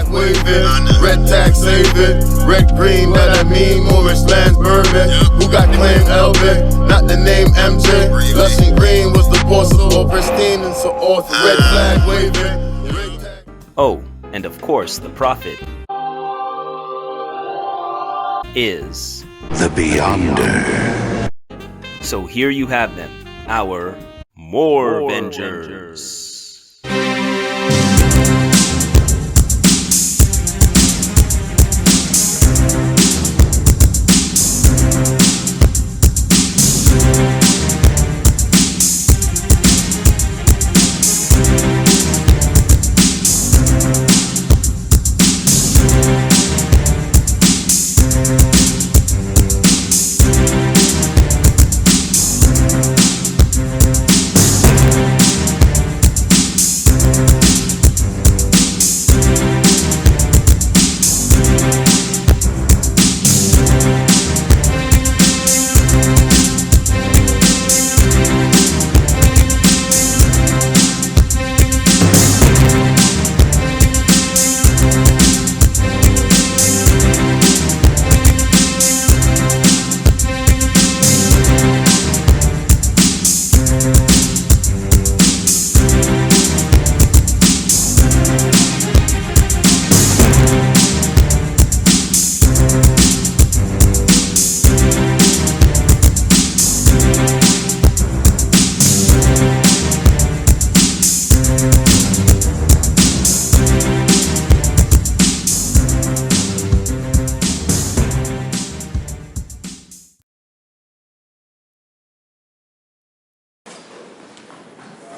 flag waving, red tag saving, red green that I mean Moorish lands bourbon. Who got claim Elvin, not the name MJ. Lush and green was the boss of all pristine and so off. Red flag waving. Oh, and of course the prophet is the Beyonder. So here you have them, our More Vengers.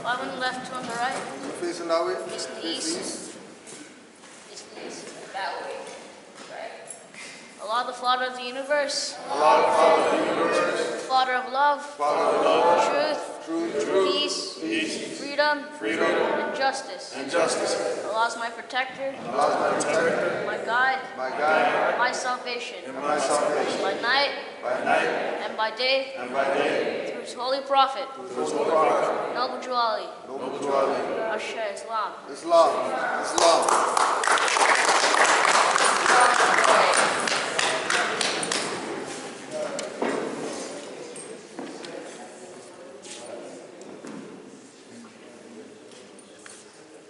On the left, two on the right. Facing that way? Facing the east. Facing the east. That way. Right. Allah, the Father of the universe. Allah, the Father of the universe. Father of love. Father of love. Truth. Peace. Freedom. And justice. Allah is my protector. My guide. My salvation. By night. And by day. Through his holy prophet. Noble Juali. Asher, Islam.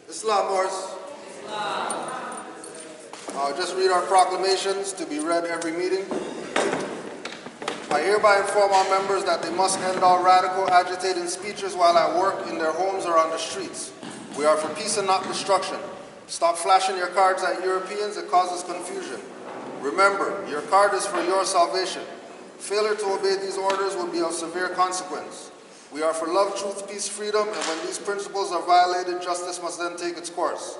Islam, Morris. I'll just read our proclamations to be read every meeting. I hereby inform our members that they must end all radical, agitating speeches while at work, in their homes, or on the streets. We are for peace and not destruction. Stop flashing your cards at Europeans, it causes confusion. Remember, your card is for your salvation. Failure to obey these orders will be of severe consequence. We are for love, truth, peace, freedom, and when these principles are violated, justice must then take its course.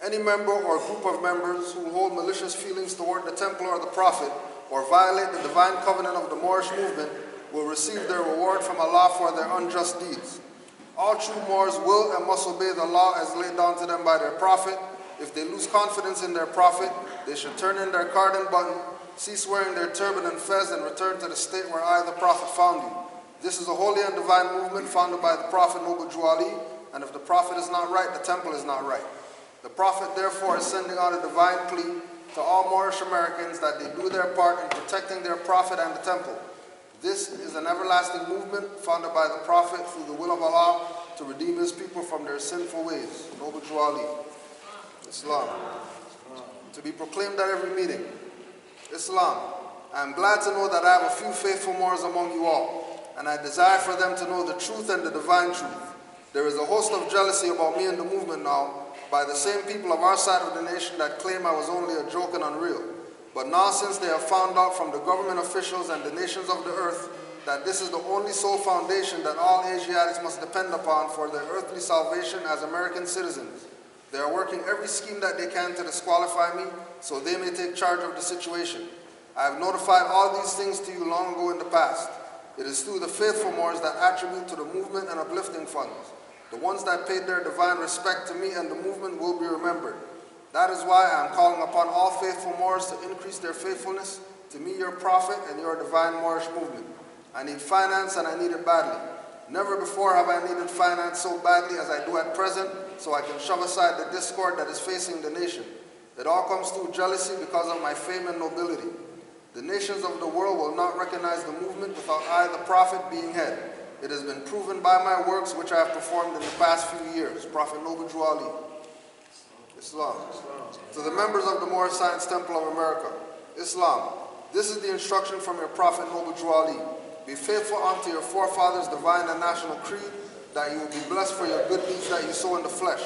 Any member or group of members who hold malicious feelings toward the temple or the prophet, or violate the divine covenant of the Moorish movement, will receive their reward from Allah for their unjust deeds. All true Moors will and must obey the law as laid down to them by their prophet. If they lose confidence in their prophet, they should turn in their card and button, cease wearing their turban and fez, and return to the state where I, the prophet, found you. This is a holy and divine movement founded by the prophet Noble Juali, and if the prophet is not right, the temple is not right. The prophet therefore is sending out a divine plea to all Moorish Americans that they do their part in protecting their prophet and the temple. This is an everlasting movement founded by the prophet through the will of Allah to redeem his people from their sinful ways. Noble Juali. Islam. To be proclaimed at every meeting. Islam. I am glad to know that I have a few faithful Moors among you all, and I desire for them to know the truth and the divine truth. There is a host of jealousy about me and the movement now, by the same people of our side of the nation that claim I was only a joke and unreal. But now, since they have found out from the government officials and the nations of the earth that this is the only sole foundation that all Asiatics must depend upon for their earthly salvation as American citizens, they are working every scheme that they can to disqualify me so they may take charge of the situation. I have notified all these things to you long ago in the past. It is through the faithful Moors that attribute to the movement and uplifting funds. The ones that paid their divine respect to me and the movement will be remembered. That is why I am calling upon all faithful Moors to increase their faithfulness to me, your prophet, and your divine Moorish movement. I need finance and I need it badly. Never before have I needed finance so badly as I do at present, so I can shove aside the discord that is facing the nation. It all comes through jealousy because of my fame and nobility. The nations of the world will not recognize the movement without I, the prophet, being head. It has been proven by my works which I have performed in the past few years. Prophet Noble Drew Ali. Islam. To the members of the Moorish Science Temple of America. Islam. This is the instruction from your Prophet Noble Drew Ali. Be faithful unto your forefathers' divine and national creed, that you will be blessed for your good deeds that you sow in the flesh.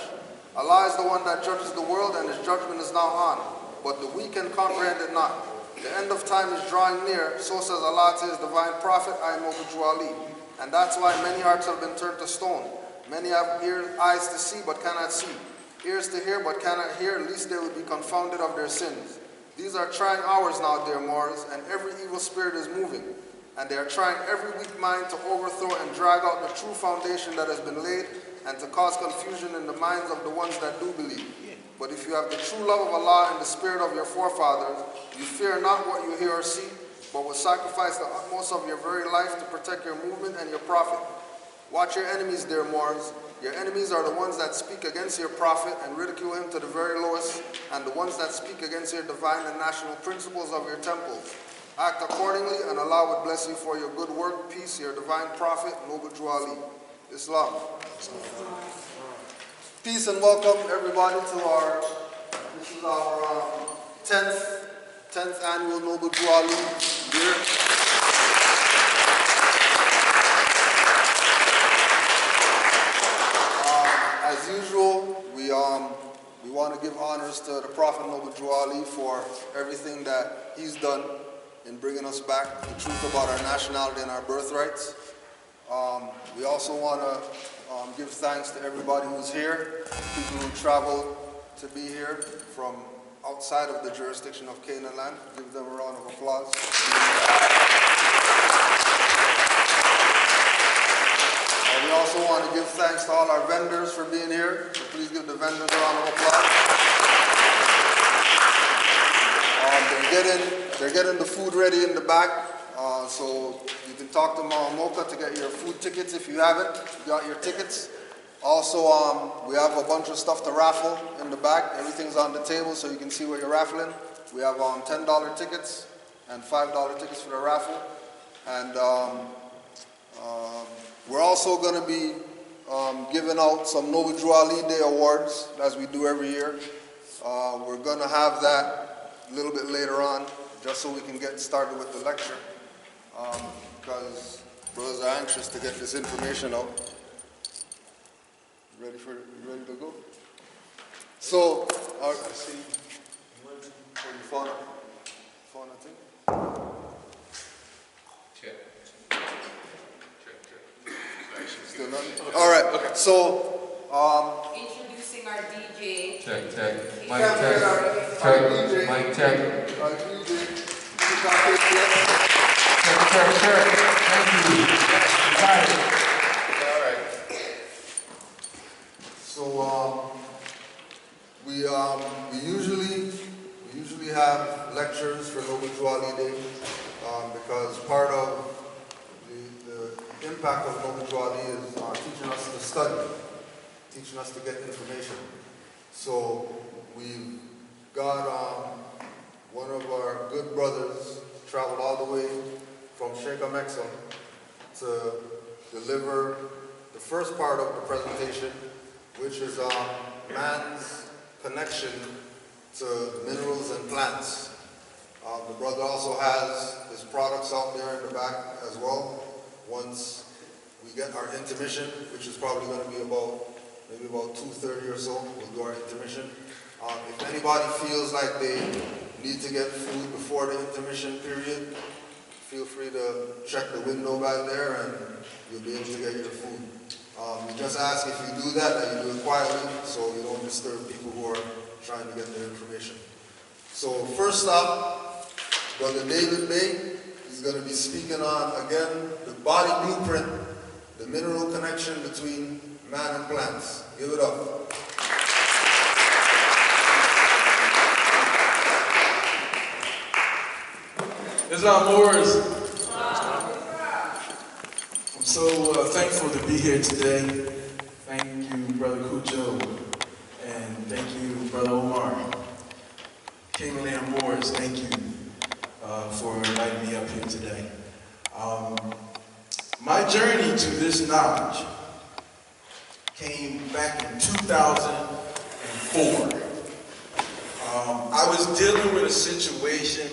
Allah is the one that judges the world, and his judgment is now on. But the weak can comprehend it not. The end of time is drawing near, so says Allah to his divine prophet, I am Noble Drew Ali. And that's why many hearts have been turned to stone. Many have eyes to see but cannot see, ears to hear but cannot hear, lest they would be confounded of their sins. These are trying hours now, dear Moors, and every evil spirit is moving. And they are trying every weak mind to overthrow and drag out the true foundation that has been laid, and to cause confusion in the minds of the ones that do believe. But if you have the true love of Allah and the spirit of your forefathers, you fear not what you hear or see, but will sacrifice the utmost of your very life to protect your movement and your prophet. Watch your enemies, dear Moors. Your enemies are the ones that speak against your prophet and ridicule him to the very lowest, and the ones that speak against your divine and national principles of your temples. Act accordingly, and Allah would bless you for your good work. Peace, your divine prophet, Noble Drew Ali. Islam. Peace and welcome everybody to this is our 10th annual Noble Drew Ali year. As usual, we want to give honors to the Prophet Noble Drew Ali for everything that he's done in bringing us back the truth about our nationality and our birthrights. We also want to give thanks to everybody who's here, people who traveled to be here from outside of the jurisdiction of Canaanland. Give them a round of applause. We also want to give thanks to all our vendors for being here. So please give the vendors a round of applause. They're getting the food ready in the back. So you can talk to Mama Mocha to get your food tickets if you haven't. You got your tickets. Also, we have a bunch of stuff to raffle in the back. Everything's on the table so you can see what you're raffling. We have $10 tickets and $5 tickets for the raffle. And we're also going to be giving out some Noble Drew Ali Day awards, as we do every year. We're going to have that a little bit later on, just so we can get started with the lecture, because brothers are anxious to get this information out. You ready to go? So, I see. You found a thing? Check. Still nothing? All right. Okay. So, introducing our DJ. Check. Mic check. Mic check. our DJ. Check. Thank you. Got it. All right. So we usually have lectures for Noble Drew Ali Day because part of the impact of Noble Drew Ali is teaching us to study, teaching us to get information. So we've got one of our good brothers traveled all the way from Sheikh Amexa to deliver the first part of the presentation, which is man's connection to minerals and plants. The brother also has his products out there in the back as well. Once we get our intermission, which is probably going to be maybe about 2:30 or so, we'll do our intermission. If anybody feels like they need to get food before the intermission period, feel free to check the window back there and you'll be able to get your food. We just ask if you do that you do it quietly so you don't disturb people who are trying to get their information. So first up, Brother David May, he's going to be speaking on, again, the body blueprint, the mineral connection between man and plants. Give it up. Islam Moors. I'm so thankful to be here today. Thank you, Brother Cujo, and thank you, Brother Omar. Canaanland Moors, thank you for inviting me up here today. My journey to this knowledge came back in 2004. I was dealing with a situation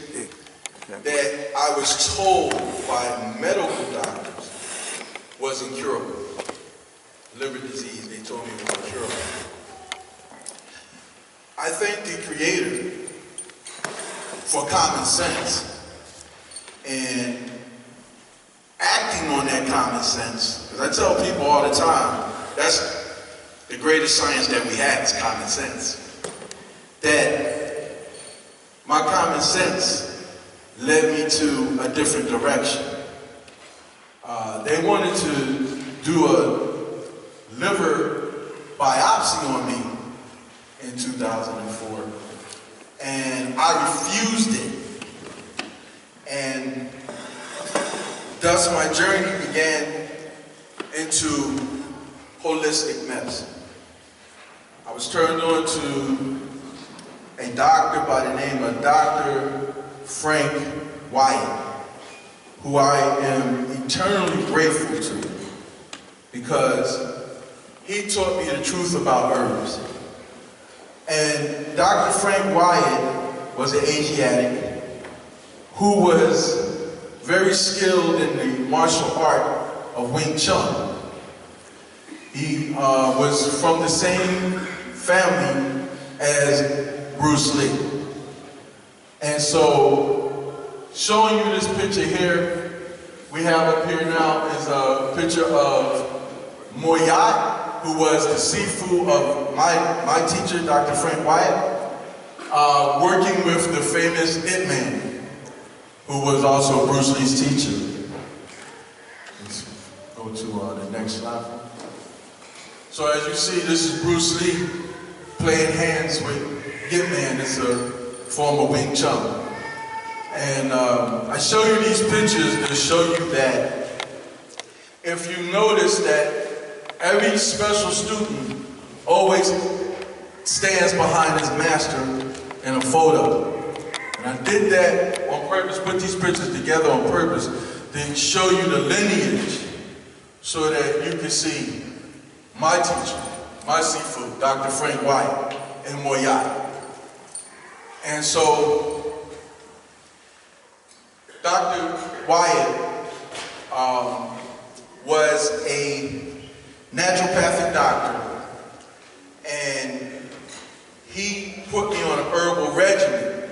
that I was told by medical doctors was incurable. Liver disease, they told me it was incurable. I thank the Creator for common sense and acting on that common sense. Because I tell people all the time, that's the greatest science that we have is common sense. That my common sense led me to a different direction. They wanted to do a liver biopsy on me in 2004, and I refused it. And thus my journey began into holistic medicine. I was turned on to a doctor by the name of Dr. Frank Wyatt, who I am eternally grateful to because he taught me the truth about herbs. And Dr. Frank Wyatt was an Asiatic who was very skilled in the martial art of Wing Chun. He was from the same family as Bruce Lee. And so, showing you this picture here, we have up here now is a picture of Moyat, who was the Sifu of my teacher, Dr. Frank Wyatt, working with the famous Ip Man, who was also Bruce Lee's teacher. Let's go to the next slide. So as you see, this is Bruce Lee playing hands with Ip Man. It's a form of Wing Chun. And I show you these pictures to show you that if you notice that every special student always stands behind his master in a photo. And I did that on purpose, put these pictures together on purpose to show you the lineage so that you can see my teacher, my Sifu, Dr. Frank Wyatt and Moyat. And so Dr. Wyatt was a naturopathic doctor, and he put me on an herbal regimen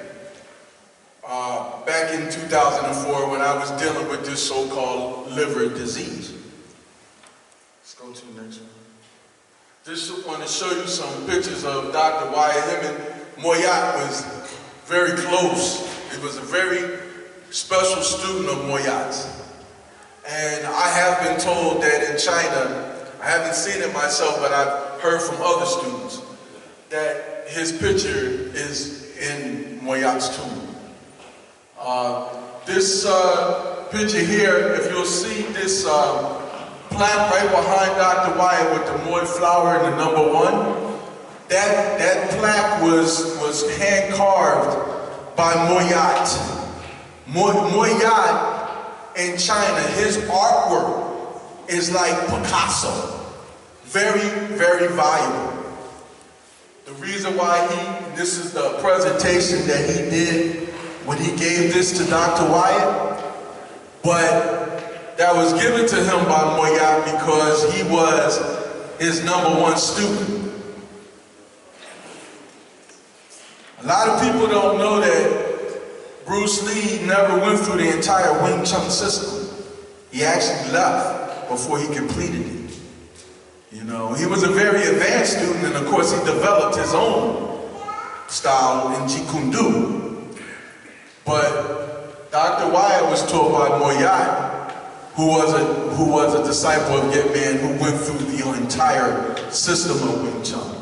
back in 2004 when I was dealing with this so-called liver disease. Let's go to the next one. Just want to show you some pictures of Dr. Wyatt. Him and Moyat was very close. He was a very special student of Moyat's. And I have been told that in China, I haven't seen it myself, but I've heard from other students that his picture is in Moyat's tomb. This picture here, if you'll see this plant right behind Dr. Wyatt with the Moy flower and the number 1, that plaque was hand carved by Moyat. Moyat in China, his artwork is like Picasso. Very, very valuable. The reason why this is the presentation that he did when he gave this to Dr. Wyatt, but that was given to him by Moyat because he was his number 1 student. A lot of people don't know that Bruce Lee never went through the entire Wing Chun system. He actually left before he completed it. You know, he was a very advanced student, and of course he developed his own style in Jeet Kune Do. But Dr. Wyatt was taught by Moyat, who was a disciple of Ip Man, who went through the entire system of Wing Chun.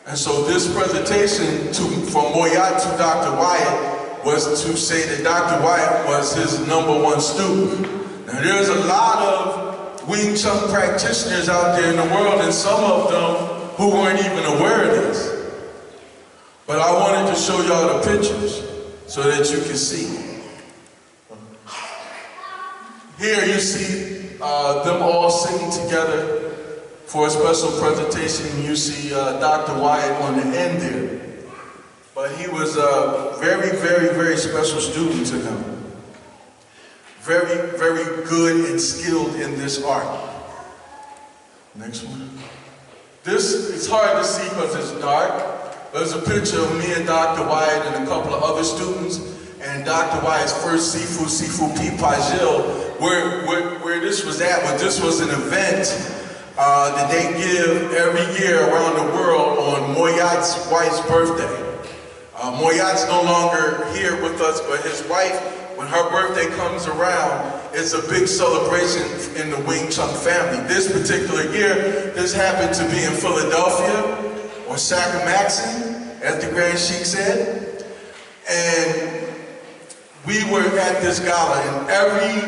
And so this presentation from Moyat to Dr. Wyatt was to say that Dr. Wyatt was his number 1 student. Now there's a lot of Wing Chun practitioners out there in the world, and some of them who weren't even aware of this. But I wanted to show y'all the pictures so that you can see. Here you see them all sitting together for a special presentation. You see Dr. Wyatt on the end there. But he was a very, very, very special student to him. Very, very good and skilled in this art. Next one. This is hard to see because it's dark. There's a picture of me and Dr. Wyatt and a couple of other students, and Dr. Wyatt's first Sifu P. Pajil, where this was at. But this was an event that they give every year around the world on Moyat's wife's birthday. Moyat's no longer here with us, but his wife, when her birthday comes around, it's a big celebration in the Wing Chun family. This particular year, this happened to be in Philadelphia, or Sacamaxon, as the Grand Sheik said. And we were at this gala, and every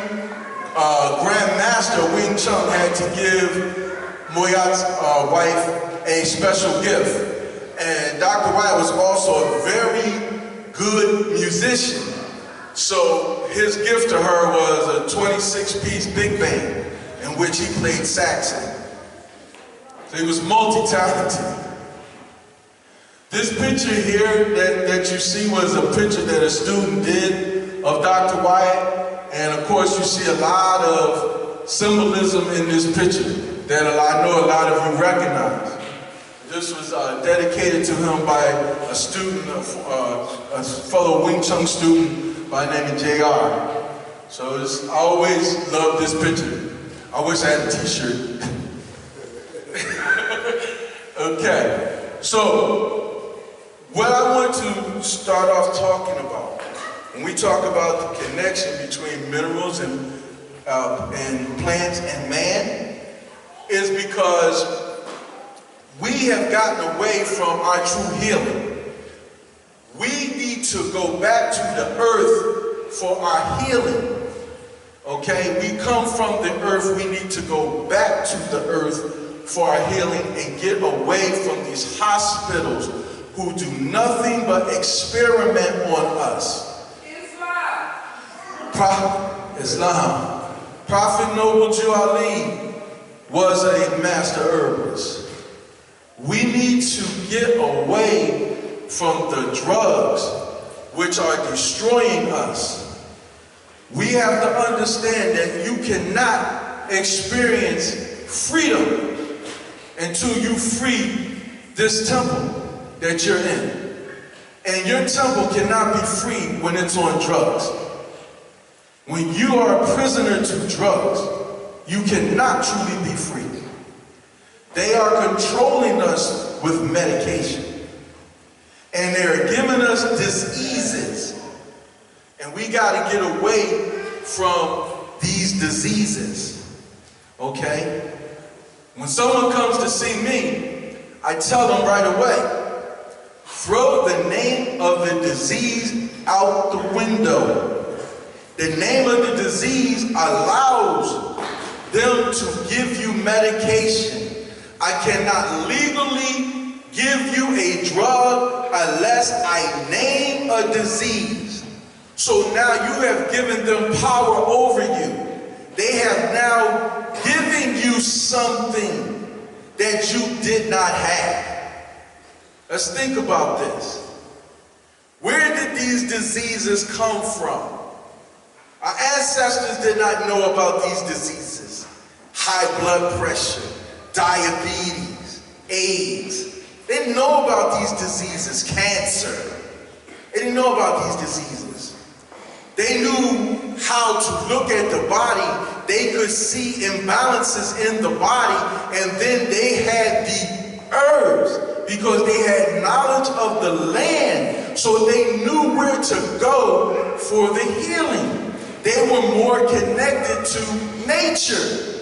Grand Master of Wing Chun had to give Moyat's wife a special gift. And Dr. Wyatt was also a very good musician. So his gift to her was a 26-piece big band in which he played saxophone. So he was multi-talented. This picture here that you see was a picture that a student did of Dr. Wyatt. And of course you see a lot of symbolism in this picture that I know a lot of you recognize. This was dedicated to him by a student, a fellow Wing Chun student by the name of JR. So I always loved this picture. I wish I had a t-shirt. Okay, so what I want to start off talking about, when we talk about the connection between minerals and plants and man, is because we have gotten away from our true healing. We need to go back to the earth for our healing. Okay, we come from the earth, we need to go back to the earth for our healing and get away from these hospitals who do nothing but experiment on us. Islam. Prophet Noble Jew Ali was a master herbalist. We need to get away from the drugs which are destroying us. We have to understand that you cannot experience freedom until you free this temple that you're in. And your temple cannot be free when it's on drugs. When you are a prisoner to drugs, you cannot truly be free. They are controlling us with medication. And they're giving us diseases. And we got to get away from these diseases. Okay? When someone comes to see me, I tell them right away, throw the name of the disease out the window. The name of the disease allows them to give you medication. I cannot legally give you a drug unless I name a disease. So now you have given them power over you. They have now given you something that you did not have. Let's think about this. Where did these diseases come from? Our ancestors did not know about these diseases. High blood pressure, diabetes, AIDS. They didn't know about these diseases, cancer. They didn't know about these diseases. They knew how to look at the body. They could see imbalances in the body, and then they had the herbs because they had knowledge of the land, so they knew where to go for the healing. They were more connected to nature.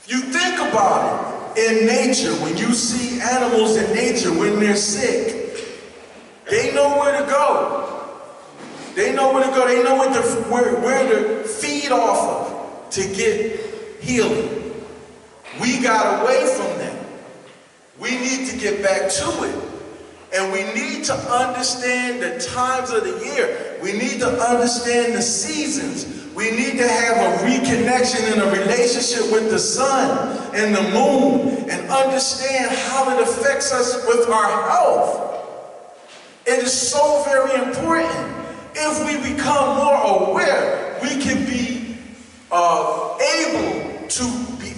You think about it, in nature, when you see animals in nature, when they're sick, they know where to go. They know where to go. They know where to feed off of to get healing. We got away from that. We need to get back to it. And we need to understand the times of the year. We need to understand the seasons. We need to have a reconnection and a relationship with the sun and the moon and understand how it affects us with our health. It is so very important. If we become more aware, we can be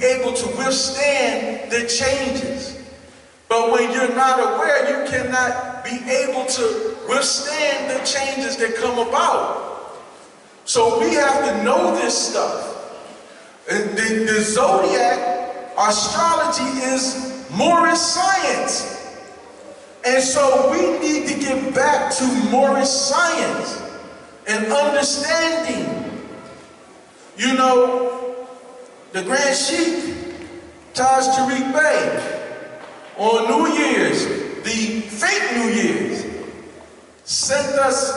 able to withstand the changes. But when you're not aware, you cannot be able to withstand the changes that come about. So we have to know this stuff. The zodiac, astrology is Moorish science. And so we need to get back to Moorish science and understanding. You know, the Grand Sheikh, Taj Tariq Bey, on New Year's, the fake New Year's, sent us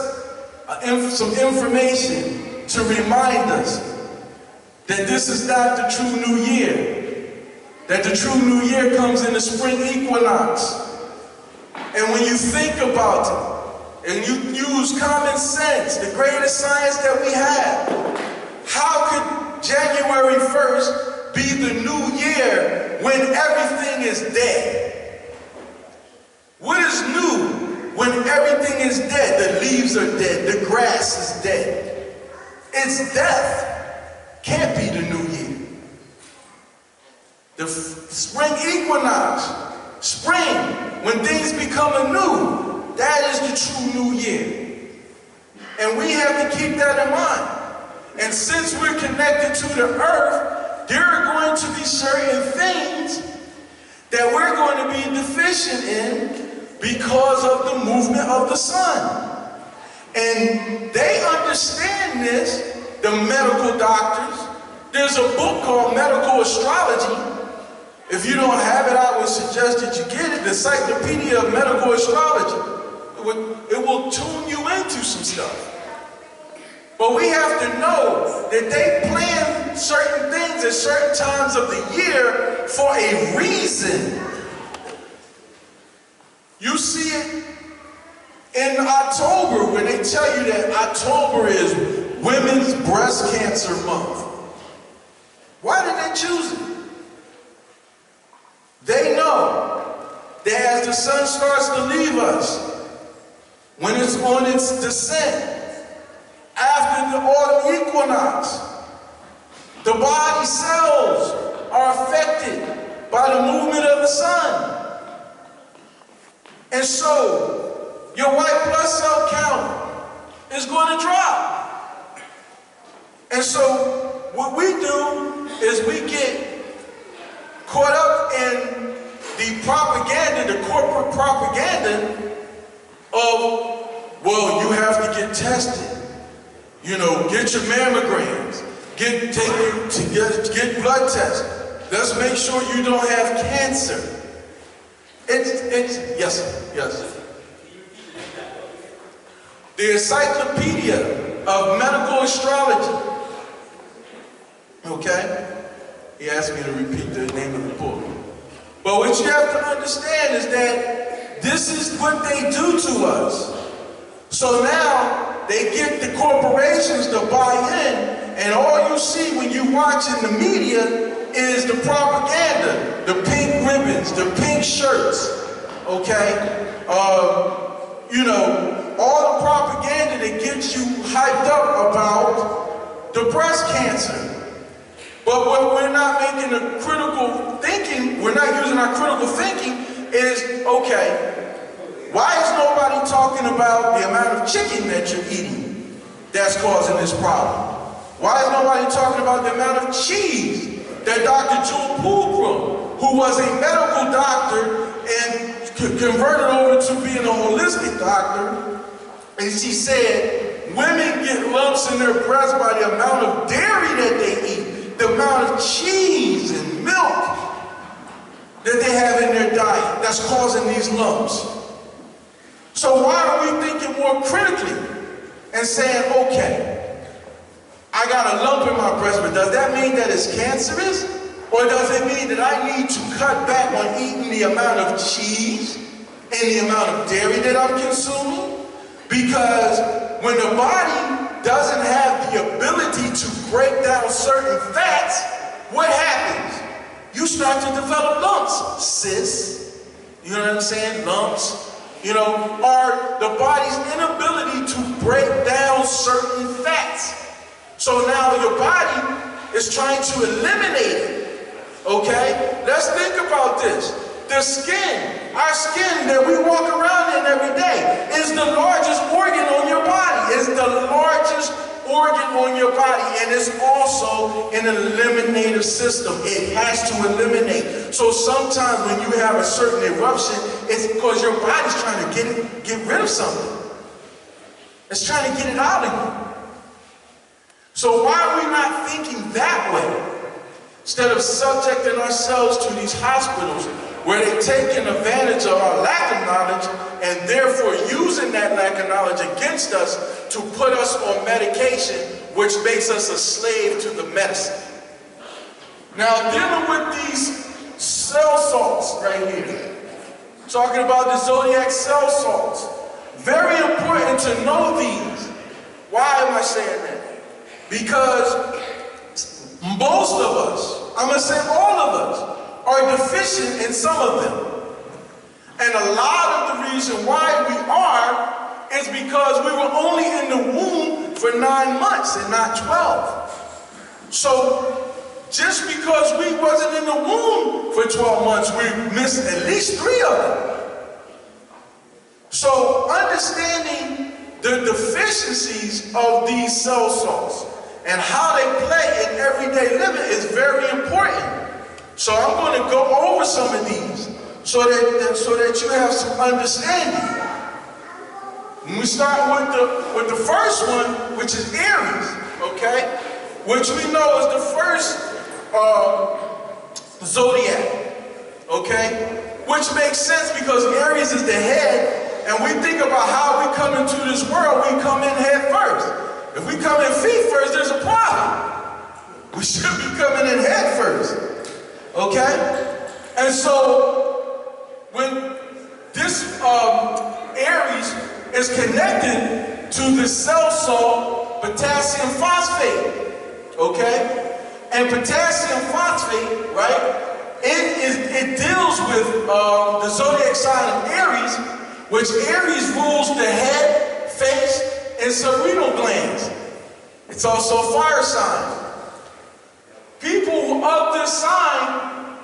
some information to remind us that this is not the true New Year, that the true New Year comes in the spring equinox. And when you think about it, and you use common sense, the greatest science that we have, how could January 1st be the new year when everything is dead? What is new when everything is dead? The leaves are dead, the grass is dead. It's death. Can't be the new year. The spring equinox, spring, when things become anew, that is the true new year. And we have to keep that in mind. And since we're connected to the earth, there are going to be certain things that we're going to be deficient in because of the movement of the sun. And they understand this, the medical doctors. There's a book called Medical Astrology. If you don't have it, I would suggest that you get it, the Encyclopedia of Medical Astrology. It will tune you into some stuff. But we have to know that they plan certain things at certain times of the year for a reason. You see it in October when they tell you that October is Women's Breast Cancer Month. Why did they choose it? They know that as the sun starts to leave us, when it's on its descent, after the autumn equinox, the body cells are affected by the movement of the sun. And so, your white blood cell count is going to drop. And so, what we do is we get caught up in the propaganda, the corporate propaganda of, well, you have to get tested. You know, get your mammograms, get blood tests. Let's make sure you don't have cancer. Yes. The Encyclopedia of Medical Astrology. Okay? He asked me to repeat the name of the book. But what you have to understand is that this is what they do to us. So now they get the corporations to buy in, and all you see when you watch in the media is the propaganda, the pink ribbons, the pink shirts, okay? You know, all the propaganda that gets you hyped up about the breast cancer. But what we're not making a critical thinking, we're not using our critical thinking is, okay, why is nobody talking about the amount of chicken that you're eating that's causing this problem? Why is nobody talking about the amount of cheese that Dr. Jewel Poolbrook, who was a medical doctor and converted over to being a holistic doctor, and she said women get lumps in their breasts by the amount of dairy that they eat, the amount of cheese and milk that they have in their diet that's causing these lumps. So why are we thinking more critically and saying, okay, I got a lump in my breast, but does that mean that it's cancerous? Or does it mean that I need to cut back on eating the amount of cheese in the amount of dairy that I'm consuming, because when the body doesn't have the ability to break down certain fats, what happens? You start to develop lumps, sis. You know what I'm saying? Lumps. You know, are the body's inability to break down certain fats. So now your body is trying to eliminate it. Okay? Let's think about this. The skin, our skin that we walk around in every day, is the largest organ on your body. It's the largest organ on your body, and it's also an eliminative system. It has to eliminate. So sometimes when you have a certain eruption, it's because your body's trying to get rid of something. It's trying to get it out of you. So why are we not thinking that way? Instead of subjecting ourselves to these hospitals where they're taking advantage of our lack of knowledge and therefore using that lack of knowledge against us to put us on medication, which makes us a slave to the medicine. Now, dealing with these cell salts right here, talking about the zodiac cell salts, very important to know these. Why am I saying that? Because most of us, I'm going to say all of us, are deficient in some of them. And a lot of the reason why we are is because we were only in the womb for 9 months and not 12. So just because we wasn't in the womb for 12 months, we missed at least 3 of them. So understanding the deficiencies of these cell salts and how they play in everyday living is very important. So I'm going to go over some of these so that you have some understanding. And we start with the first one, which is Aries, okay? Which we know is the first zodiac, okay? Which makes sense because Aries is the head, and we think about how we come into this world, we come in head first. If we come in feet first, there's a problem. We should be coming in head first. Okay? And so, when this Aries is connected to the cell salt potassium phosphate, okay? And potassium phosphate, right, it deals with the zodiac sign of Aries, which Aries rules the head, face, and cerebral glands. It's also a fire sign. People of this sign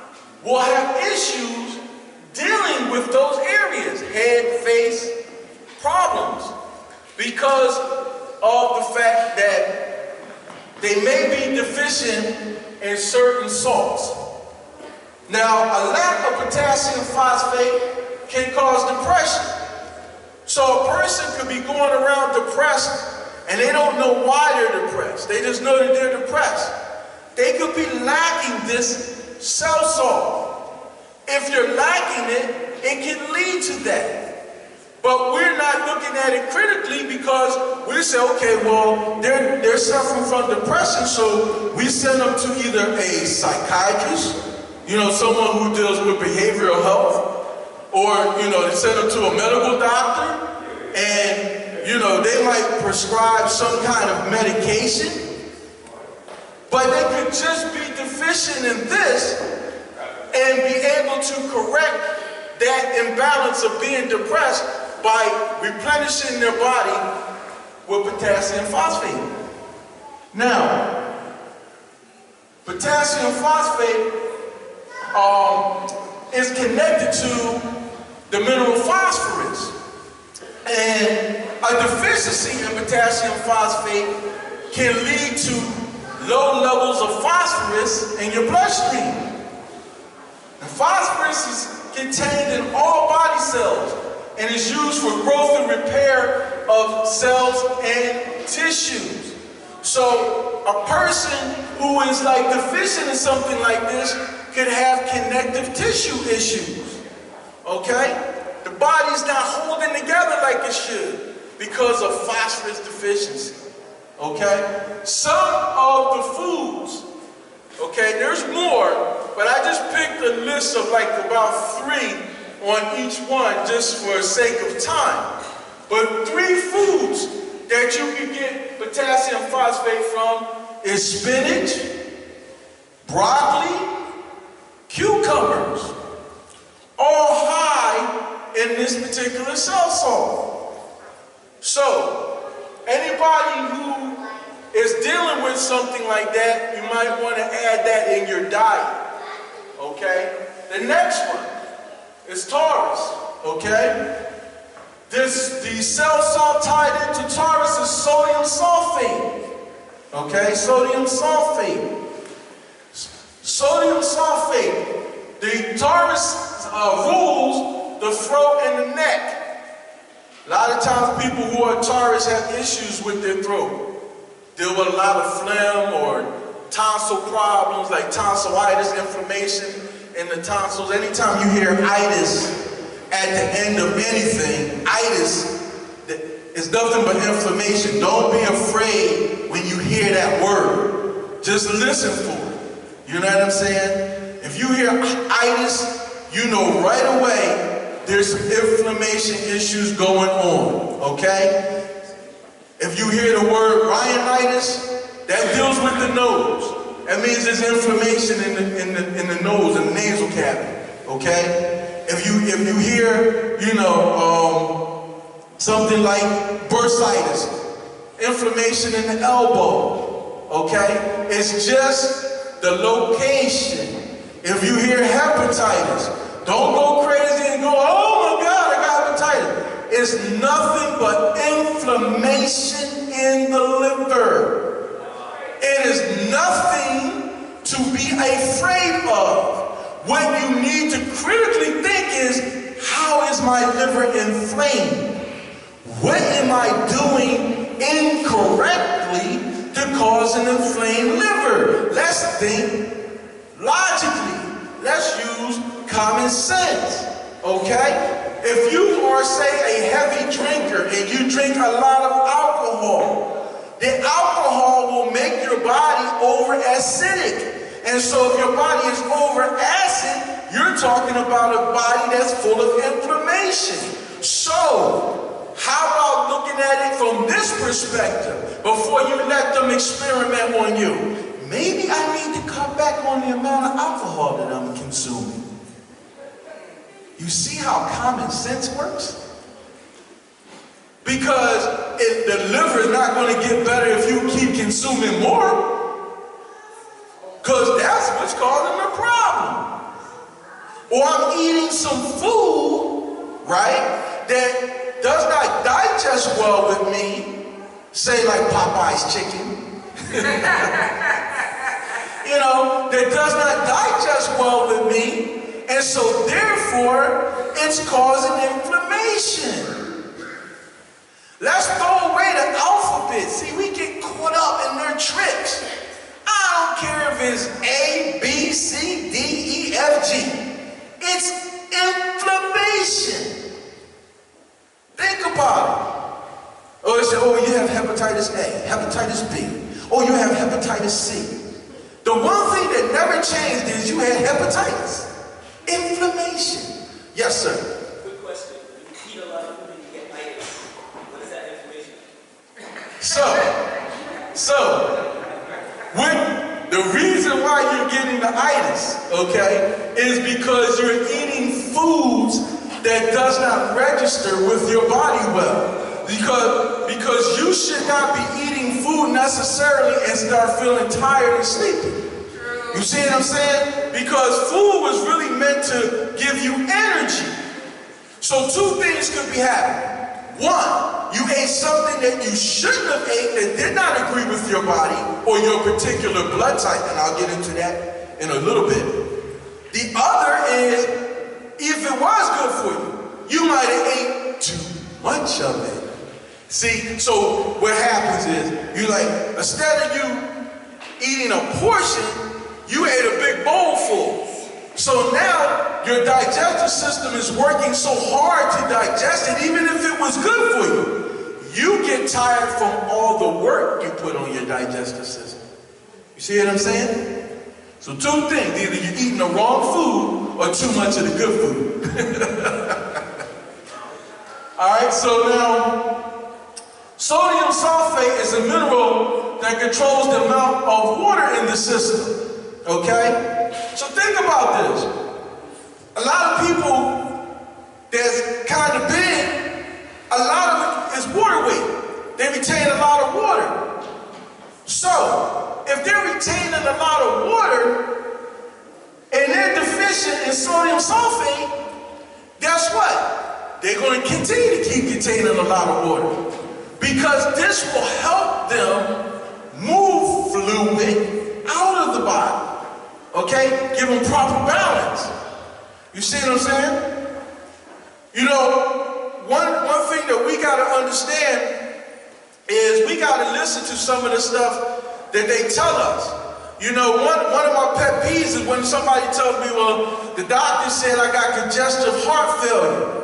will have issues dealing with those areas, head, face, problems, because of the fact that they may be deficient in certain salts. Now, a lack of potassium phosphate can cause depression. So a person could be going around depressed and they don't know why they're depressed. They just know that they're depressed. They could be lacking this cell salt. If you're lacking it, it can lead to that. But we're not looking at it critically because we say, okay, well, they're suffering from depression, so we send them to either a psychiatrist, someone who deals with behavioral health, or, they send them to a medical doctor, and, they might prescribe some kind of medication, but they could just be deficient in this and be able to correct that imbalance of being depressed by replenishing their body with potassium phosphate. Now, potassium phosphate is connected to the mineral phosphorus. And a deficiency in potassium phosphate can lead to low levels of phosphorus in your bloodstream. And phosphorus is contained in all body cells and is used for growth and repair of cells and tissues. So a person who is deficient in something like this could have connective tissue issues, okay? The body's not holding together like it should because of phosphorus deficiency, okay? Some of the foods, okay, there's more, but I just picked a list of about 3 on each one just for sake of time. But 3 foods that you can get potassium phosphate from is spinach, broccoli, cucumbers, all high in this particular cell salt. So, anybody who is dealing with something like that, you might want to add that in your diet. Okay? The next one is Taurus. Okay? The cell salt tied into Taurus is sodium sulfate. Okay? Sodium sulfate. Sodium sulfate. The Taurus rules the throat and the neck. A lot of times people who are Taurus have issues with their throat. Deal with a lot of phlegm or tonsil problems like tonsillitis, inflammation in the tonsils. Anytime you hear itis at the end of anything, itis is nothing but inflammation. Don't be afraid when you hear that word. Just listen for it. You know what I'm saying? If you hear itis, you know right away there's some inflammation issues going on, okay? If you hear the word rhinitis, that deals with the nose. That means there's inflammation in the nose, in the nasal cavity, okay? If you hear, something like bursitis, inflammation in the elbow, okay? It's just the location. If you hear hepatitis, don't go crazy and go, oh my God, I got hepatitis. It's nothing but inflammation in the liver. It is nothing to be afraid of. What you need to critically think is, how is my liver inflamed? What am I doing incorrectly to cause an inflamed liver? Let's think logically. Let's use common sense, okay? If you are, say, a heavy drinker and you drink a lot of alcohol, the alcohol will make your body over-acidic. And so if your body is over-acid, you're talking about a body that's full of inflammation. So, how about looking at it from this perspective before you let them experiment on you? Maybe I need to cut back on the amount of alcohol that I'm consuming. You see how common sense works? Because the liver is not going to get better if you keep consuming more. Because that's what's causing the problem. Or I'm eating some food, right, that does not digest well with me, say like Popeye's chicken. That does not digest well with me. And so, therefore, it's causing inflammation. Let's throw away the alphabet. See, we get caught up in their tricks. I don't care if it's A, B, C, D, E, F, G. It's inflammation. Think about it. Oh, they say, oh, you have hepatitis A, hepatitis B. Oh, you have hepatitis C. The one thing that never changed is you had hepatitis. Inflammation. Yes, sir. Good question. You eat a lot of food and you get itis. What is that inflammation? The reason why you're getting the itis, okay, is because you're eating foods that does not register with your body well. Because you should not be eating food necessarily and start feeling tired and sleepy. You see what I'm saying? Because food was really meant to give you energy. So 2 things could be happening. 1, you ate something that you shouldn't have ate that did not agree with your body or your particular blood type, and I'll get into that in a little bit. The other is, if it was good for you, you might have ate too much of it. See, so what happens is, instead of you eating a portion, you ate a big bowl full. So now your digestive system is working so hard to digest it, even if it was good for you. You get tired from all the work you put on your digestive system. You see what I'm saying? So 2 things, either you're eating the wrong food or too much of the good food. Alright, so now, sodium sulfate is a mineral that controls the amount of water in the system. Okay? So think about this. A lot of people that's kind of big, a lot of it is water weight. They retain a lot of water. So, if they're retaining a lot of water and they're deficient in sodium sulfate, guess what? They're going to continue to keep retaining a lot of water because this will help them move fluid out of the body. Okay? Give them proper balance. You see what I'm saying? You know, one thing that we got to understand is we got to listen to some of the stuff that they tell us. You know, one of my pet peeves is when somebody tells me, well, the doctor said I got congestive heart failure.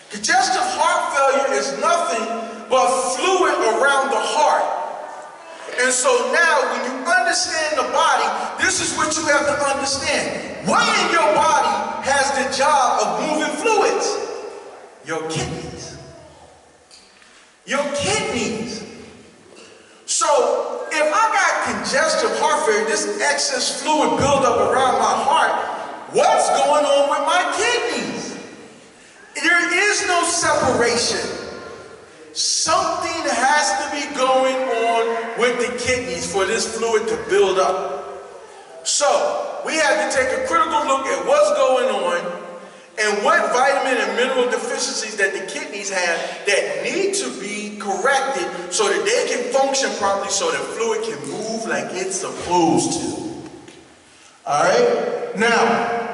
Congestive heart failure is nothing but fluid around the heart. And so now when you understand the body, this is what you have to understand. What in your body has the job of moving fluids? Your kidneys. Your kidneys. So if I got congestive heart failure, this excess fluid buildup around my heart, what's going on with my kidneys? There is no separation. Something has to be going on with the kidneys for this fluid to build up. So we have to take a critical look at what's going on and what vitamin and mineral deficiencies that the kidneys have that need to be corrected so that they can function properly, so the fluid can move like it's supposed to. All right? Now,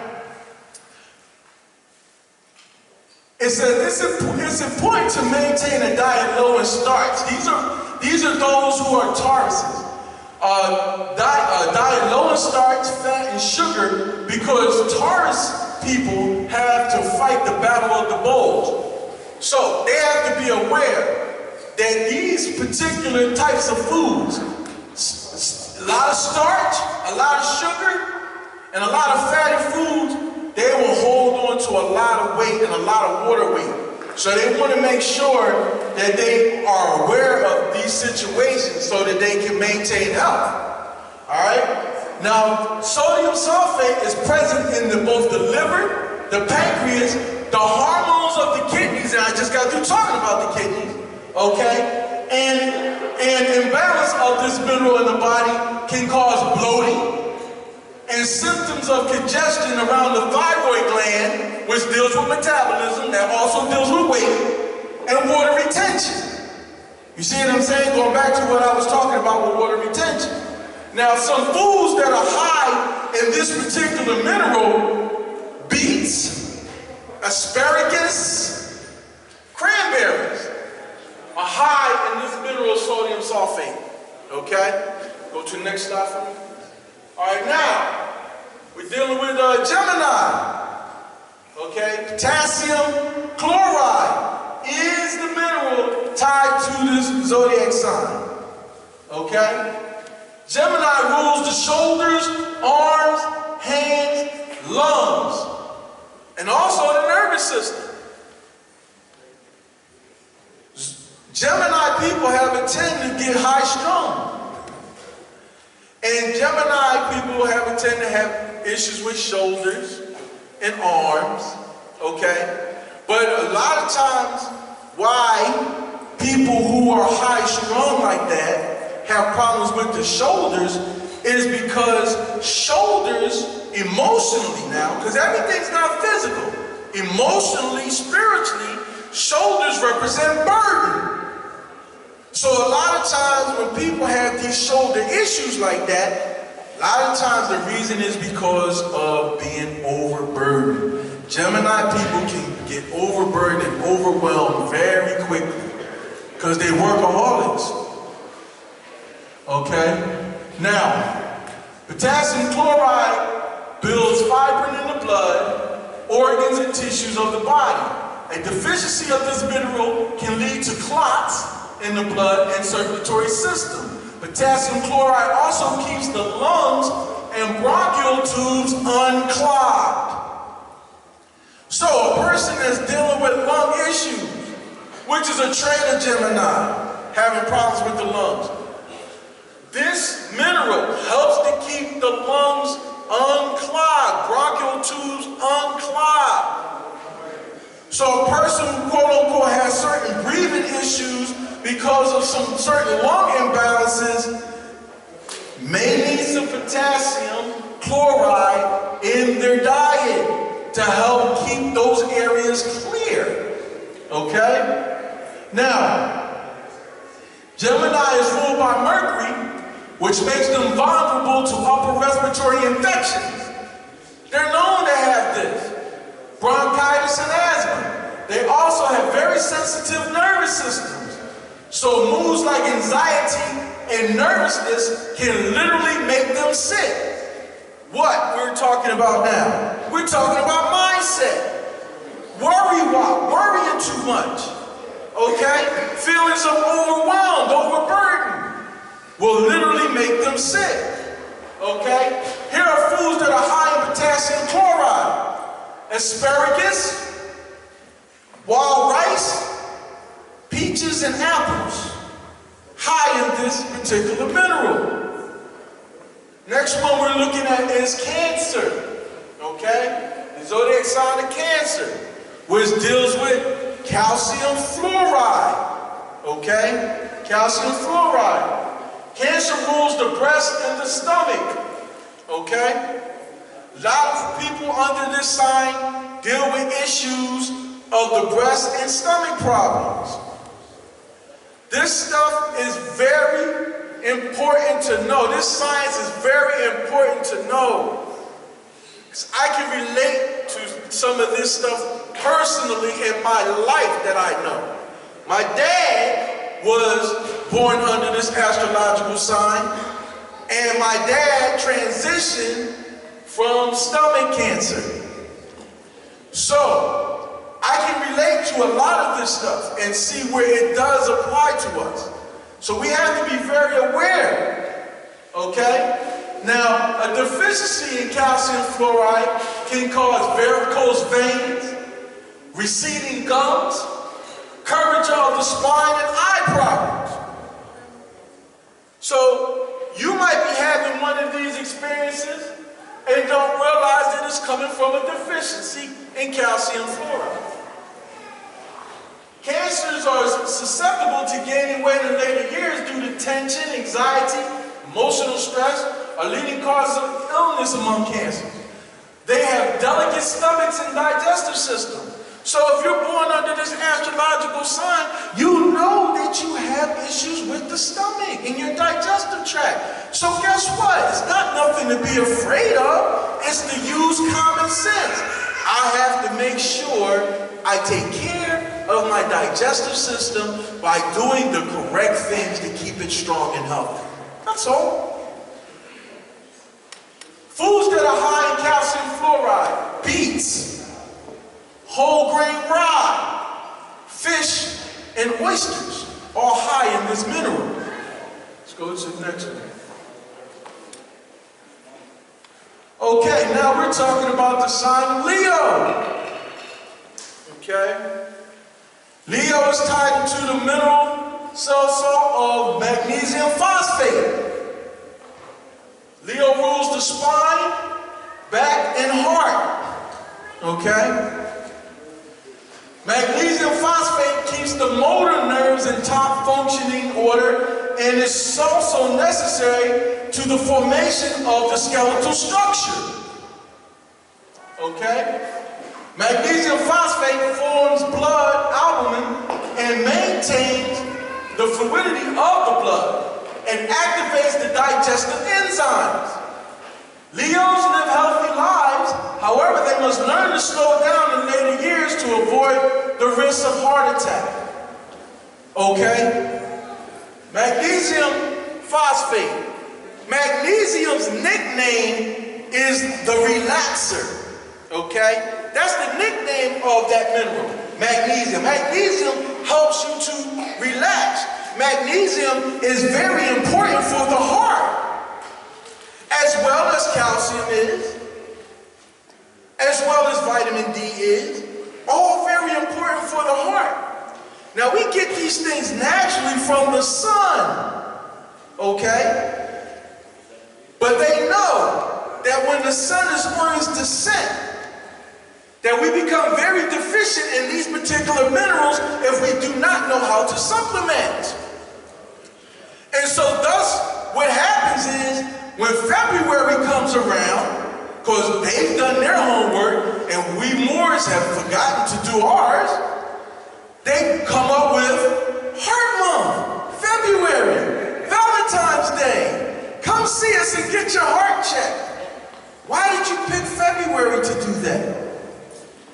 it's important to maintain a diet low in starch. These are those who are Tauruses. Diet low in starch, fat, and sugar, because Taurus people have to fight the battle of the bulge. So they have to be aware that these particular types of foods, a lot of starch, a lot of sugar, and a lot of fatty foods, they will hold on to a lot of weight and a lot of water weight. So they want to make sure that they are aware of these situations so that they can maintain health. All right? Now, sodium sulfate is present in both the liver, the pancreas, the hormones of the kidneys, and I just got through talking about the kidneys, okay? And imbalance of this mineral in the body can cause bloating and symptoms of congestion around the thyroid gland, which deals with metabolism, that also deals with weight, and water retention. You see what I'm saying? Going back to what I was talking about with water retention. Now, some foods that are high in this particular mineral, beets, asparagus, cranberries, are high in this mineral sodium sulfate. Okay? Go to the next slide for me. All right, now, we're dealing with Gemini. Okay? Potassium chloride is the mineral tied to this zodiac sign. Okay? Gemini rules the shoulders, arms, hands, lungs, and also the nervous system. Gemini people have a tendency to get high strung. And Gemini people have a tendency to have issues with shoulders and arms, okay? But a lot of times, why people who are high strung like that have problems with the shoulders is because shoulders, emotionally now, because everything's not physical, emotionally, spiritually, shoulders represent burden. So a lot of times when people have these shoulder issues like that, a lot of times the reason is because of being overburdened. Gemini people can get overburdened and overwhelmed very quickly because they're workaholics. Okay? Now, potassium chloride builds fibrin in the blood, organs and tissues of the body. A deficiency of this mineral can lead to clots in the blood and circulatory system. Potassium chloride also keeps the lungs and bronchial tubes unclogged. So a person that's dealing with lung issues, which is a trait of Gemini, having problems with the lungs. This mineral helps to keep the lungs unclogged, bronchial tubes unclogged. So a person who quote unquote has certain breathing issues because of some certain lung imbalances may need some potassium chloride in their diet to help keep those areas clear. Okay? Now, Gemini is ruled by Mercury, which makes them vulnerable to upper respiratory infections. They're known to have this. Bronchitis and asthma. They also have very sensitive nervous systems. So moods like anxiety and nervousness can literally make them sick. What we're talking about now? We're talking about mindset. Worrying too much. Okay? Feelings of overwhelmed, overburdened will literally make them sick. Okay? Here are foods that are high in potassium chloride. Asparagus, wild rice, peaches, and apples. High in this particular mineral. Next one we're looking at is Cancer. Okay? The zodiac sign of Cancer, which deals with calcium fluoride. Okay? Calcium fluoride. Cancer rules the breast and the stomach. Okay? A lot of people under this sign deal with issues of the breast and stomach problems. This stuff is very important to know. This science is very important to know. I can relate to some of this stuff personally in my life that I know. My dad was born under this astrological sign, and my dad transitioned from stomach cancer. So, I can relate to a lot of this stuff and see where it does apply to us. So we have to be very aware, okay? Now, a deficiency in calcium fluoride can cause varicose veins, receding gums, curvature of the spine, and eye problems. So, you might be having one of these experiences and don't realize that it's coming from a deficiency in calcium fluoride. Cancers are susceptible to gaining weight in later years due to tension, anxiety, emotional stress, are leading causes of illness among cancers. They have delicate stomachs and digestive systems. So if you're born under this astrological sign, you know that you have issues with the stomach and your digestive tract. So guess what? It's not nothing to be afraid of. It's to use common sense. I have to make sure I take care of my digestive system by doing the correct things to keep it strong and healthy. That's all. Foods that are high in calcium fluoride: beets, whole grain rye, fish, and oysters, all high in this mineral. Let's go to the next one. Okay, now we're talking about the sign of Leo. Okay? Leo is tied to the mineral salt of magnesium phosphate. Leo rules the spine, back, and heart. Okay? Magnesium phosphate keeps the motor nerves in top functioning order and is also necessary to the formation of the skeletal structure. Okay? Magnesium phosphate forms blood albumin and maintains the fluidity of the blood and activates the digestive enzymes. Leos live healthy lives, however, they must learn to slow down in later years to avoid the risk of heart attack. Okay? Magnesium phosphate. Magnesium's nickname is the relaxer. Okay? That's the nickname of that mineral, magnesium. Magnesium helps you to relax. Magnesium is very important for the heart, as well as calcium is, as well as vitamin D is, All very important for the heart. Now we get these things naturally from the sun, okay? But they know that when the sun is on its descent, that we become very deficient in these particular minerals if we do not know how to supplement. And so thus, what happens is, when February comes around, because they've done their homework and we Moors have forgotten to do ours, they come up with Heart Month, February, Valentine's Day. Come see us and get your heart checked. Why did you pick February to do that?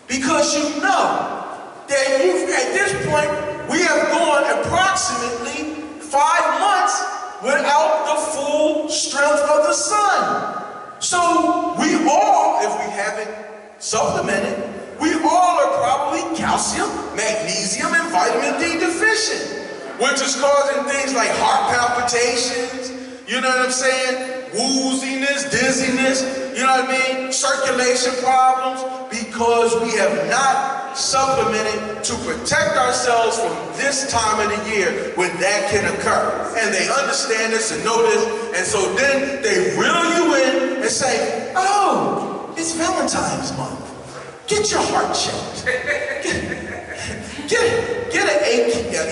Because you know that at this point, we have gone approximately 5 months without the full strength of the sun. So we all, if we haven't supplemented, we all are probably calcium, magnesium, and vitamin D deficient, which is causing things like heart palpitations, you know what I'm saying? Wooziness, dizziness, you know what I mean? Circulation problems, because we have not supplemented to protect ourselves from this time of the year when that can occur. And they understand this and know this, and so then they reel you in and say, oh, it's Valentine's month. Get your heart checked. Get an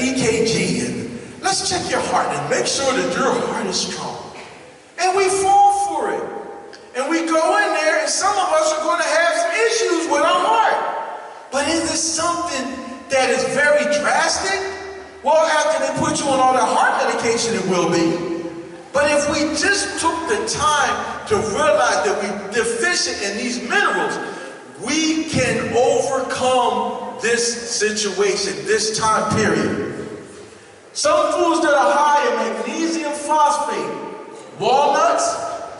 EKG and let's check your heart and make sure that your heart is strong. And we fall for it. And we go in there, and some of us are going to have some issues with our heart. But is this something that is very drastic? Well, after they put you on all that heart medication, it will be. But if we just took the time to realize that we're deficient in these minerals, we can overcome this situation, this time period. Some foods that are high in magnesium phosphate, walnuts,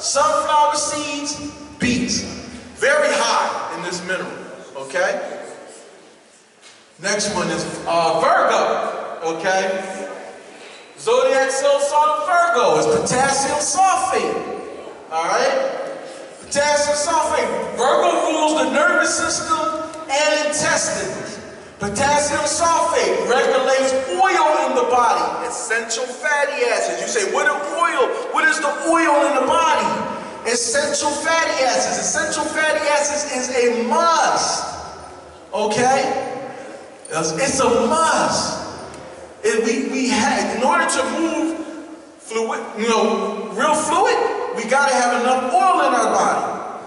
sunflower seeds, beets, very high in this mineral, okay? Next one is Virgo, okay? Zodiac sign of Virgo is potassium sulfate, all right? Potassium sulfate. Virgo rules the nervous system and intestines. Potassium sulfate regulates oil in the body, essential fatty acids. You say, what is oil? What is the oil in the body? Essential fatty acids. Essential fatty acids is a must, okay? It's a must. We have, in order to move fluid, real fluid, we gotta have enough oil in our body.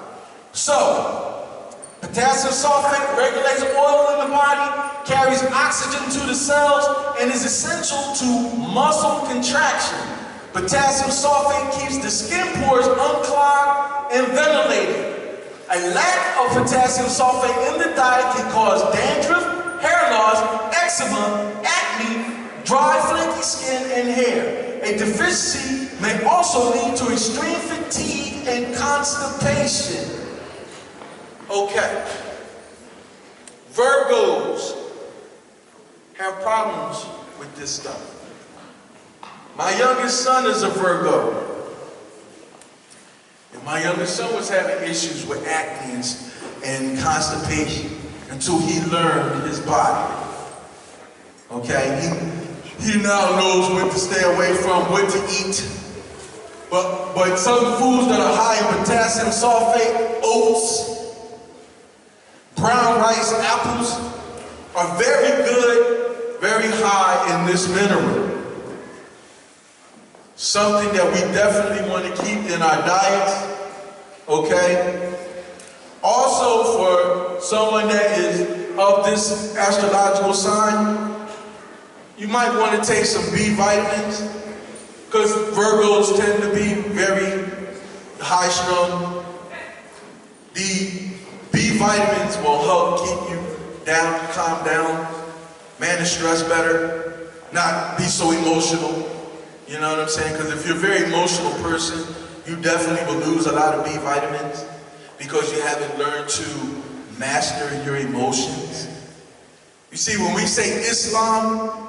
So, potassium sulfate regulates oil in the body, carries oxygen to the cells, and is essential to muscle contraction. Potassium sulfate keeps the skin pores unclogged and ventilated. A lack of potassium sulfate in the diet can cause dandruff, hair loss, eczema, acne, dry, flaky skin, and hair. A deficiency may also lead to extreme fatigue and constipation. Okay. Virgos have problems with this stuff. My youngest son is a Virgo. And my youngest son was having issues with acne and constipation until he learned his body. Okay? He now knows what to stay away from, what to eat. But some foods that are high in potassium sulfate, oats, brown rice, apples, are very good, very high in this mineral. Something that we definitely want to keep in our diets, okay? Also, for someone that is of this astrological sign, you might want to take some B vitamins, because Virgos tend to be very high-strung. The B vitamins will help keep you down, calm down, manage stress better, not be so emotional. You know what I'm saying? Because if you're a very emotional person, you definitely will lose a lot of B vitamins because you haven't learned to master your emotions. You see, when we say Islam,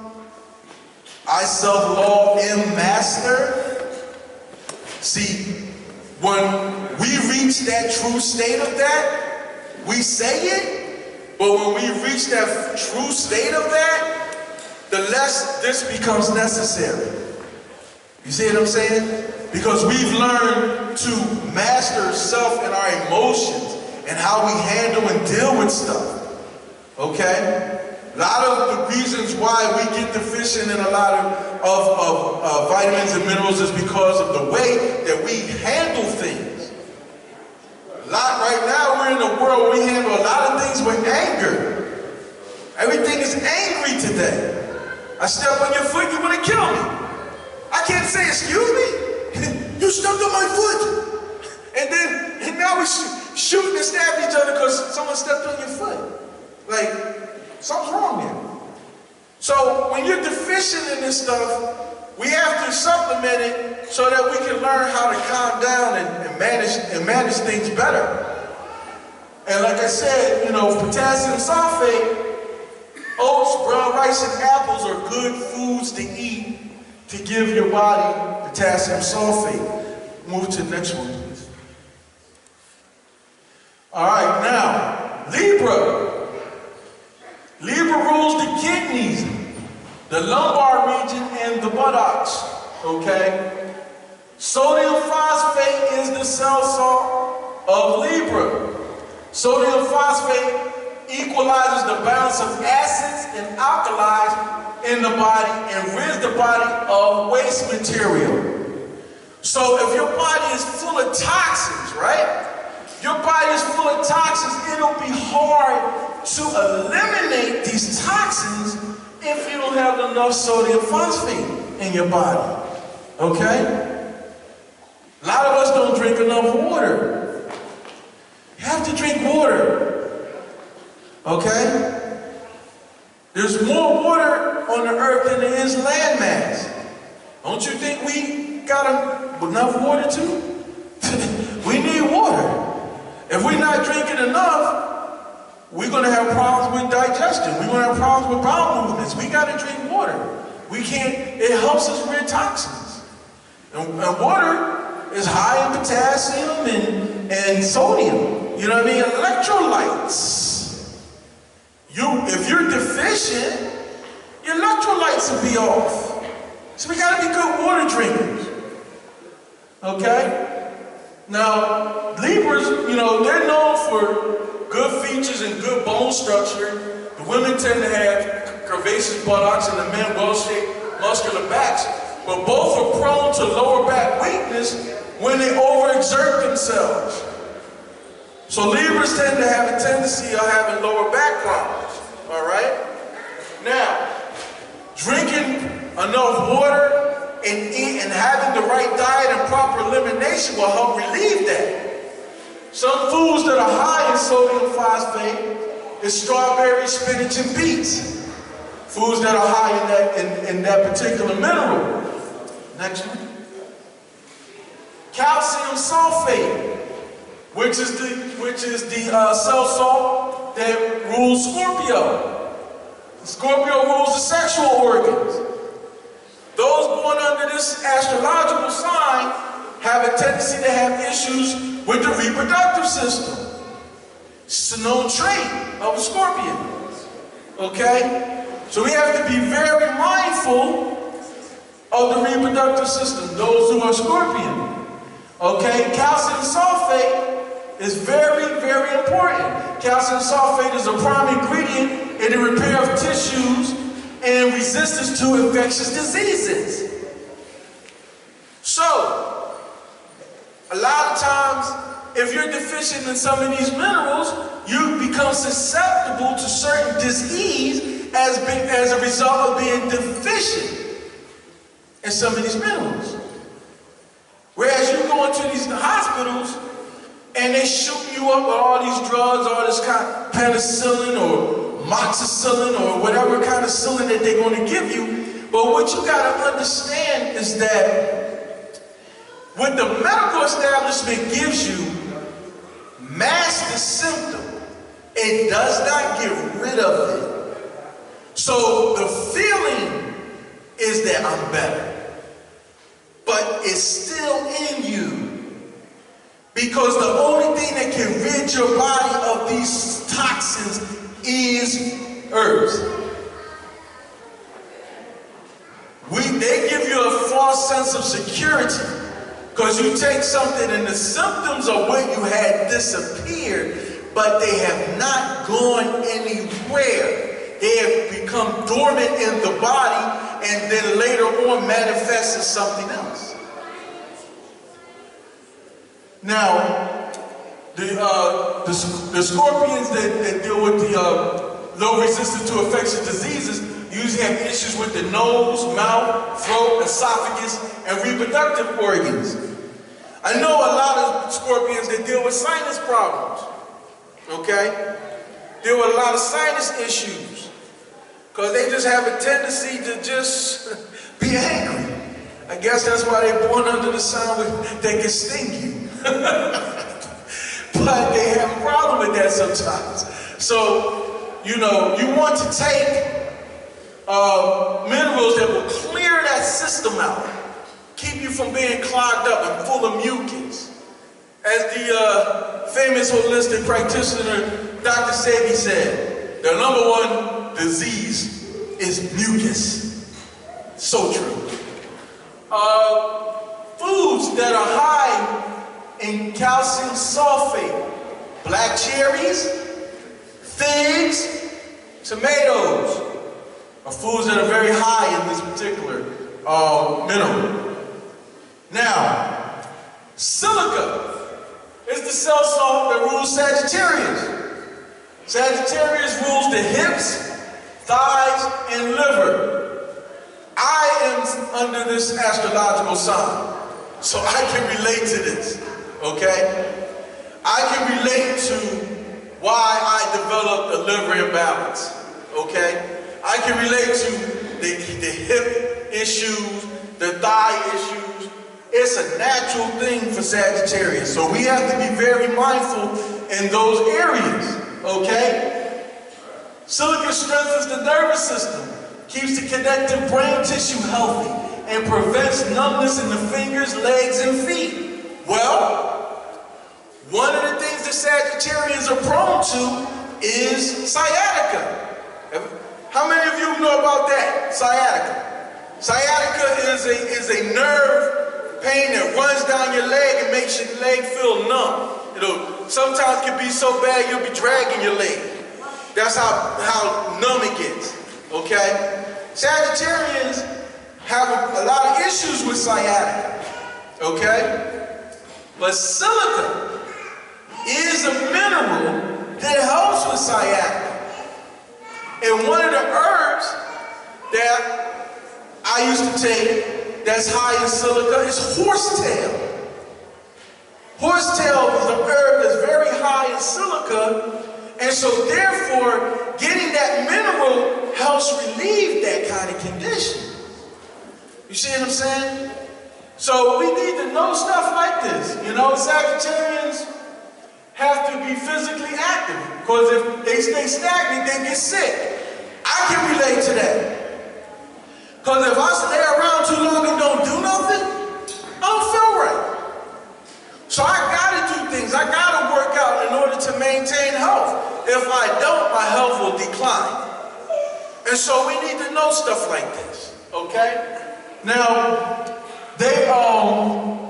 I self-law am master. See, when we reach that true state of that, we say it, But when we reach that true state of that, the less this becomes necessary. You see what I'm saying? Because we've learned to master self and our emotions and how we handle and deal with stuff. Okay? A lot of the reasons why we get deficient in a lot of vitamins and minerals is because of the way that we handle things. Right now, we're in a world where we handle a lot of things with anger. Everything is angry today. I step on your foot, you want to kill me. I can't say, excuse me? You stepped on my foot. And now we're shooting and stabbing each other because someone stepped on your foot. Like, something's wrong there. So when you're deficient in this stuff, we have to supplement it so that we can learn how to calm down and manage things better. And like I said, you know, potassium sulfate, oats, brown rice, and apples are good foods to eat to give your body potassium sulfate. Move to the next one, please. All right, now, Libra. Libra rules the kidneys, the lumbar region, and the buttocks, okay? Sodium phosphate is the cell salt of Libra. Sodium phosphate equalizes the balance of acids and alkalis in the body and rids the body of waste material. So if your body is full of toxins, right? Your body is full of toxins, it'll be hard to eliminate these toxins if you don't have enough sodium phosphate in your body. Okay? A lot of us don't drink enough water. You have to drink water. Okay? There's more water on the earth than there is land mass. Don't you think we got enough water too? We need water. If we're not drinking enough, we're going to have problems with digestion. We're going to have problems with bowel movements. We got to drink water. We can't, it helps us rid toxins. And water is high in potassium and sodium. You know what I mean? Electrolytes. If you're deficient, your electrolytes will be off. So we got to be good water drinkers. Okay? Now, Libras, you know, they're known for good features and good bone structure. The women tend to have curvaceous buttocks and the men well-shaped muscular backs. But both are prone to lower back weakness when they overexert themselves. So Libras tend to have a tendency of having lower back problems. All right? Now, drinking enough water and having the right diet and proper elimination will help relieve that. Some foods that are high in sodium phosphate is strawberries, spinach, and beets. Foods that are high in that particular mineral. Next one. Calcium sulfate, which is the cell salt that rules Scorpio. Scorpio rules the sexual organs. Those born under this astrological sign have a tendency to have issues with the reproductive system. It's a known trait of a Scorpion. Okay? So we have to be very mindful of the reproductive system, those who are Scorpion. Okay? Calcium sulfate is very, very important. Calcium sulfate is a prime ingredient in the repair of tissues and resistance to infectious diseases. So, a lot of times, if you're deficient in some of these minerals, you become susceptible to certain disease as a result of being deficient in some of these minerals. Whereas you go into these hospitals and they shoot you up with all these drugs, all this kind of penicillin or moxicillin or whatever kind of cillin that they're going to give you. But what you got to understand is that what the medical establishment gives you masks the symptom. It does not get rid of it. So the feeling is that I'm better. But it's still in you. Because the only thing that can rid your body of these toxins is herbs. They give you a false sense of security because you take something and the symptoms of what you had disappeared, but they have not gone anywhere. They have become dormant in the body and then later on manifest as something else. Now, the scorpions that deal with the low resistance to infectious diseases usually have issues with the nose, mouth, throat, esophagus, and reproductive organs. I know a lot of scorpions that deal with sinus problems, okay? Deal with a lot of sinus issues, because they just have a tendency to just be angry. I guess that's why they're born under the sun that can sting you. But they have a problem with that sometimes. So, you know, you want to take minerals that will clear that system out, keep you from being clogged up and full of mucus. As the famous holistic practitioner, Dr. Sebi said, the number one disease is mucus. So true. Foods that are high in calcium sulfate, black cherries, figs, tomatoes, are foods that are very high in this particular mineral. Now, silica is the cell salt that rules Sagittarius. Sagittarius rules the hips, thighs, and liver. I am under this astrological sign, so I can relate to this, okay? I can relate to why I developed a liver imbalance, okay? I can relate to the hip issues, the thigh issues. It's a natural thing for Sagittarius, so we have to be very mindful in those areas, okay? Silica strengthens the nervous system, keeps the connective brain tissue healthy, and prevents numbness in the fingers, legs, and feet. Well, one of the things that Sagittarians are prone to is sciatica. How many of you know about that? Sciatica. Sciatica is a nerve pain that runs down your leg and makes your leg feel numb. It'll sometimes can be so bad you'll be dragging your leg. That's how numb it gets. Okay? Sagittarians have a lot of issues with sciatica. Okay? But silica is a mineral that helps with sciatica. And one of the herbs that I used to take that's high in silica is horsetail. Horsetail is an herb that's very high in silica, and so therefore getting that mineral helps relieve that kind of condition. You see what I'm saying? So we need to know stuff like this. You know, Sagittarians have to be physically active, because if they stay stagnant, they get sick. I can relate to that. Because if I stay around too long and don't do nothing, I don't feel right. So I gotta do things. I gotta work out in order to maintain health. If I don't, my health will decline. And so we need to know stuff like this, okay? Now, they often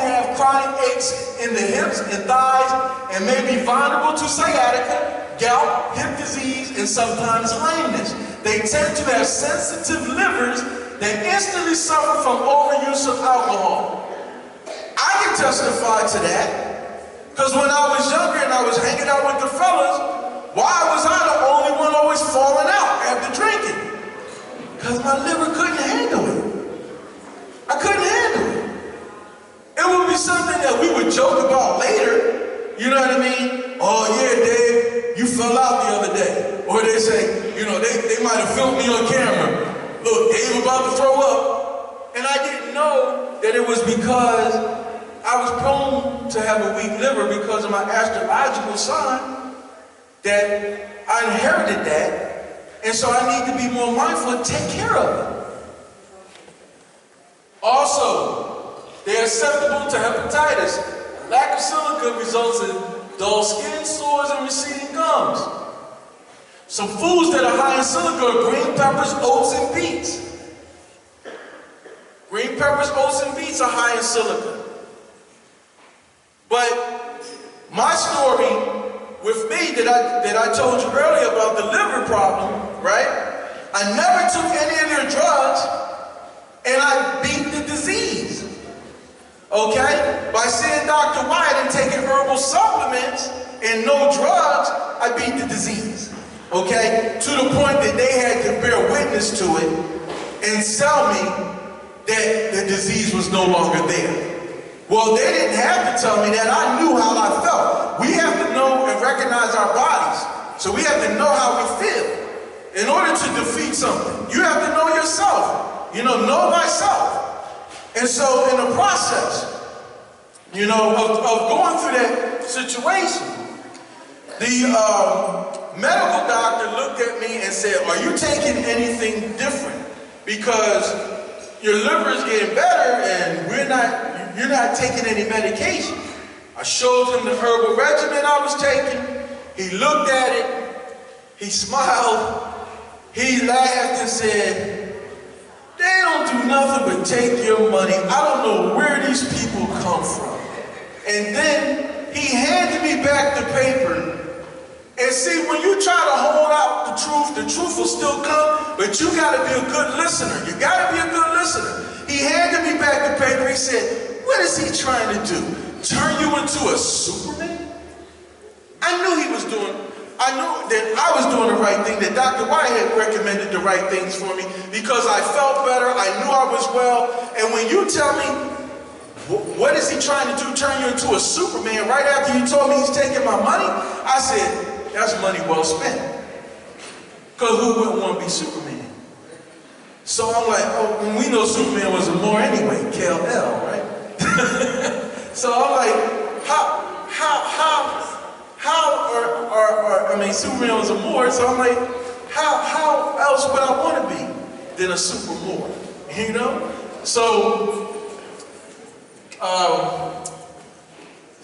have chronic aches in the hips and thighs and may be vulnerable to sciatica, gout, hip disease, and sometimes lameness. They tend to have sensitive livers that instantly suffer from overuse of alcohol. I can testify to that, because when I was younger and I was hanging out with the fellas, why was I the only one always falling out after drinking? Because my liver couldn't handle it. I couldn't handle it. It would be something that we would joke about later. You know what I mean? Oh yeah, Dave, you fell out the other day. Or they say, you know, they might have filmed me on camera. Look, Dave about to throw up. And I didn't know that it was because I was prone to have a weak liver because of my astrological sign, that I inherited that. And so I need to be more mindful and take care of it. Also, they are susceptible to hepatitis. Lack of silica results in dull skin, sores, and receding gums. Some foods that are high in silica are green peppers, oats, and beets. Green peppers, oats, and beets are high in silica. But my story with me that I told you earlier about the liver problem, right? I never took any of their drugs, and I beat the disease. Okay? By seeing Dr. Wyatt and taking herbal supplements and no drugs, I beat the disease. Okay? To the point that they had to bear witness to it and tell me that the disease was no longer there. Well, they didn't have to tell me that. I knew how I felt. We have to know and recognize our bodies. So we have to know how we feel. In order to defeat something, you have to know yourself. Know myself. And so in the process, of going through that situation, the medical doctor looked at me and said, are you taking anything different? Because your liver is getting better and you're not taking any medication. I showed him the herbal regimen I was taking. He looked at it. He smiled. He laughed and said, they don't do nothing but take your money. I don't know where these people come from. And then he handed me back the paper. And see, when you try to hold out the truth will still come, but you got to be a good listener. You got to be a good listener. He handed me back the paper. He said, what is he trying to do? Turn you into a Superman? I knew that I was doing the right thing, that Dr. White had recommended the right things for me because I felt better, I knew I was well, and when you tell me, what is he trying to do, turn you into a Superman, right after you told me he's taking my money, I said, that's money well spent. Because who wouldn't want to be Superman? So I'm like, and we know Superman was a Moor anyway, Kal-El, right? So I'm like, Superman was a Moor, so I'm like, how else would I want to be than a super Moor, So,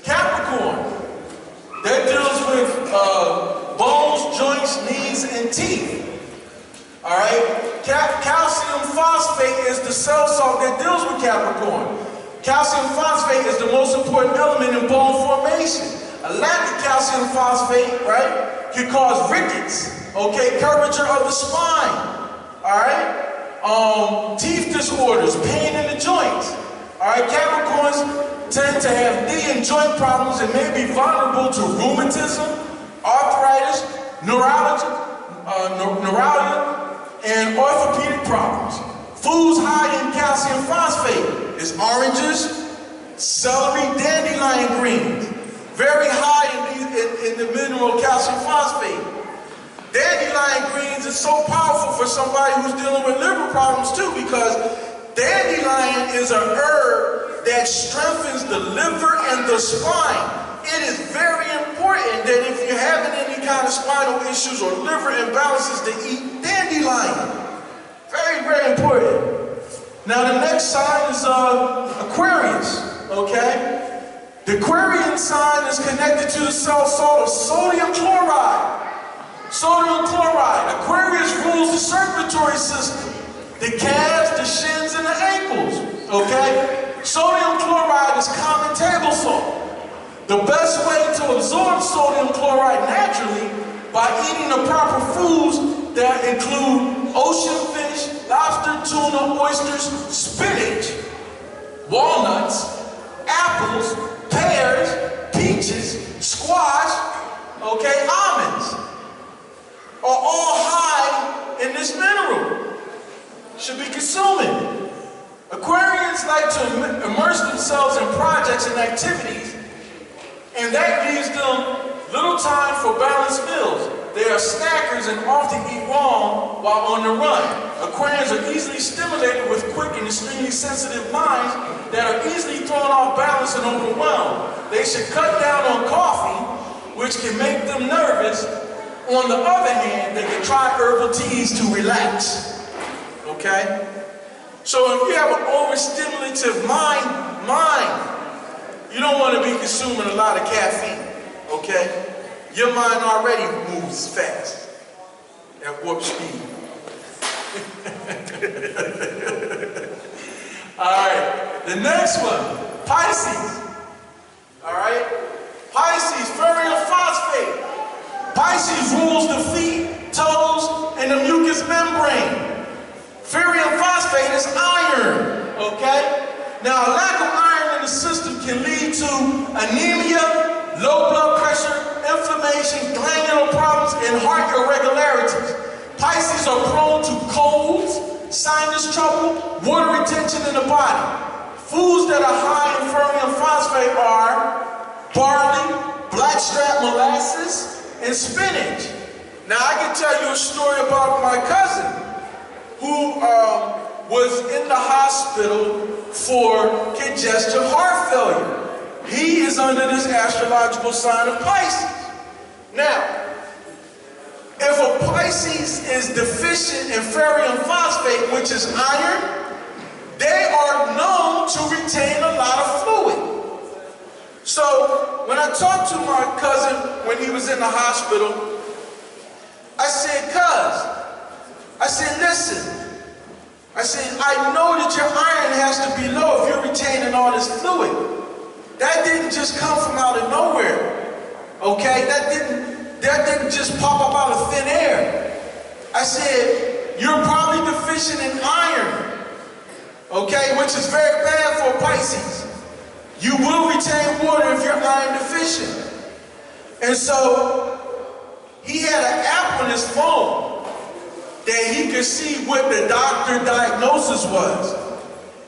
Capricorn, that deals with bones, joints, knees, and teeth. All right? Calcium phosphate is the cell salt that deals with Capricorn. Calcium phosphate is the most important element in bone formation. A lack of calcium phosphate, right, can cause rickets, curvature of the spine, all right? Teeth disorders, pain in the joints, all right? Capricorns tend to have knee and joint problems and may be vulnerable to rheumatism, arthritis, neuralgia, and orthopedic problems. Foods high in calcium phosphate is oranges, celery, dandelion greens. Very high in the mineral calcium phosphate. Dandelion greens is so powerful for somebody who's dealing with liver problems too, because dandelion is a herb that strengthens the liver and the spine. It is very important that if you're having any kind of spinal issues or liver imbalances to eat dandelion. Very, very important. Now the next sign is Aquarius, okay? The Aquarian sign is connected to the cell salt of sodium chloride. Sodium chloride. Aquarius rules the circulatory system, the calves, the shins, and the ankles, okay? Sodium chloride is common table salt. The best way to absorb sodium chloride naturally by eating the proper foods that include ocean fish, lobster, tuna, oysters, spinach, walnuts, apples, pears, peaches, squash, almonds are all high in this mineral. Should be consuming. Aquarians like to immerse themselves in projects and activities, and that leaves them little time for balanced meals. They are snackers and often eat wrong while on the run. Aquarians are easily stimulated with quick and extremely sensitive minds that are easily thrown off balance and overwhelmed. They should cut down on coffee, which can make them nervous. On the other hand, they can try herbal teas to relax. Okay? So if you have an overstimulative mind, you don't want to be consuming a lot of caffeine. okay? Your mind already moves fast at warp speed. All right, the next one, Pisces. All right, Pisces, ferrium phosphate. Pisces rules the feet, toes, and the mucous membrane. Ferrium phosphate is iron, okay? Now, a lack of iron in the system can lead to anemia, low blood pressure, inflammation, glandular problems, and heart irregularities. Pisces are prone to colds, sinus trouble, water retention in the body. Foods that are high in ferrium phosphate are barley, blackstrap molasses, and spinach. Now, I can tell you a story about my cousin who was in the hospital for congestive heart failure. He is under this astrological sign of Pisces. Now, if a Pisces is deficient in ferrium phosphate, which is iron, they are known to retain a lot of fluid. So, when I talked to my cousin when he was in the hospital, I said, listen, I know that your iron has to be low if you're retaining all this fluid. That didn't just come from out of nowhere, okay? That didn't just pop up out of thin air. I said, you're probably deficient in iron, okay? Which is very bad for Pisces. You will retain water if you're iron deficient. And so, he had an app on his phone that he could see what the doctor diagnosis was.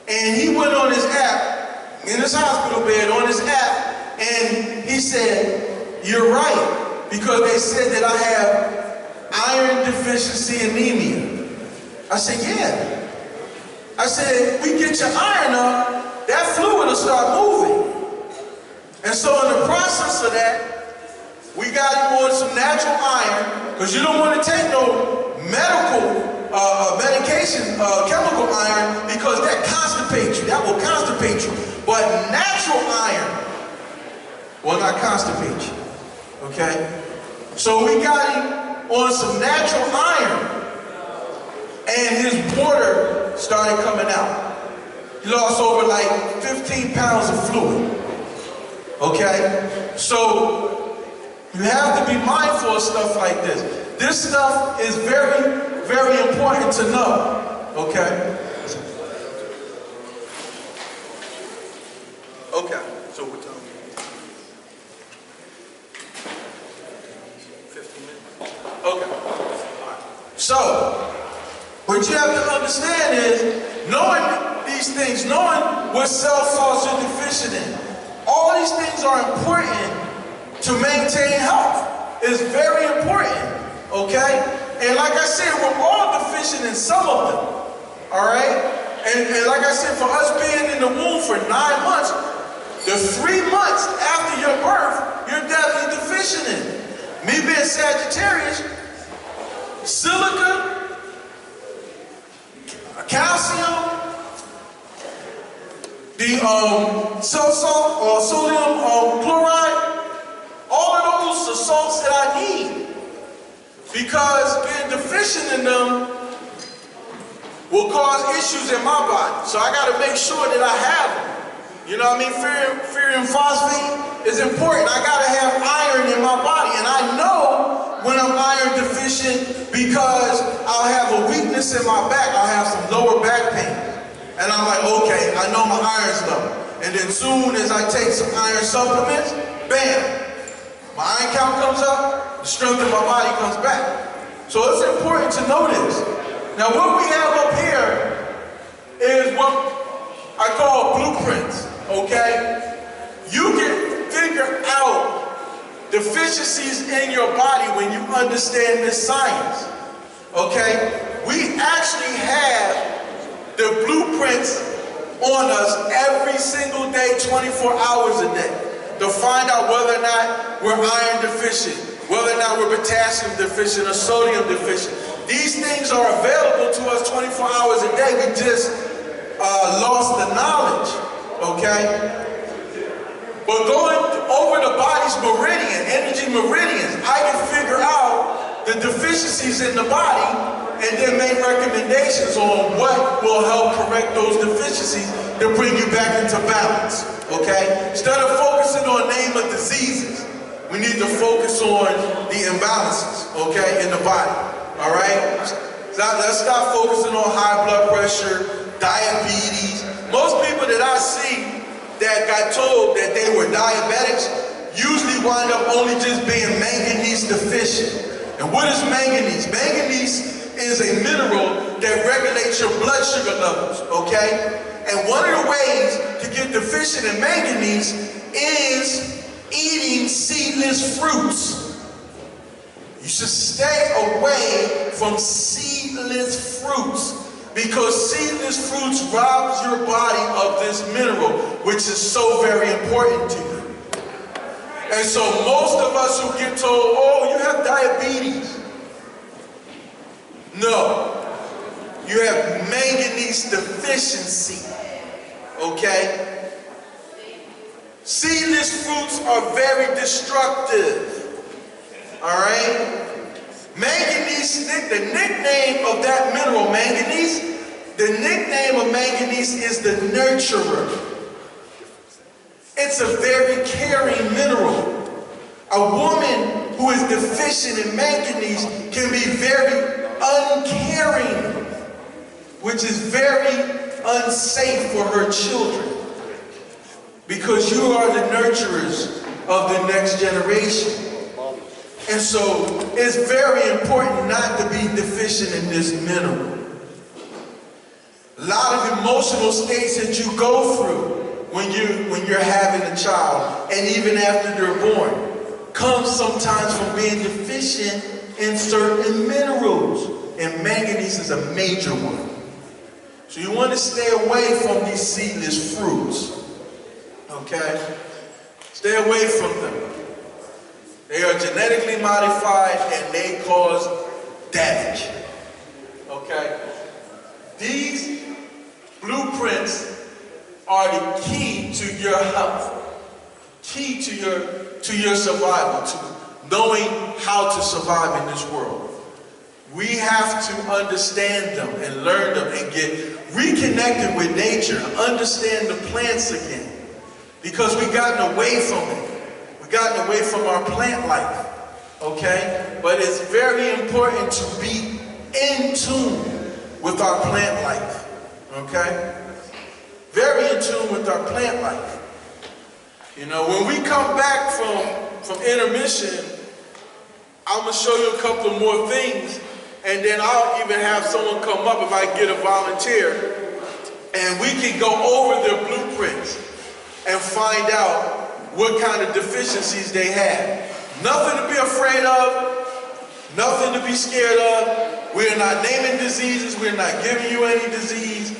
And he went on his app, in his hospital bed, on his app, and he said, you're right, because they said that I have iron deficiency anemia. I said, yeah. I said, we get your iron up, that fluid will start moving. And so in the process of that, we got him on some natural iron, because you don't want to take no medical medication, chemical iron, because that constipates you. That will constipate you. But natural iron will not constipate you. Okay? So we got him on some natural iron, and his water started coming out. He lost over like 15 pounds of fluid. Okay? So you have to be mindful of stuff like this. This stuff is very, very important to know. Okay? Okay. So what time? 15 minutes? Okay. All right. So, what you have to understand is, knowing these things, knowing what cell salts you're deficient in, all these things are important to maintain health. It's very important, okay? And like I said, we're all deficient in some of them, all right? And like I said, for us being in the womb for 9 months, the 3 months after your birth, you're definitely deficient in. Me being Sagittarius, silica, calcium, the salt or sodium chloride, all of those are salts that I need, because being deficient in them will cause issues in my body. So I got to make sure that I have them. You know what I mean? Ferrium phosphate is important. I got to have iron in my body, and I know when I'm iron deficient because I'll have a weakness in my back. I'll have some lower back pain. And I'm like, okay, I know my iron's low. And then soon as I take some iron supplements, bam, my iron count comes up, the strength of my body comes back. So it's important to know this. Now what we have up here is what I call blueprints, okay? You can figure out deficiencies in your body when you understand this science, okay? We actually have the blueprints on us every single day, 24 hours a day, to find out whether or not we're iron deficient, whether or not we're potassium deficient or sodium deficient. These things are available to us 24 hours a day. We just lost the knowledge, okay? But going over the body's meridian, energy meridians, I can figure out the deficiencies in the body and then make recommendations on what will help correct those deficiencies to bring you back into balance, okay? Instead of focusing on name of diseases, we need to focus on the imbalances, okay, in the body, all right? Let's stop focusing on high blood pressure, diabetes. Most people that I see that got told that they were diabetics usually wind up only just being manganese deficient. And what is manganese? Manganese is a mineral that regulates your blood sugar levels, okay? And one of the ways to get deficient in manganese is eating seedless fruits. You should stay away from seedless fruits because seedless fruits robs your body of this mineral, which is so very important to you. And so most of us who get told, oh, you have diabetes. No, you have manganese deficiency, okay? Seedless fruits are very destructive, all right? Manganese, the nickname of that mineral, manganese, the nickname of manganese is the nurturer. It's a very caring mineral. A woman who is deficient in manganese can be very uncaring, which is very unsafe for her children. Because you are the nurturers of the next generation. And so it's very important not to be deficient in this mineral. A lot of emotional states that you go through when you're having a child and even after they're born comes sometimes from being deficient in certain minerals. And manganese is a major one. So you want to stay away from these seedless fruits. Okay? Stay away from them. They are genetically modified and they cause damage. Okay? These blueprints are the key to your health, key to your survival, to knowing how to survive in this world. We have to understand them and learn them and get reconnected with nature, understand the plants again. Because we've gotten away from it. We've gotten away from our plant life, okay? But it's very important to be in tune with our plant life, okay? Very in tune with our plant life. You know, when we come back from intermission, I'm going to show you a couple of more things, and then I'll even have someone come up if I get a volunteer, and we can go over their blueprints and find out what kind of deficiencies they have. Nothing to be afraid of, nothing to be scared of. We are not naming diseases, we're not giving you any disease.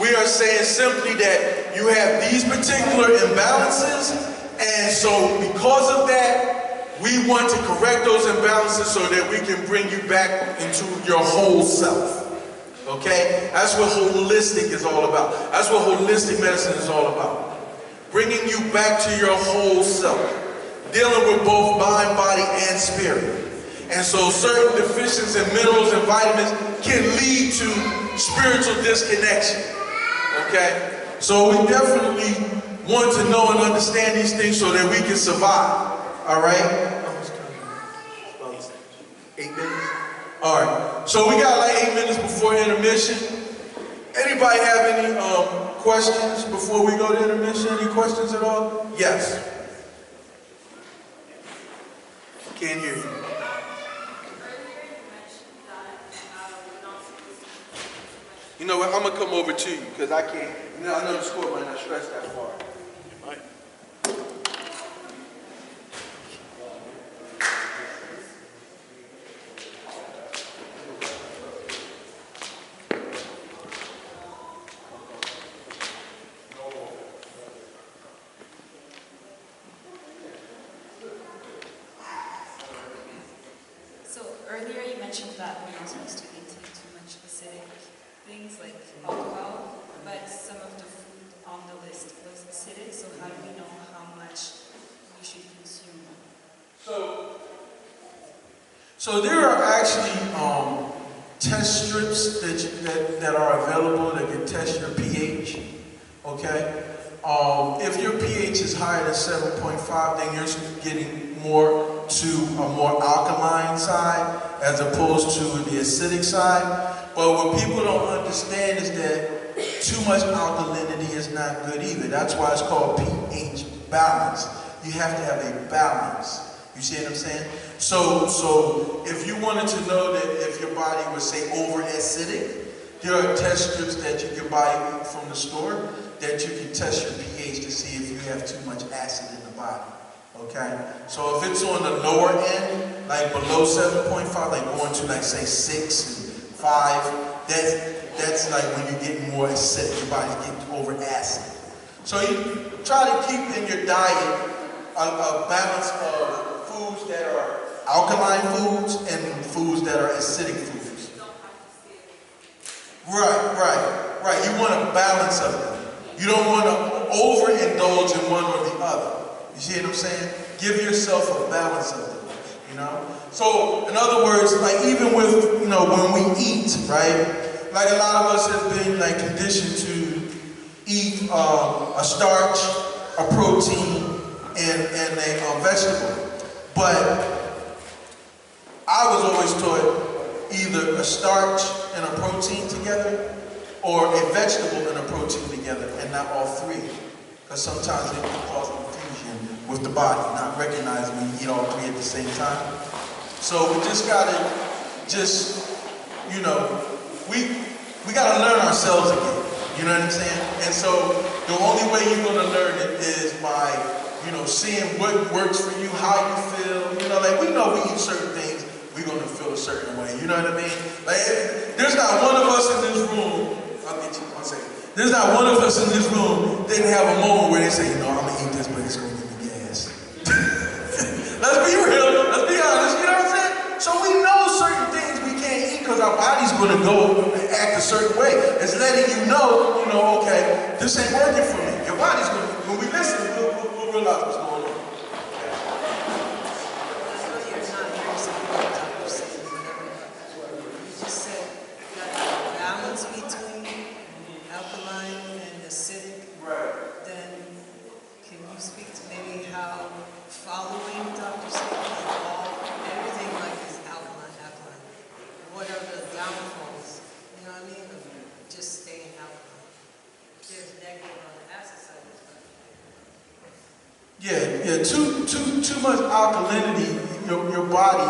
We are saying simply that you have these particular imbalances, and so because of that, we want to correct those imbalances so that we can bring you back into your whole self. Okay? That's what holistic is all about. That's what holistic medicine is all about. Bringing you back to your whole self. Dealing with both mind, body, and spirit. And so certain deficiencies in minerals and vitamins can lead to spiritual disconnection. Okay? So we definitely want to know and understand these things so that we can survive. All right? 8 minutes? All right. So we got like 8 minutes before intermission. Anybody have any questions before we go to intermission? Any questions at all? Yes. Can't hear you. You know what? I'm gonna come over to you because I can't. You know, I know the score might not stretch that far. Right. So earlier you mentioned that we're not supposed to intake too much acidic things like alcohol, but some of the food on the list was acidic, so how do we know how much we should consume? So there are actually test strips that are available that can test your pH. Okay, if your pH is higher than 7.5, then you're getting more to a more alkaline side as opposed to the acidic side. But what people don't understand is that too much alkalinity is not good either. That's why it's called pH balance. You have to have a balance. You see what I'm saying? So if you wanted to know that if your body was, say, over acidic, there are test strips that you can buy from the store that you can test your pH to see if you have too much acid in the body. Okay? So if it's on the lower end, like below 7.5, like going to like say 6 and 5, that's like when you're getting more acidic, your body's getting over acid. So you try to keep in your diet a balance of foods that are alkaline foods and foods that are acidic foods. Right. You want a balance of them. You don't want to overindulge in one or the other. You see what I'm saying? Give yourself a balance of them, you know? So, in other words, like even with, you know, when we eat, right? Like a lot of us have been like conditioned to eat a starch, a protein, and a vegetable. But I was always taught either a starch and a protein together or a vegetable and a protein together, and not all three. Because sometimes it can cause confusion with the body, not recognizing when you eat all three at the same time. So we just gotta, you know, we gotta learn ourselves again. You know what I'm saying? And so the only way you're gonna learn it is by, you know, seeing what works for you, how you feel. You know, like we know we eat certain things, we're gonna feel a certain way. You know what I mean? Like there's not one of us in this room. I'll get you one second. There's not one of us in this room that didn't have a moment where they say, you know, I'm gonna eat this, but it's gonna give me gas. Let's be real. Let's be honest. You know what I'm saying? So we know certain things we can't eat because our body's gonna go and act a certain way. It's letting you know, okay, this ain't working for me. Your body's gonna, when we listen, we'll realize what's going on. You just said that balance between alkaline and acidic. Right. Then can you speak to maybe how following Dr. Smith, everything like is alkaline. What are the downfalls? You know what I mean? Of just staying alkaline. There's negative on the acid side. Yeah. Too much alkalinity, your body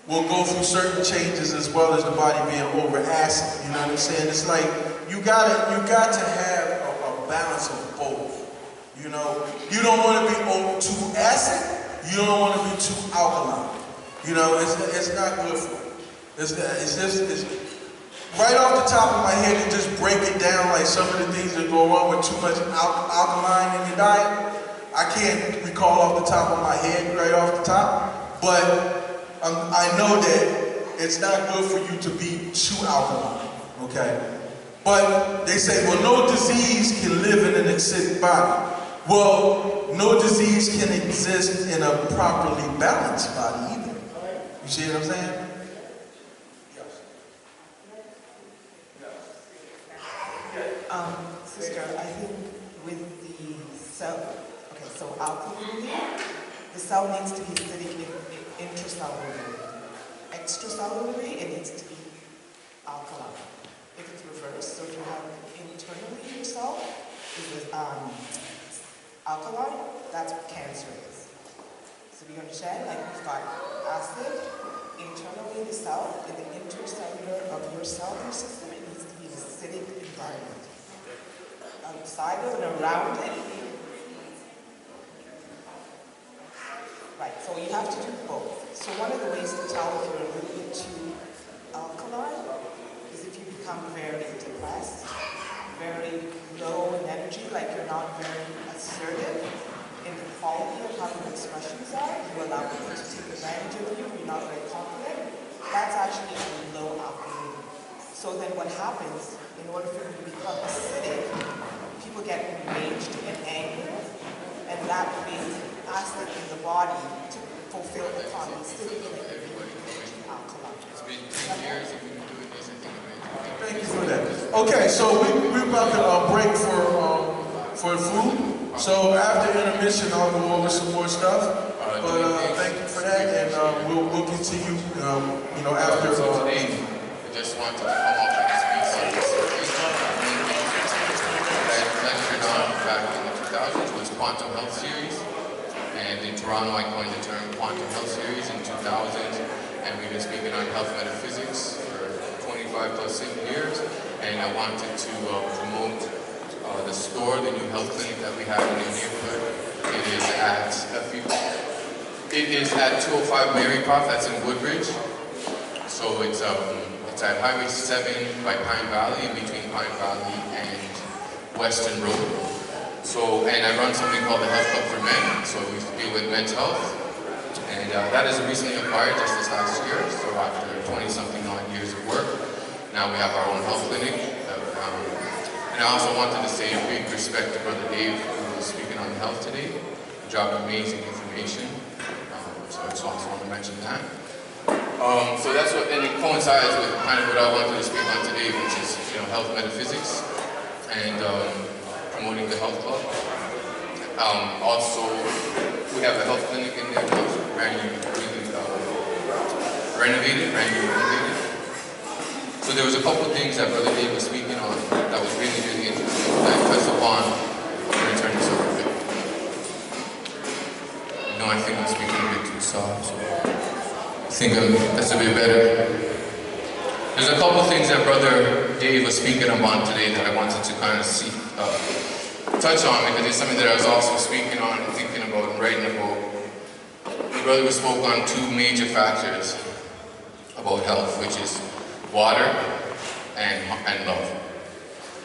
will go through certain changes as well as the body being over acid. You know what I'm saying? It's like you got to have a balance of both. You know, you don't want to be too acid. You don't want to be too alkaline. You know, it's not good for you. It's right off the top of my head to just break it down like some of the things that go wrong with too much alkaline in your diet. I can't recall off the top of my head right off the top, but I know that it's not good for you to be too alkaline, okay? But they say, well, no disease can live in an acidic body. Well, no disease can exist in a properly balanced body either. You see what I'm saying? Sister, I think with the cell, so alkalinity, the cell needs to be acidic intracellularly. Extracellularly, it needs to be alkaline. If it's reversed, so if you have internally your cell is alkaline, that's what cancer is. So do you understand? Like you've got acid internally in the cell, in the intercellular of your cellular system, it needs to be an acidic environment. Outside of and around it, right, so you have to do both. So one of the ways to tell if you're a little bit too alkaline is if you become very depressed, very low in energy, like you're not very assertive in the quality of how your expressions are, you allow people to take advantage of you, you're not very confident, that's actually a low alkalinity. So then what happens, in order for you to become acidic, people get enraged and angry, and that creates acid in the body to fulfill the condensity that you need to alkaline. It's been 10 years and we've been doing this, I think, already. Thank you for that. Okay, so we're about to break for food. So after intermission, I'll go over some more stuff. But thank you for that, and we'll continue, after. So today, I just want to come up and speak on this. I lectured on back in the 2000s was Quantum Health Series, and in Toronto I coined the term Quantum Health Series in 2000s, and we've been speaking on health metaphysics for 25 plus years, and I wanted to promote the store, the new health clinic that we have in the neighborhood. It is at 205 Marycroft, that's in Woodbridge. So it's at Highway 7 by Pine Valley, in between Pine Valley and Western Road. So, and I run something called the Health Club for Men, so we deal with men's health. And that is recently acquired just this last year, so after 20-something odd years of work, now we have our own health clinic. And I also wanted to say a big respect to Brother Dave, who was speaking on health today. He dropped amazing information. So I just also want to mention that. So that's what, and it coincides with kind of what I wanted to speak on today, which is, health metaphysics and promoting the health club. Also, we have a health clinic in there now, brand new renovated. So there was a couple of things that Brother Dave was speaking on that was really, really interesting that I touched upon. I'm going to turn this over a bit. I think I'm speaking a bit too soft, so I think that's a bit better. There's a couple of things that Brother Dave was speaking about today that I wanted to kind of touch on, because it's something that I was also speaking on and thinking about and writing about. The brother spoke on two major factors about health, which is water and love.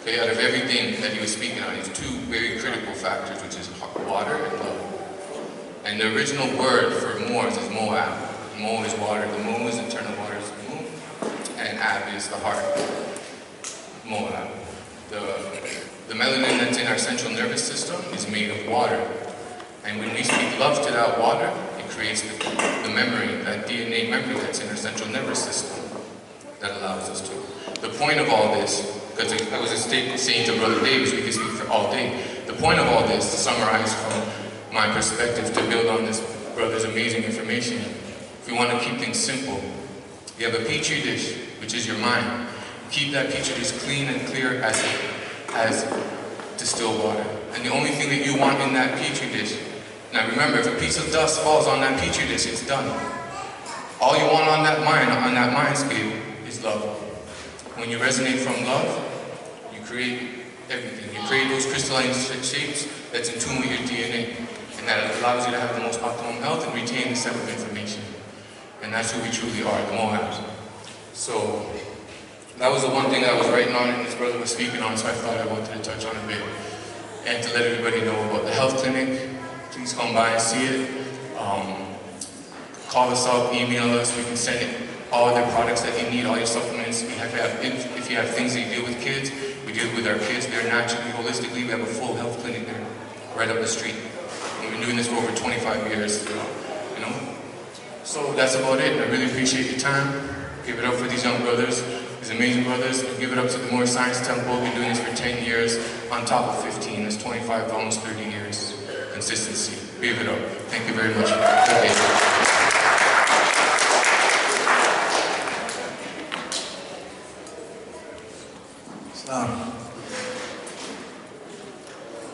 Okay, out of everything that he was speaking on, it's two very critical factors, which is water and love. And the original word for Moors is Moab. Mo is water, the Mo is internal water, is the moon, and Ab is the heart. Moab. The melanin that's in our central nervous system is made of water. And when we speak love to that water, it creates the memory, that DNA memory that's in our central nervous system that allows us to. The point of all this, because I was saying to Brother Davis, we could speak for all day. The point of all this, to summarize from my perspective, to build on this brother's amazing information, if we want to keep things simple, you have a petri dish, which is your mind. Keep that petri dish clean and clear as distilled water. And the only thing that you want in that petri dish, now remember, if a piece of dust falls on that petri dish, it's done. All you want on that mindscape, is love. When you resonate from love, you create everything. You create those crystalline shapes that's in tune with your DNA. And that allows you to have the most optimum health and retain the set of information. And that's who we truly are, the Moabs. So, that was the one thing I was writing on and this brother was speaking on, so I thought I wanted to touch on a bit. And to let everybody know about the health clinic, please come by and see it. Call us up, email us, we can send it all the products that you need, all your supplements. If you have things that you deal with kids, we deal with our kids. They're naturally, holistically, we have a full health clinic there, right up the street. We've been doing this for over 25 years, So that's about it. I really appreciate your time. Give it up for these young brothers, these amazing brothers. And give it up to the Moore Science Temple. We've been doing this for 10 years, on top of 15. That's 25 to almost 30 years. Consistency. Give it up. Thank you very much. Good day.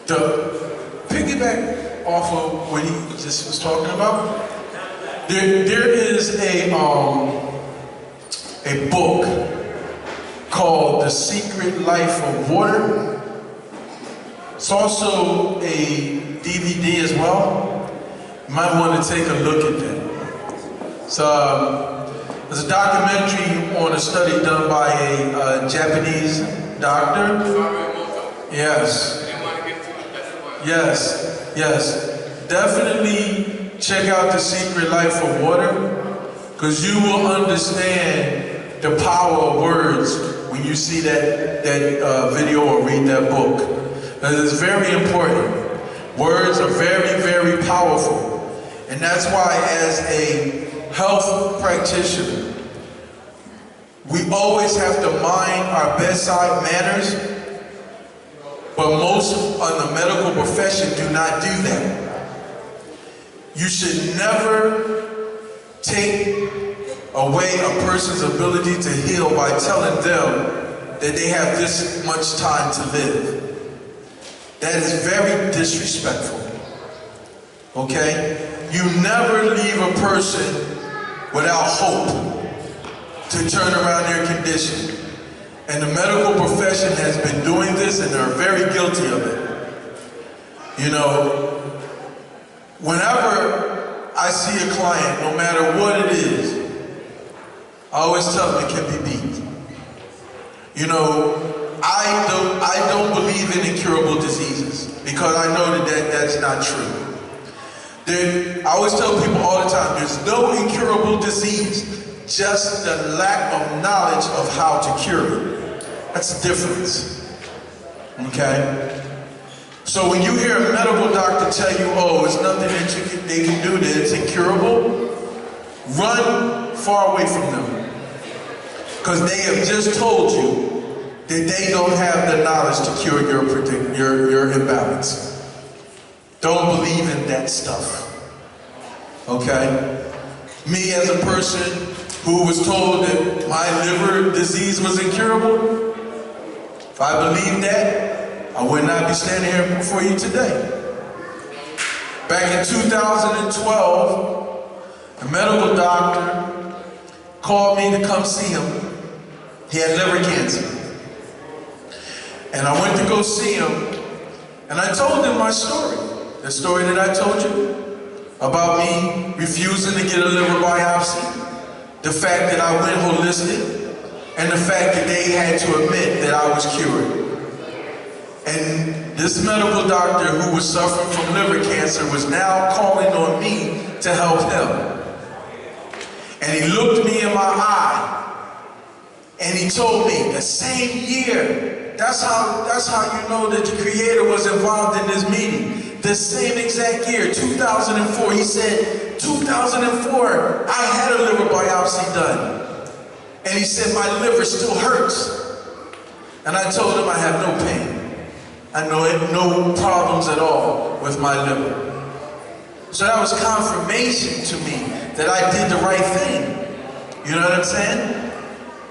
To piggyback off of what he just was talking about, there is a book called The Secret Life of Water. It's also a DVD as well. You might want to take a look at that. So there's a documentary on a study done by a Japanese doctor. Yes. Yes. Definitely check out The Secret Life of Water, because you will understand the power of words when you see that video or read that book. It's very important. Words are very, very powerful. And that's why as a health practitioner, we always have to mind our bedside manners, but most in the medical profession do not do that. You should never take away a person's ability to heal by telling them that they have this much time to live. That is very disrespectful, okay? You never leave a person without hope to turn around their condition. And the medical profession has been doing this and they're very guilty of it. You know, whenever I see a client, no matter what it is, I always tell them it can be beat. You know, I don't believe in incurable diseases because I know that that's not true. I always tell people all the time, there's no incurable disease, just the lack of knowledge of how to cure it. That's the difference, okay? So when you hear a medical doctor tell you, oh, it's nothing that they can do, that it's incurable, run far away from them. Because they have just told you that they don't have the knowledge to cure your imbalance. Don't believe in that stuff, okay? Me as a person who was told that my liver disease was incurable, if I believed that, I would not be standing here before you today. Back in 2012, a medical doctor called me to come see him. He had liver cancer. And I went to go see him, and I told him my story. The story that I told you about me refusing to get a liver biopsy, the fact that I went holistic, and the fact that they had to admit that I was cured. And this medical doctor who was suffering from liver cancer was now calling on me to help him. And he looked me in my eye, and he told me the same year, that's how you know that the Creator was involved in this meeting. The same exact year, 2004, he said, 2004, I had a liver biopsy done. And he said, my liver still hurts. And I told him I have no pain. I know no problems at all with my liver. So that was confirmation to me that I did the right thing. You know what I'm saying?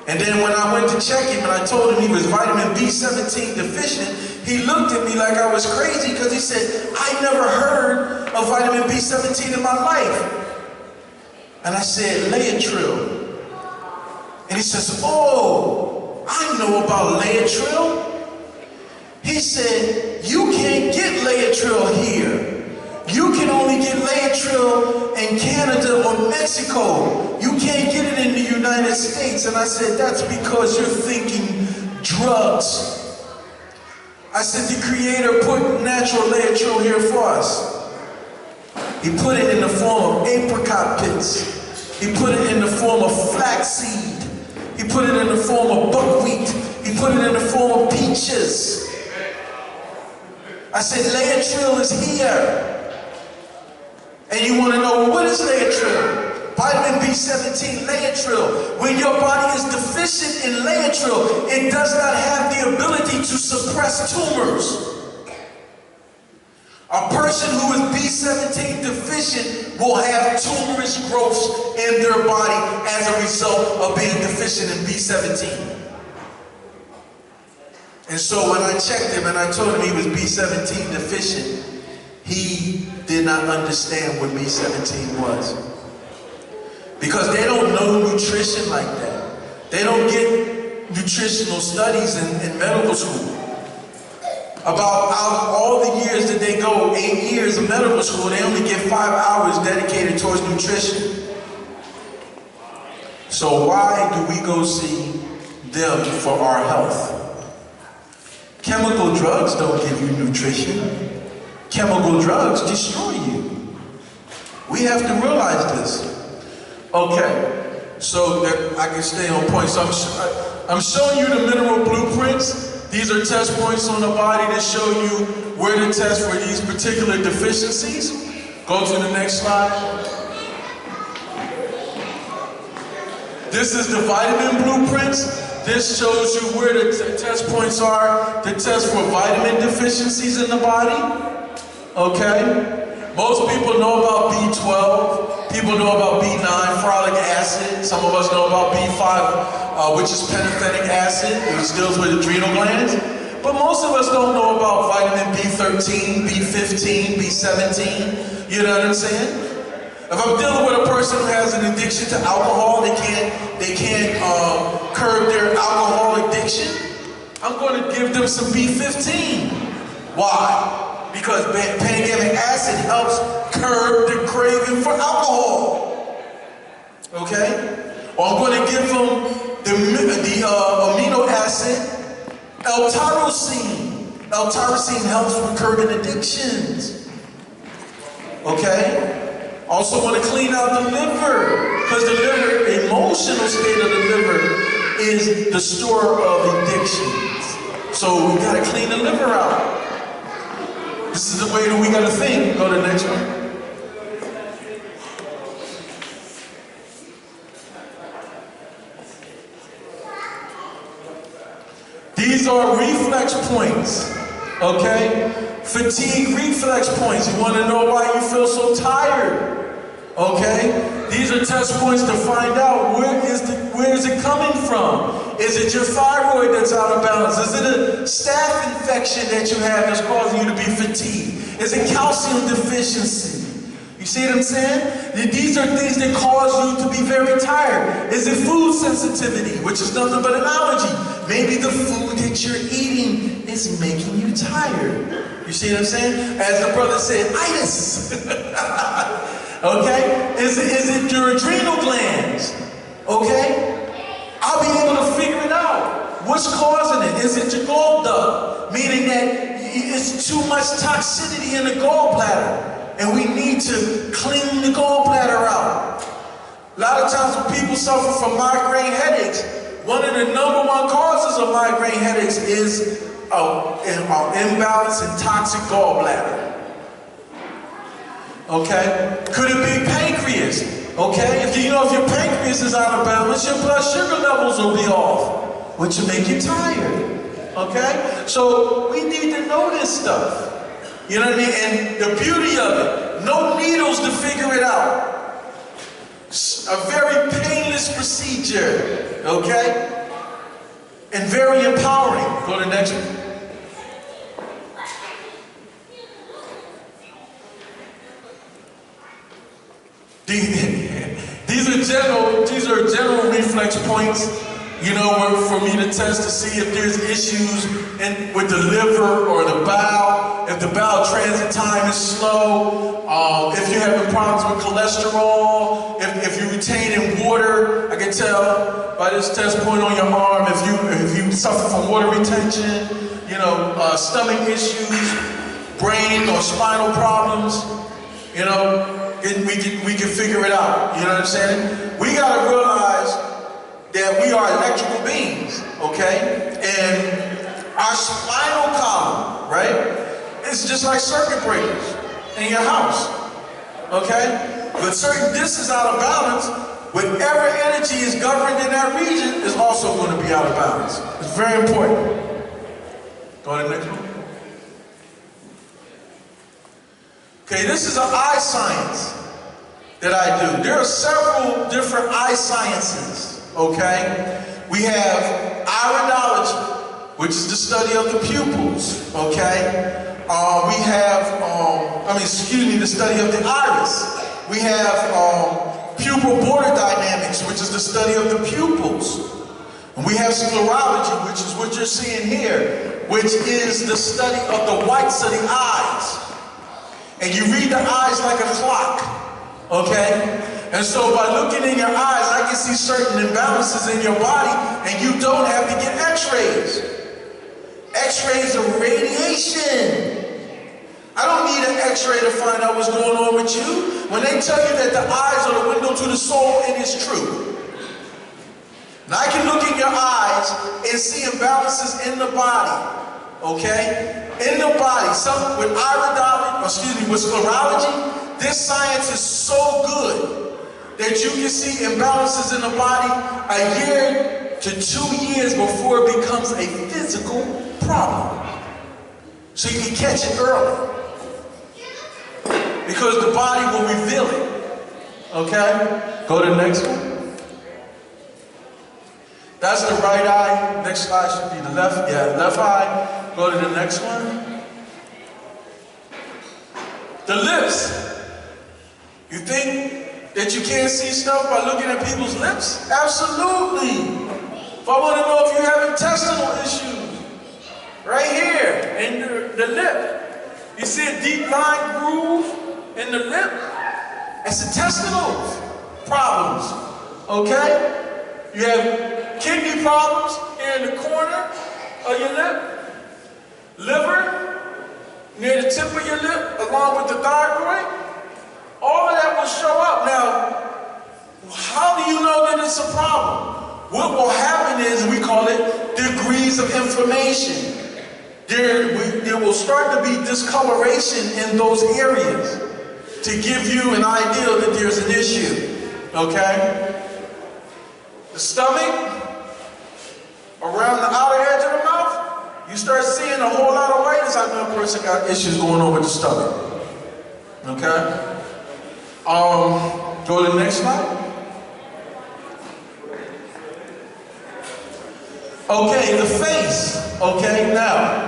And then when I went to check him and I told him he was vitamin B17 deficient, he looked at me like I was crazy because he said, I never heard of vitamin B17 in my life. And I said, Laetrile. And he says, oh, I know about Laetrile. He said, you can't get Laetrile here. You can only get Laetrile in Canada or Mexico. You can't get it in the United States. And I said, that's because you're thinking drugs. I said, the Creator put natural Laetrile here for us. He put it in the form of apricot pits. He put it in the form of flaxseed. He put it in the form of buckwheat. He put it in the form of peaches. I said, Laetrile is here. And you want to know, what is Laetrile? Vitamin B17, Laetrile. When your body is deficient in Laetrile, it does not have the ability to suppress tumors. A person who is B17 deficient will have tumorous growths in their body as a result of being deficient in B17. And so when I checked him and I told him he was B17 deficient, he did not understand what B17 was. Because they don't know nutrition like that. They don't get nutritional studies in medical school. About all the years that they go, 8 years of medical school, they only get 5 hours dedicated towards nutrition. So why do we go see them for our health? Chemical drugs don't give you nutrition. Chemical drugs destroy you. We have to realize this. Okay, so that I can stay on point. So I'm showing you the mineral blueprints These are test points on the body to show you where to test for these particular deficiencies. Go to the next slide. This is the vitamin blueprints. This shows you where the test points are to test for vitamin deficiencies in the body. Okay? Most people know about B12. People know about B9, folic acid. Some of us know about B5, which is pantothenic acid, which deals with adrenal glands. But most of us don't know about vitamin B13, B15, B17. You know what I'm saying? If I'm dealing with a person who has an addiction to alcohol, they can't curb their alcohol addiction, I'm going to give them some B15. Why? Because pantothenic acid helps curb the craving for alcohol. Okay? Or I'm going to give them the amino acid L-tyrosine. L-tyrosine helps with curbing addictions. Okay? Also want to clean out the liver, because the liver, emotional state of the liver is the store of addictions. So we got to clean the liver out. This is the way that we got to think. Go to the next one. These are reflex points, okay? Fatigue reflex points. You want to know why you feel so tired, okay? These are test points to find out where is it coming from? Is it your thyroid that's out of balance? Is it a staph infection that you have that's causing you to be fatigued? Is it calcium deficiency? You see what I'm saying? These are things that cause you to be very tired. Is it food sensitivity, which is nothing but an allergy? Maybe the food that you're eating is making you tired. You see what I'm saying? As the brother said, itis. Okay? Is it your adrenal glands? Okay? I'll be able to figure it out. What's causing it? Is it your gall duct? Meaning that it's too much toxicity in the gallbladder. And we need to clean the gallbladder out. A lot of times when people suffer from migraine headaches, one of the number one causes of migraine headaches is an imbalance in toxic gallbladder. Okay? Could it be pancreas? Okay? If your pancreas is out of balance, your blood sugar levels will be off, which will make you tired. Okay? So we need to know this stuff. You know what I mean? And the beauty of it, no needles to figure it out. A very painless procedure, okay? And very empowering. Go to the next one. These are general reflex points. You know, for me to test to see if there's issues with the liver or the bowel, if the bowel transit time is slow, if you're having problems with cholesterol, if you're retaining water. I can tell by this test point on your arm if you suffer from water retention, stomach issues, brain or spinal problems, we can figure it out. You know what I'm saying? We gotta realize that we are electrical beings, okay? And our spinal column, right? It's just like circuit breakers in your house, okay? But certain distance out of balance, whatever energy is governed in that region is also going to be out of balance. It's very important. Go to the next one. Okay, this is an eye science that I do. There are several different eye sciences. Okay, we have iridology, which is the study of the pupils. Okay, we have, the study of the iris. We have pupil border dynamics, which is the study of the pupils. And we have sclerology, which is what you're seeing here, which is the study of the whites of the eyes. And you read the eyes like a clock. Okay. And so by looking in your eyes, I can see certain imbalances in your body, and you don't have to get x-rays. X-rays are radiation. I don't need an x-ray to find out what's going on with you. When they tell you that the eyes are the window to the soul, it is true. Now I can look in your eyes and see imbalances in the body, okay? In the body, some with with sclerology, this science is so good that you can see imbalances in the body a year to 2 years before it becomes a physical problem. So you can catch it early. Because the body will reveal it. Okay? Go to the next one. That's the right eye. Next slide should be the left. Yeah, left eye. Go to the next one. The lips. You think that you can't see stuff by looking at people's lips? Absolutely. If I want to know if you have intestinal issues, right here in the lip. You see a deep line groove in the lip? It's intestinal problems, okay? You have kidney problems here in the corner of your lip, liver, near the tip of your lip, along with the thyroid. All of that will show up. Now, how do you know that it's a problem? What will happen is, we call it degrees of inflammation. There will start to be discoloration in those areas to give you an idea that there's an issue, okay? The stomach, around the outer edge of the mouth, you start seeing a whole lot of whiteness. I know a person got issues going on with the stomach, okay? Go to the next slide. Okay, the face, okay, now,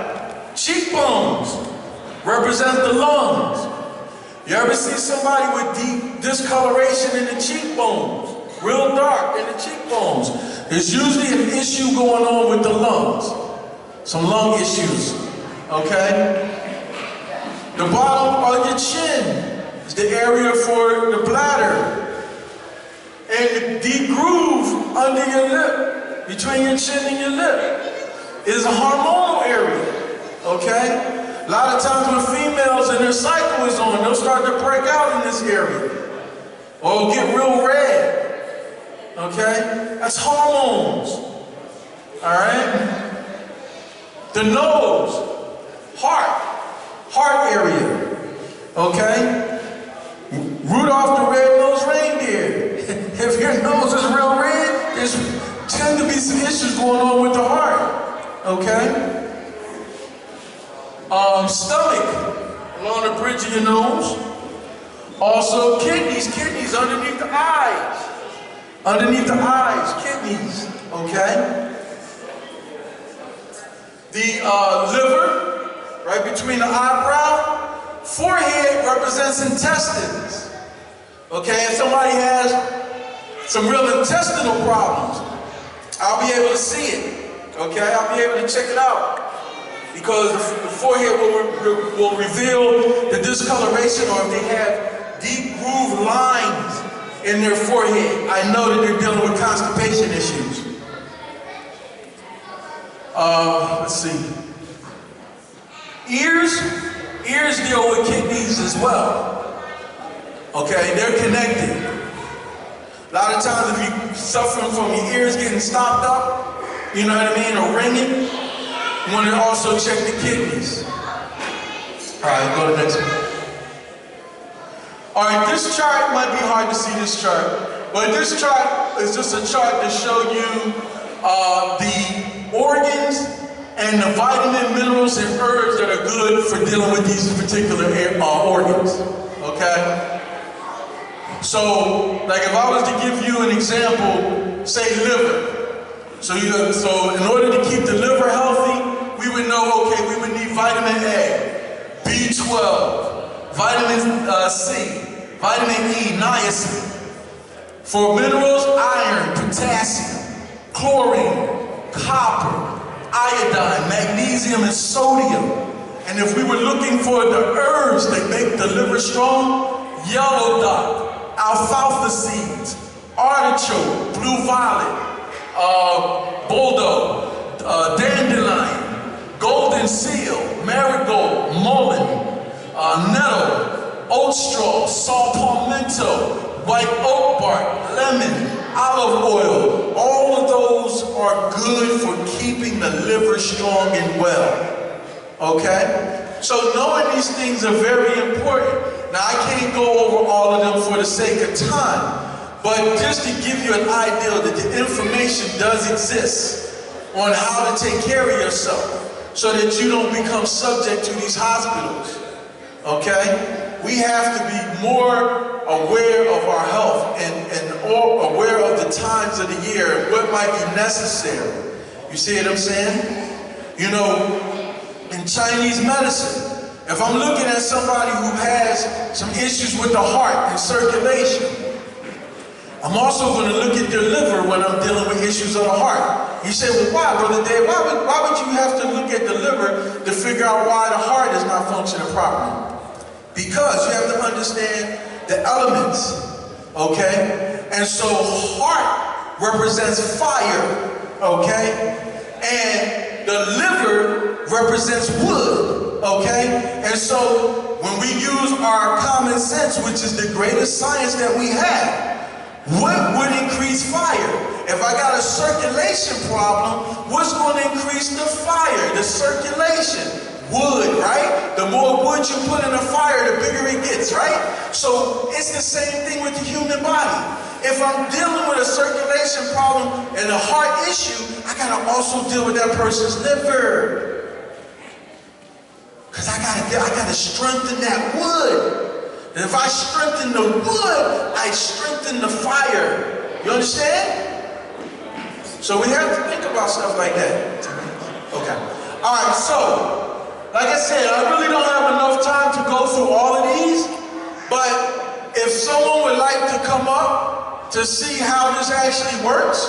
cheekbones represent the lungs. You ever see somebody with deep discoloration in the cheekbones? Real dark in the cheekbones. There's usually an issue going on with the lungs. Some lung issues, okay? The bottom of your chin is the area for the bladder. And the deep groove under your lip, between your chin and your lip, is a hormonal area, okay? A lot of times when females and their cycle is on, they'll start to break out in this area. Or get real red, okay? That's hormones, all right? The nose, heart area, okay? Rudolph the red-nosed reindeer. If your nose is real red, there's tend to be some issues going on with the heart, okay? Stomach, along the bridge of your nose. Also kidneys underneath the eyes. Underneath the eyes, kidneys, okay? The liver, right between the eyebrow. Forehead represents intestines, okay? If somebody has some real intestinal problems, I'll be able to see it, okay? I'll be able to check it out. Because the forehead will reveal the discoloration, or if they have deep groove lines in their forehead, I know that they're dealing with constipation issues. Let's see. Ears deal with kidneys as well. Okay, they're connected. A lot of times if you're suffering from your ears getting stopped up, you know what I mean, or ringing, you want to also check the kidneys. All right, go to the next one. All right, this chart might be hard to see, this chart, but this chart is just a chart to show you the organs and the vitamin, minerals, and herbs that are good for dealing with these particular organs, okay? So, like if I was to give you an example, say liver. So in order to keep the liver healthy, we would know, okay, we would need vitamin A, B12, vitamin C, vitamin E, niacin. For minerals, iron, potassium, chlorine, copper, iodine, magnesium, and sodium. And if we were looking for the herbs that make the liver strong, yellow dot, alfalfa seeds, artichoke, blue violet, boldo, dandelion, golden seal, marigold, mullein, nettle, oat straw, saw palmetto, white oak bark, lemon, olive oil. All of those are good for keeping the liver strong and well. Okay? So knowing these things are very important. Now I can't go over all of them for the sake of time, but just to give you an idea that the information does exist on how to take care of yourself so that you don't become subject to these hospitals. Okay? We have to be more aware of our health and aware of the times of the year, what might be necessary. You see what I'm saying? You know, in Chinese medicine, if I'm looking at somebody who has some issues with the heart and circulation, I'm also going to look at their liver when I'm dealing with issues of the heart. You say, well, why, Brother Dave? Why would you have to look at the liver to figure out why the heart is not functioning properly? Because you have to understand the elements, okay? And so heart represents fire, okay? And the liver represents wood, okay? And so when we use our common sense, which is the greatest science that we have, what would increase fire? If I got a circulation problem, what's going to increase the fire, the circulation? Wood, right? The more wood you put in a fire, the bigger it gets, right? So it's the same thing with the human body. If I'm dealing with a circulation problem and a heart issue, I gotta also deal with that person's liver. Because I gotta strengthen that wood. And if I strengthen the wood, I strengthen the fire. You understand? So we have to think about stuff like that. Okay. All right, so like I said, I really don't have enough time to go through all of these, but if someone would like to come up to see how this actually works,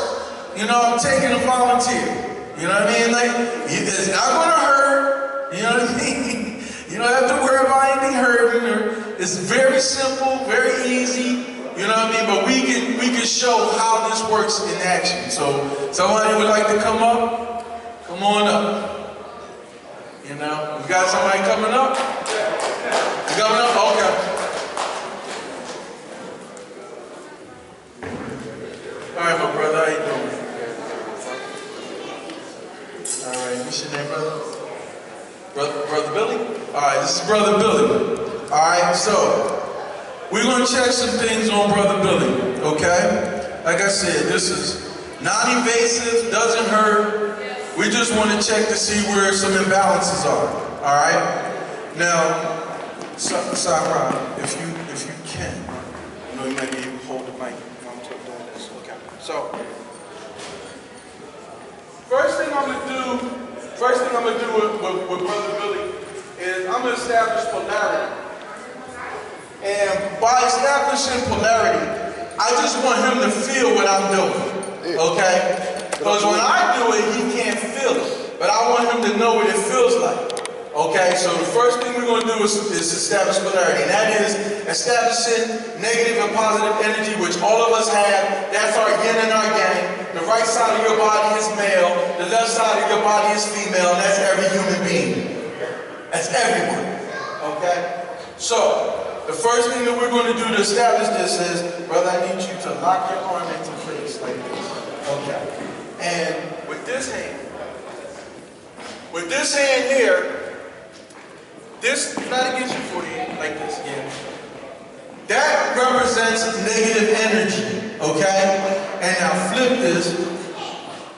you know, I'm taking a volunteer. You know what I mean? Like, it's not gonna hurt, you know what I mean? You don't have to worry about anything hurting. It's very simple, very easy, you know what I mean? But we can show how this works in action. So, somebody would like to come up? Come on up. You know, we got somebody coming up? You coming up? Okay. All right, my brother, how you doing? All right, what's your name, brother? Brother Billy? All right, this is Brother Billy. All right, so we're going to check some things on Brother Billy, okay? Like I said, this is non-invasive, doesn't hurt. We just want to check to see where some imbalances are, all right? Now, SetenRa, if you can, you know, you might be able to hold the mic if I'm doing this. Okay. So, first thing I'm gonna do with Brother Billy is I'm gonna establish polarity. And by establishing polarity, I just want him to feel what I'm doing, okay? Because when I do it, he can't feel it. But I want him to know what it feels like. Okay, so the first thing we're going to do is establish polarity. And that is establishing negative and positive energy, which all of us have. That's our yin and our yang. The right side of your body is male. The left side of your body is female. And that's every human being. That's everyone. Okay? So, the first thing that we're going to do to establish this is, brother, I need you to lock your arm into place like this. Okay. And with this hand here, this, try to get your foot in, like this, yeah. That represents negative energy, okay? And now flip this,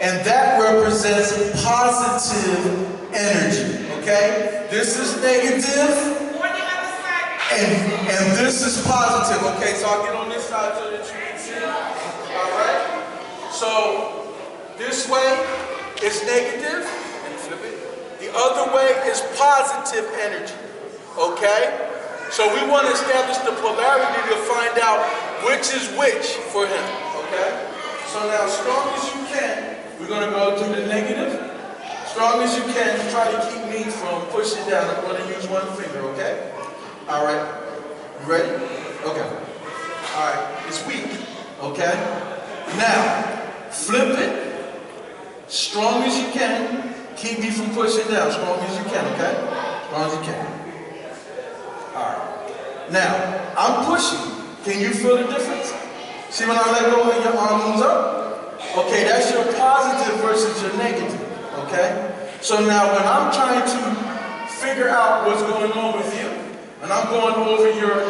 and that represents positive energy, okay? This is negative, and this is positive, okay? So I'll get on this side so that you can see, all right? So, this way is negative, and flip it. The other way is positive energy, okay? So we want to establish the polarity to find out which is which for him, okay? So now, strong as you can, we're going to go to the negative. Strong as you can, try to keep me from pushing down. I'm going to use one finger, okay? All right. You ready? Okay. All right. It's weak, okay? Now, flip it. Strong as you can. Keep me from pushing down. Strong as you can, okay? Strong as you can. All right. Now, I'm pushing. Can you feel the difference? See when I let go and your arm moves up? Okay, that's your positive versus your negative, okay? So now when I'm trying to figure out what's going on with you, and I'm going over your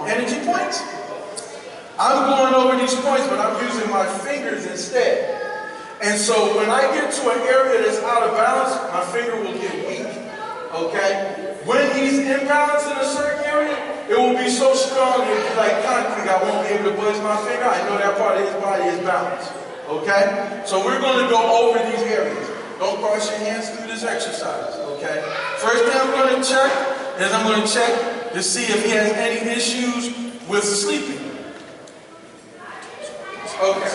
energy points, I'm going over these points, but I'm using my fingers instead. And so when I get to an area that's out of balance, my finger will get weak, okay? When he's imbalanced in a certain area, it will be so strong, it'll be like concrete, I won't be able to budge my finger. I know that part of his body is balanced, okay? So we're going to go over these areas. Don't cross your hands through this exercise, okay? First thing I'm going to check is I'm going to check to see if he has any issues with sleeping. Okay.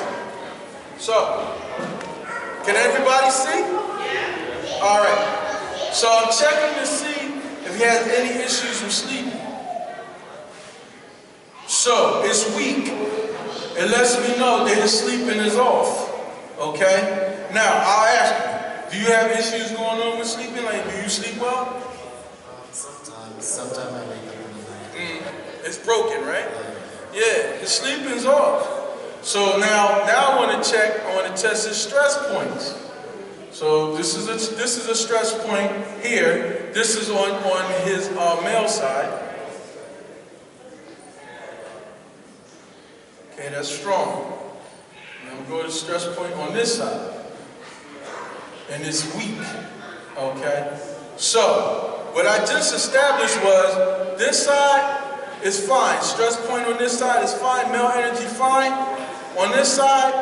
So, can everybody see? All right. So I'm checking to see if he has any issues with sleeping. So, it's weak. It lets me know that his sleeping is off. Okay? Now, I'll ask you, do you have issues going on with sleeping? Like, do you sleep well? Sometimes I wake up in the night. It's broken, right? Yeah, his sleeping's off. So now I want to check, I want to test his stress points. So this is a stress point here. This is on his male side. Okay, that's strong. And I'm going to stress point on this side. And it's weak. Okay? So, what I just established was this side is fine. Stress point on this side is fine. Male energy fine. On this side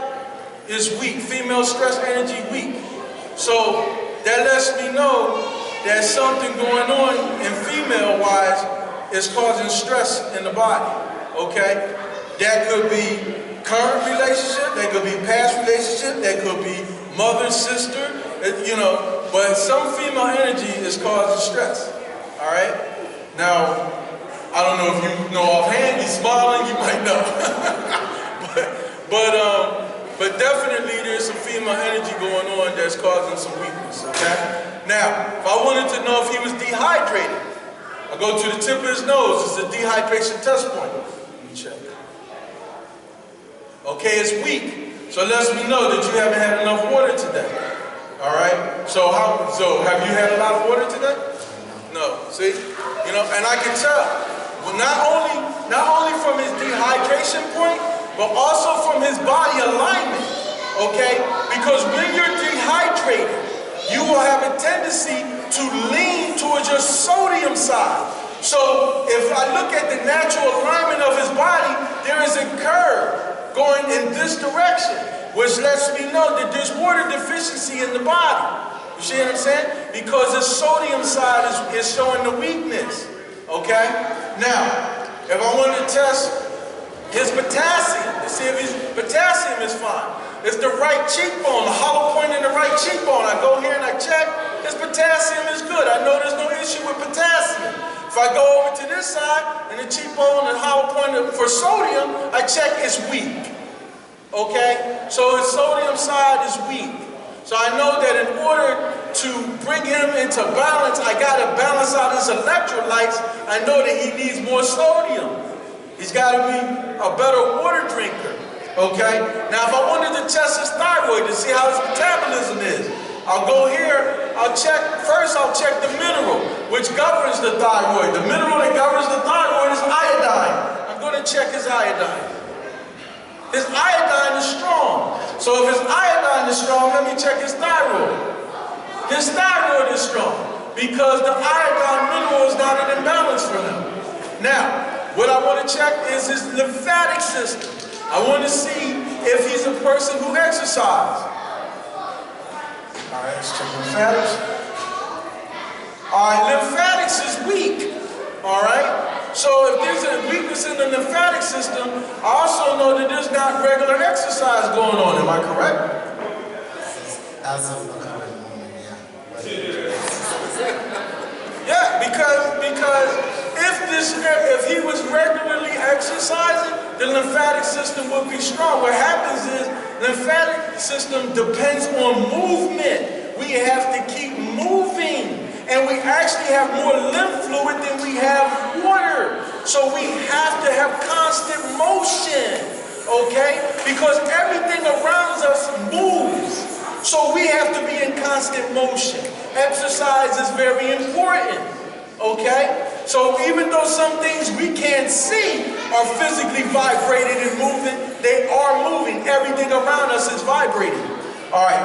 is weak. Female stress energy weak. So, that lets me know that something going on in female-wise is causing stress in the body. Okay? That could be current relationship, that could be past relationship, that could be mother, sister, you know, but some female energy is causing stress. All right? Now, I don't know if you know offhand, you're smiling, you might know. but definitely there's some female energy going on that's causing some weakness, okay? Now, if I wanted to know if he was dehydrated, I go to the tip of his nose, it's a dehydration test point. Let me check. Okay, it's weak, so it lets me know that you haven't had enough water today. All right? So have you had a lot of water today? No. See? You know, and I can tell. Well, not only from his dehydration point, but also from his body alignment. Okay? Because when you're dehydrated, you will have a tendency to lean towards your sodium side. So if I look at the natural alignment of his body, there is a curve going in this direction, which lets me know that there's water deficiency in the body. You see what I'm saying? Because his sodium side is showing the weakness. Okay? Now, if I want to test his potassium, to see if his potassium is fine. It's the right cheekbone, the hollow point in the right cheekbone. I go here and I check, his potassium is good. I know there's no issue with potassium. If I go over to this side, and the cheekbone and hollow point for sodium, I check it's weak. Okay? So his sodium side is weak. So I know that in order to bring him into balance, I got to balance out his electrolytes. I know that he needs more sodium. He's got to be a better water drinker. Okay? Now, if I wanted to test his thyroid to see how his metabolism is, I'll go here, I'll check the mineral, which governs the thyroid. The mineral that governs the thyroid is iodine. I'm going to check his iodine. His iodine is strong. So if his iodine is strong, let me check his thyroid. His thyroid is strong because the iodine mineral is not in imbalance for him. Now, what I want to check is his lymphatic system. I want to see if he's a person who exercises. All right, let's check lymphatics. All right, lymphatics is weak. All right? So if there's a weakness in the lymphatic system, I also know that there's not regular exercise going on. Am I correct? As of the current moment, yeah. Yeah, because if he was regularly exercising, the lymphatic system would be strong. What happens is lymphatic system depends on movement. We have to keep moving. And we actually have more lymph fluid than we have water. So we have to have constant motion. okay? Because everything around us moves. So we have to be in constant motion. Exercise is very important, okay? So even though some things we can't see are physically vibrated and moving, they are moving. Everything around us is vibrating. All right,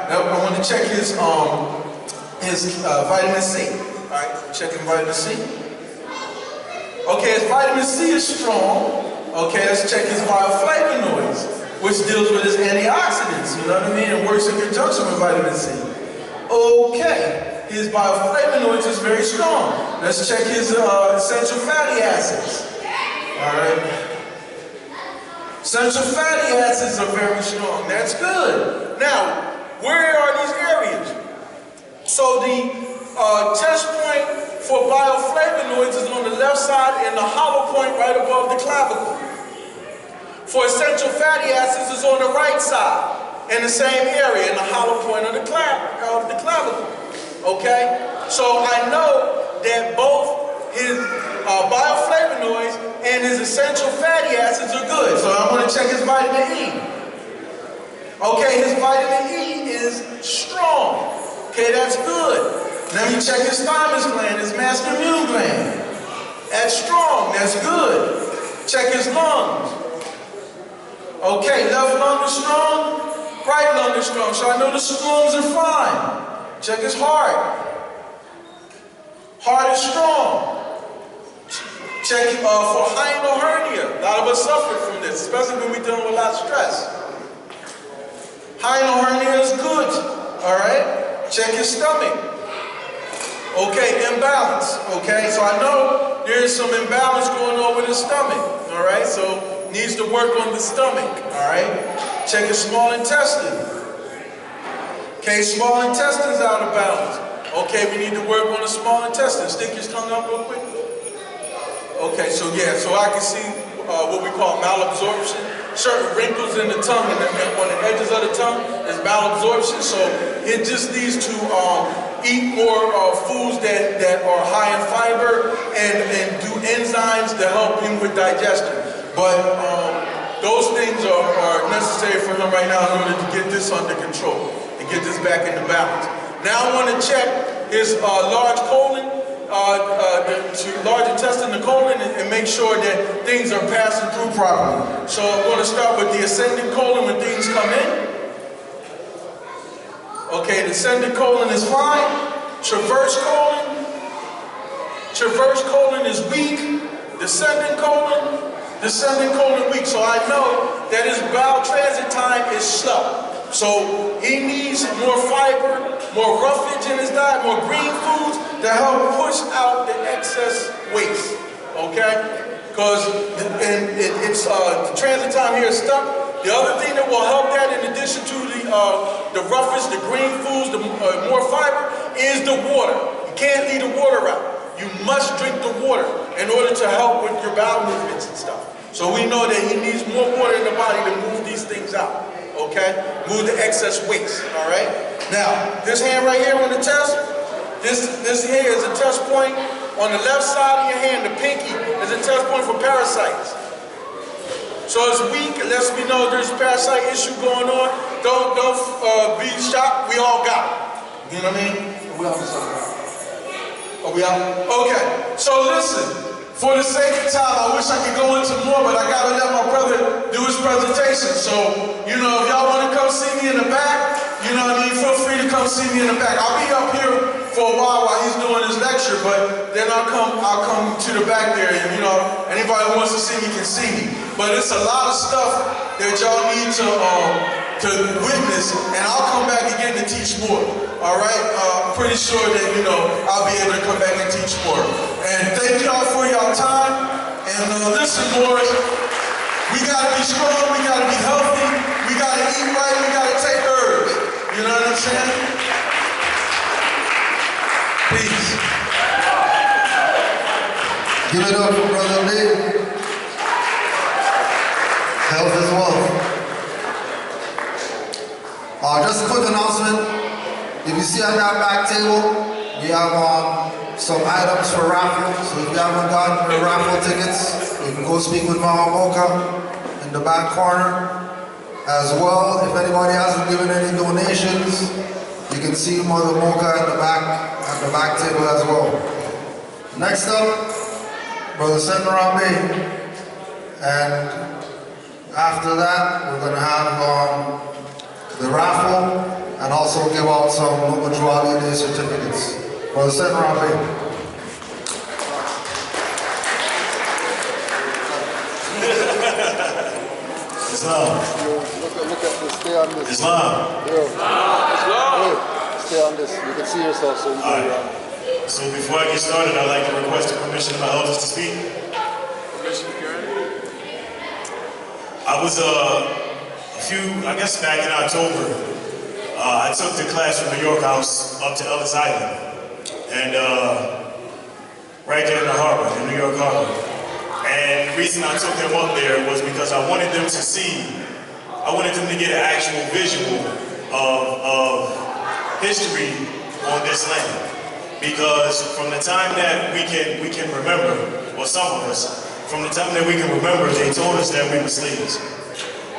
now I want to check his vitamin C. All right, checking vitamin C. Okay, his vitamin C is strong. Okay, let's check his bioflavonoids, which deals with his antioxidants, you know what I mean, and works in conjunction with vitamin C. Okay, his bioflavonoids is very strong. Let's check his essential fatty acids. All right. Essential fatty acids are very strong. That's good. Now, where are these areas? So the test point for bioflavonoids is on the left side and the hollow point right above the clavicle. For essential fatty acids is on the right side in the same area in the hollow point of the clavicle. Okay? So I know that both his bioflavonoids and his essential fatty acids are good. So I want to check his vitamin E. Okay, his vitamin E is strong. Okay, that's good. Let me check his thymus gland, his master immune gland. That's strong, that's good. Check his lungs. Okay, left lung is strong, right lung is strong. So I know the lungs are fine. Check his heart. Heart is strong. Check for hiatal hernia. A lot of us suffer from this, especially when we're dealing with a lot of stress. Hiatal hernia is good, all right? Check his stomach. Okay, imbalance, okay? So I know there is some imbalance going on with his stomach, all right? So needs to work on the stomach, all right? Check his small intestine. Okay, small intestine's out of balance. Okay, we need to work on the small intestine. Stick your tongue up real quick. Okay, so yeah, so I can see what we call malabsorption. Certain wrinkles in the tongue and on the edges of the tongue is malabsorption. So it just needs to eat more foods that are high in fiber and do enzymes to help him with digestion. But those things are necessary for him right now in order to get this under control and get this back into balance. Now I want to check his large colon, large intestine, the colon, and make sure that things are passing through properly. So I'm going to start with the ascending colon when things come in. Okay, the ascending colon is fine. Transverse colon is weak. Descending colon weak. So I know that his bowel transit time is slow. So he needs more fiber, more roughage in his diet, more green foods to help push out the excess waste, okay? Because the transit time here is stuck. The other thing that will help that, in addition to the roughage, the green foods, the more fiber, is the water. You can't leave the water out. You must drink the water in order to help with your bowel movements and stuff. So we know that he needs more water in the body to move these things out. Okay? Move the excess waste, all right? Now, this hand right here on the test, this here is a test point on the left side of your hand, the pinky, is a test point for parasites. So it's weak, it lets me know there's a parasite issue going on. Don't be shocked, we all got it. You know what I mean? We all Are we out? Okay, so listen. For the sake of time, I wish I could go into more, but I gotta let my brother do his presentation. So, you know, if y'all wanna come see me in the back, you know what I mean, feel free to come see me in the back. I'll be up here for a while he's doing his lecture, but then I'll come to the back there, and you know, anybody who wants to see me can see me. But it's a lot of stuff that y'all need to witness, and I'll come back again to teach more. All right, I'm pretty sure that, you know, I'll be able to come back and teach more. And thank y'all for y'all time. And listen, boys, we gotta be strong, we gotta be healthy, we gotta eat right, we gotta take herbs. You know what I'm saying? Peace. Give it up for Brother Levy. Health is wealth. Just a quick announcement. If you see on that back table, we have some items for raffle. So if you haven't gotten the raffle tickets, you can go speak with Mama Mocha in the back corner. As well, if anybody hasn't given any donations, you can see Mother Mocha at the back table as well. Next up, Brother SetenRa. And after that, we're going to have the raffle and also give out some Noble Day certificates. Brother SetenRa. Islam. Look at this. Stay on this. Islam. Islam. Stay on this. You can see yourself, so you can. Right. So before I get started, I'd like to request the permission of my elders to speak. I was I guess back in October, I took the class from New York House up to Ellis Island, and right there in the harbor, in New York Harbor. And the reason I took them up there was because I wanted them to get an actual visual of history on this land. Because from the time that we can remember, or some of us, from the time that we can remember, they told us that we were slaves.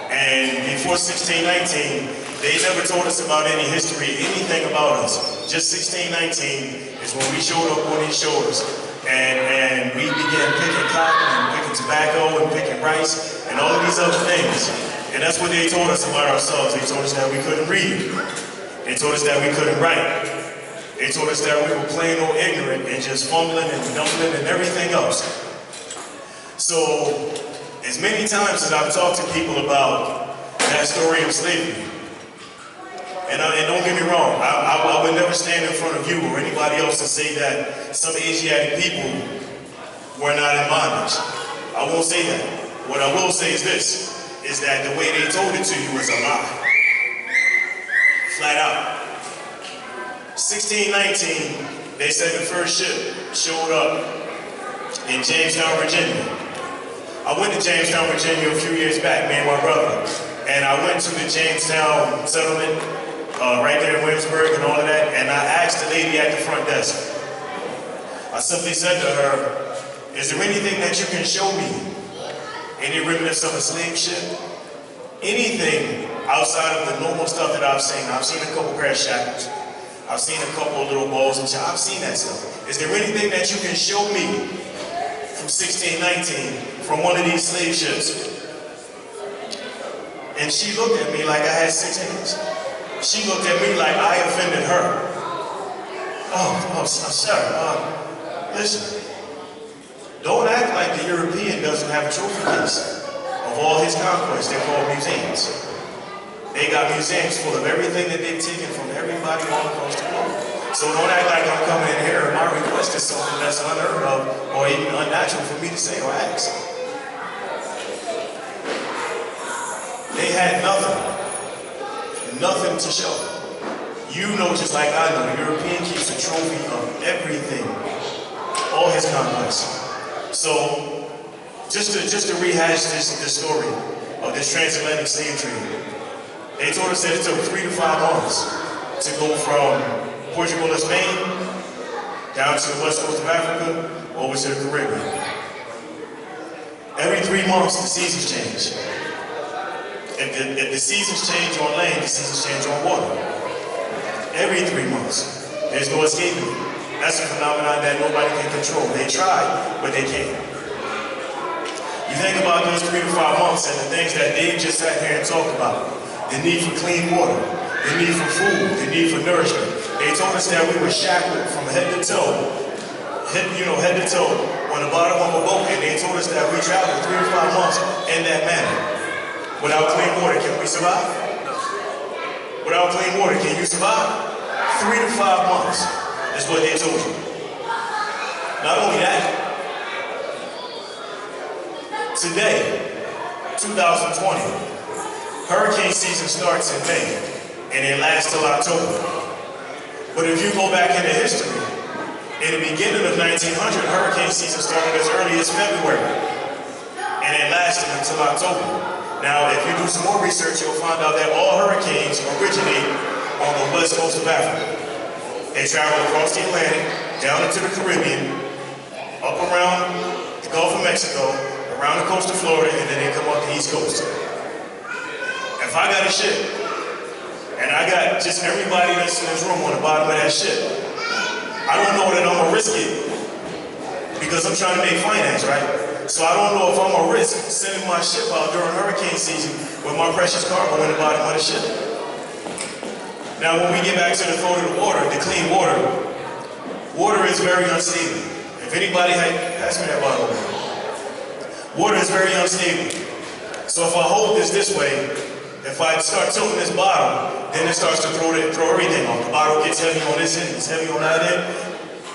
And before 1619, they never told us about any history, anything about us. Just 1619 is when we showed up on these shores. And we began picking cotton and picking tobacco and picking rice and all of these other things. And that's what they told us about ourselves. They told us that we couldn't read. They told us that we couldn't write. They told us that we were plain old ignorant and just fumbling and dumbling and everything else. So, as many times as I've talked to people about that story of slavery, and don't get me wrong, I would never stand in front of you or anybody else and say that some Asiatic people were not in bondage. I won't say that. What I will say is this, is that the way they told it to you was a lie. Flat out. 1619, they said the first ship showed up in Jamestown, Virginia. I went to Jamestown, Virginia a few years back, me and my brother. And I went to the Jamestown settlement, right there in Williamsburg and all of that, and I asked the lady at the front desk. I simply said to her, is there anything that you can show me? Any remnants of a slave ship? Anything outside of the normal stuff that I've seen. I've seen a couple pair of shackles. I've seen a couple of little balls and I've seen that stuff. Is there anything that you can show me from 1619 from one of these slave ships? And she looked at me like I had 6 hands. She looked at me like I offended her. Sir, listen. Don't act like the European doesn't have a trophy case of all his conquests. They're called museums. They got museums full of everything that they've taken from everybody all across the globe. So don't act like I'm coming in here and my request is something that's unheard of or even unnatural for me to say or ask. They had nothing to show. You know, just like I know, the European keeps a trophy of everything, all his conquests. So, just to rehash this story of this transatlantic slave trade, they told us that it took 3 to 5 months to go from Portugal and Spain down to the west coast of Africa over to the Caribbean. Every 3 months, the seasons change. If the seasons change on land, the seasons change on water. Every 3 months. There's no escaping it. That's a phenomenon that nobody can control. They try, but they can't. You think about those 3 to 5 months and the things that Dave just sat here and talked about. The need for clean water, the need for food, the need for nourishment. They told us that we were shackled from head to toe on the bottom of a boat, and they told us that we traveled 3 to 5 months in that manner. Without clean water, can we survive? Without clean water, can you survive? 3 to 5 months is what they told you. Not only that, today, 2020, hurricane season starts in May, and it lasts till October. But if you go back into history, in the beginning of 1900, hurricane season started as early as February, and it lasted until October. Now, if you do some more research, you'll find out that all hurricanes originate on the west coast of Africa. They travel across the Atlantic, down into the Caribbean, up around the Gulf of Mexico, around the coast of Florida, and then they come up the East Coast. If I got a ship, and I got just everybody that's in this room on the bottom of that ship, I don't know that I'm gonna risk it, because I'm trying to make finance, right? So I don't know if I'm gonna risk sending my ship out during hurricane season with my precious cargo in the bottom of the ship. Now when we get back to the throat of the water, the clean water, water is very unstable. If anybody pass me that bottle. Water is very unstable. So if I hold this way, if I start tilting this bottle, then it starts to throw everything off. The bottle gets heavy on this end, it's heavy on that end.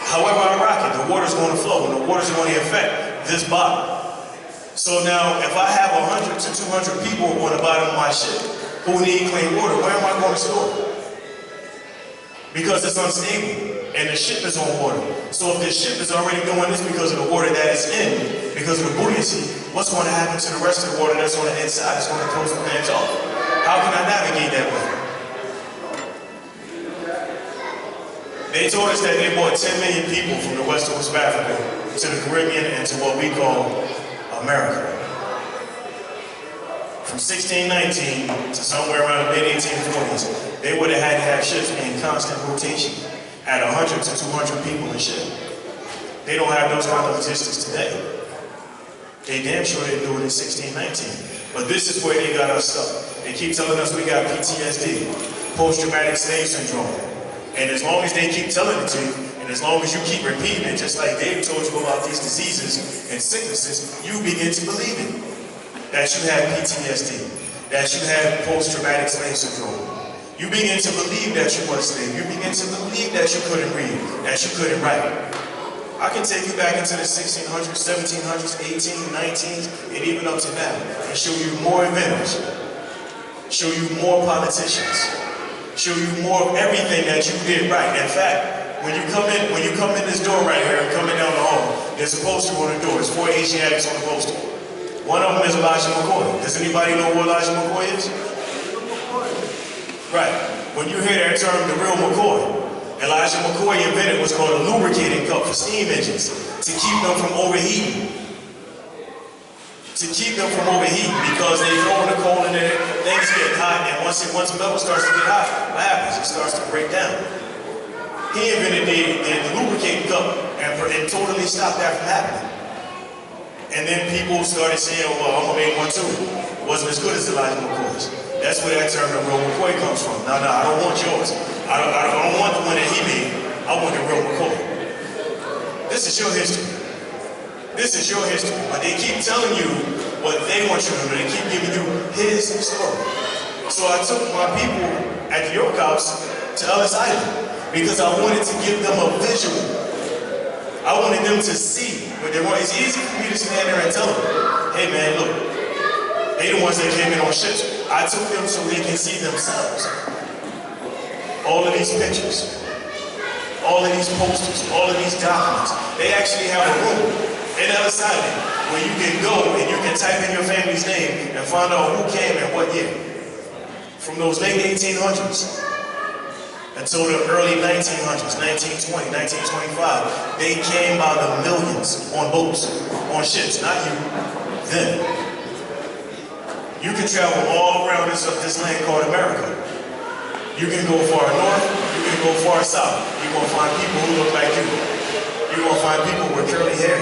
However I rock it, the water's going to flow, and the water's going to affect this bottle. So now, if I have 100 to 200 people on the bottom of my ship who need clean water, where am I going to store it? Because it's unstable, and the ship is on water. So if the ship is already doing this because of the water that it's in, because of the buoyancy, what's going to happen to the rest of the water that's on the inside? It's going to throw some things off. How can I navigate that way? They told us that they brought 10 million people from the west coast of Africa to the Caribbean and to what we call America. From 1619 to somewhere around the mid-1840s, they would have had to have ships in constant rotation at 100 to 200 people in ship. They don't have those kind of logistics today. They damn sure didn't do it in 1619. But this is where they got us stuck. They keep telling us we got PTSD, post-traumatic slave syndrome. And as long as they keep telling it to you, and as long as you keep repeating it, just like Dave told you about these diseases and sicknesses, you begin to believe it. That you have PTSD, that you have post-traumatic slave syndrome. You begin to believe that you were a slave. You begin to believe that you couldn't read, that you couldn't write. I can take you back into the 1600s, 1700s, 1800s, 1900s, and even up to now, and show you more inventors, show you more politicians, show you more of everything that you did right. In fact, when you come in this door right here, coming down the hall, there's a poster on the door. It's 4 Asiatics on the poster. One of them is Elijah McCoy. Does anybody know who Elijah McCoy is? Right. When you hear that term, the real McCoy, Elijah McCoy invented what's called a lubricating cup for steam engines to keep them from overheating. To keep them from overheating, because they throw in the coal in there, things get hot, and once metal starts to get hot, what happens? It starts to break down. He invented the lubricating cup and totally stopped that from happening. And then people started saying, oh, well, I'm gonna make one too. It wasn't as good as Elijah McCoy's. That's where that term, the real McCoy, comes from. No, I don't want yours. I don't want the one that he made. I want the real McCoy. This is your history. This is your history. But they keep telling you what they want you to do. They keep giving you his story. So I took my people at the York House to Ellis Island because I wanted to give them a visual. I wanted them to see what they want. It's easy for me to stand there and tell them, hey man, look, they the ones that came in on ships. I took them so they can see themselves. All of these pictures, all of these posters, all of these documents, they actually have a room in Ellis Island where you can go and you can type in your family's name and find out who came and what year. From those late 1800s until the early 1900s, 1920, 1925, they came by the millions on boats, on ships, not you, them. You can travel all around this land called America. You can go far north, you can go far south. You're gonna find people who look like you. You're gonna find people with curly hair.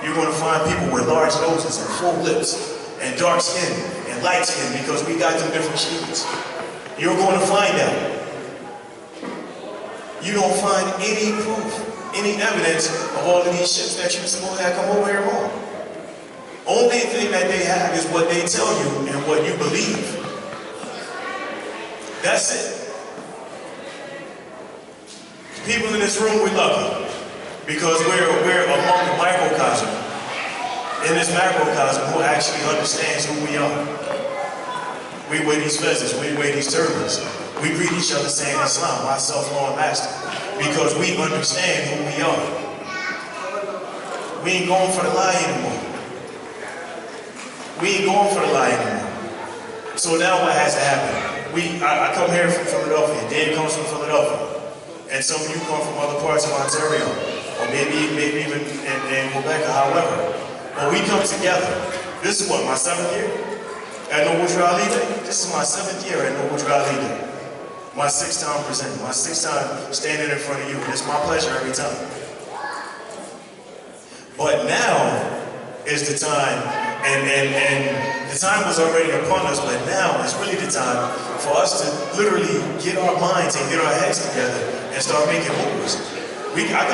You're gonna find people with large noses and full lips and dark skin and light skin because we got them different shades. You're gonna find that. You don't find any proof, any evidence of all of these ships that you're supposed to have come over here on. Only thing that they have is what they tell you and what you believe. That's it. People in this room, we're lucky because we're among the microcosm. In this macrocosm, who actually understands who we are. We wear these feathers, we wear these turbans. We greet each other saying Islam, myself, Lord Master, because we understand who we are. We ain't going for the lie anymore. We ain't going for the lie anymore. So now what has to happen? I come here from Philadelphia, Dave comes from Philadelphia, and some of you come from other parts of Ontario, or maybe even in Quebec, or however. But we come together This is what, my 7th year at Noble Trial Day? This is my 7th year at Noble Trial Day. My 6th time presenting, my 6th time standing in front of you. It's my pleasure every time. But now is the time, and the time was already upon us, but now is really the time for us to literally get our minds and get our heads together and start making moves. I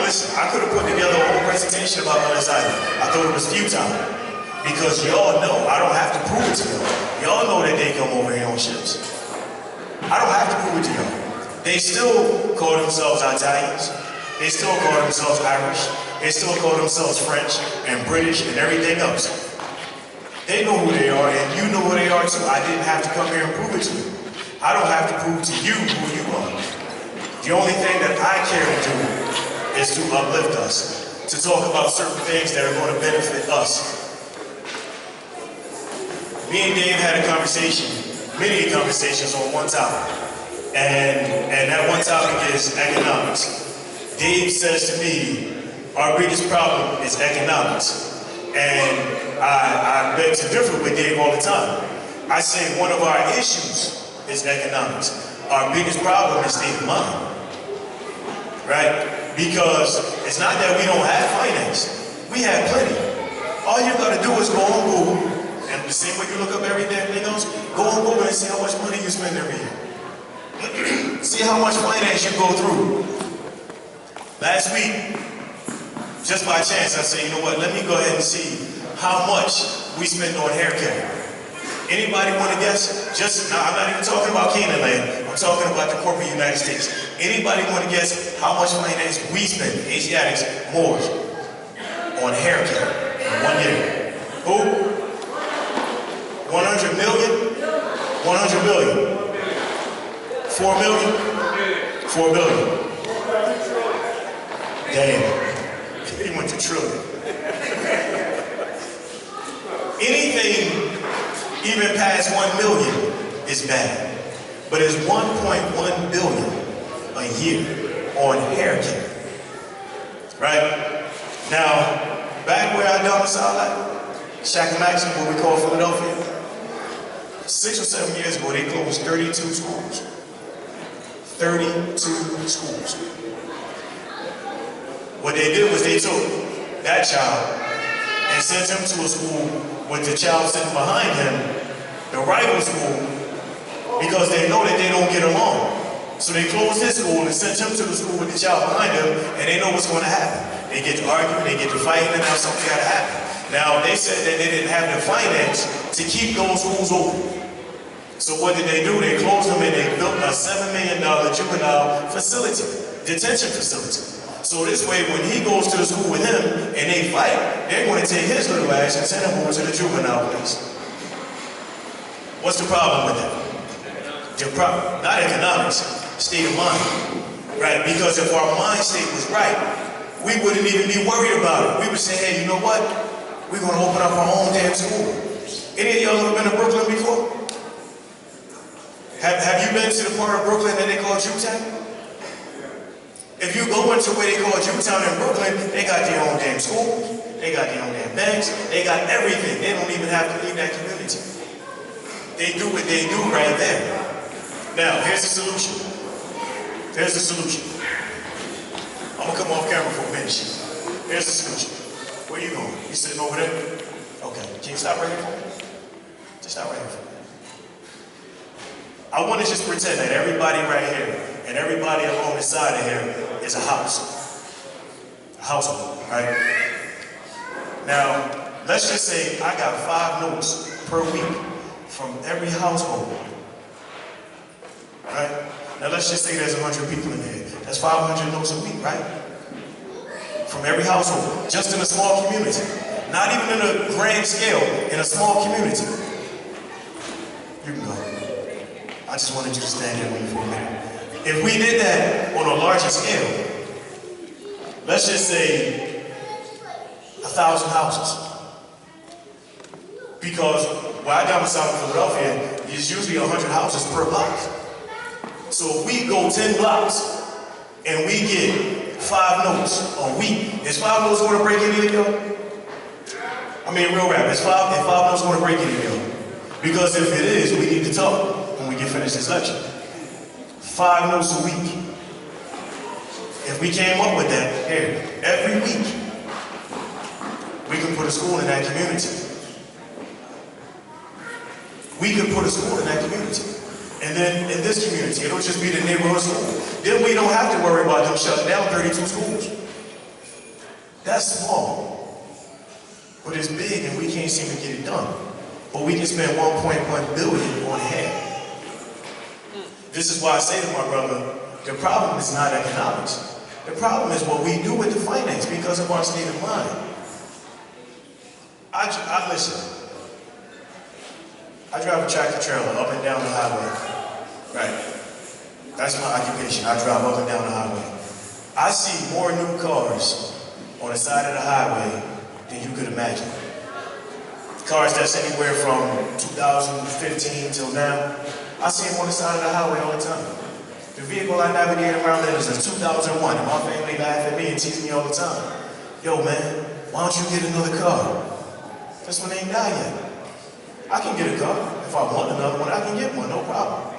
could have put together a whole presentation about undecided. I thought it was futile. Because y'all know, I don't have to prove it to y'all. Y'all know that they come over here on ships. I don't have to prove it to y'all. They still call themselves Italians. They still call themselves Irish. They still call themselves French and British and everything else. They know who they are, and you know who they are too. I didn't have to come here and prove it to you. I don't have to prove to you who you are. The only thing that I care to do is to uplift us, to talk about certain things that are going to benefit us. Me and Dave had a conversation, many conversations on one topic. And that one topic is economics. Dave says to me, our biggest problem is economics. And I beg to differ with Dave all the time. I say one of our issues is economics. Our biggest problem is state of mind. Right? Because it's not that we don't have finance. We have plenty. All you gotta do is go on Google, and the same way you look up every damn thing else, go on Google and see how much money you spend every year. See how much finance you go through. Last week, just by chance, I said, you know what, let me go ahead and see how much we spend on hair care. Anybody want to guess? Now, I'm not even talking about Canaanland. I'm talking about the corporate United States. Anybody want to guess how much finance we spend, Asiatics, more, on hair care in 1 year? Who? 100 million? 100 billion. 4 million? 4 billion. Damn. He went to trillion. Anything even past 1 million is bad. But it's 1.1 billion a year on hair care. Right? Now, back where I domicile at, Shack Maxim, what we call Philadelphia, 6 or 7 years ago, they closed 32 schools. 32 schools. What they did was they took that child and sent him to a school with the child sitting behind him, the rival school, because they know that they don't get along. So they closed his school and sent him to the school with the child behind him, and they know what's going to happen. They get to arguing, they get to fighting, and now something got to happen. Now, they said that they didn't have the finance to keep those schools open. So what did they do? They closed them and they built a $7 million juvenile facility, detention facility. So this way, when he goes to the school with him and they fight, they're going to take his little ass and send him over to the juvenile place. What's the problem with that? The problem, not economics, state of mind, right? Because if our mind state was right, we wouldn't even be worried about it. We would say, hey, you know what? We're going to open up our own damn school. Any of y'all ever been to Brooklyn before? Have you been to the part of Brooklyn that they call Jewtown? If you go into where they call Jewtown in Brooklyn, they got their own damn school, they got their own damn banks, they got everything. They don't even have to leave that community. They do what they do right there. Now, here's the solution. Here's the solution. I'm gonna come off camera for a minute. Here's the solution. Where you going? You sitting over there? Okay, can you stop right here for me? Just stop right here for me. I want to just pretend that everybody right here and everybody along the side of here is a house. A household, right? Now, let's just say I got 5 notes per week from every household. Right? Now let's just say there's 100 people in there. That's 500 notes a week, right? From every household, just in a small community. Not even in a grand scale, in a small community. You can go. I just wanted you to stand here with me for a minute. If we did that on a larger scale, let's just say 1,000 houses. Because where I domicile in Philadelphia, there's usually 100 houses per block. So if we go 10 blocks and we get 5 notes a week, is 5 notes going to break any of y'all? I mean, real rap. If five notes going to break any deal? Because if it is, we need to talk when we get finished this lecture. 5 notes a week. If we came up with that here every week, we could put a school in that community. We could put a school in that community. And then in this community, it'll just be the neighborhood school. Then we don't have to worry about them shutting down 32 schools. That's small. But it's big and we can't seem to get it done. But we can spend 1.1 billion on hair. This is why I say to my brother, the problem is not economics. The problem is what we do with the finance because of our state of mind. I listen. I drive a tractor trailer up and down the highway. Right. That's my occupation. I drive up and down the highway. I see more new cars on the side of the highway than you could imagine. Cars that's anywhere from 2015 till now, I see them on the side of the highway all the time. The vehicle I navigate around in is a 2001, and my family laugh at me and tease me all the time. Yo, man, why don't you get another car? This one ain't died yet. I can get a car. If I want another one, I can get one, no problem.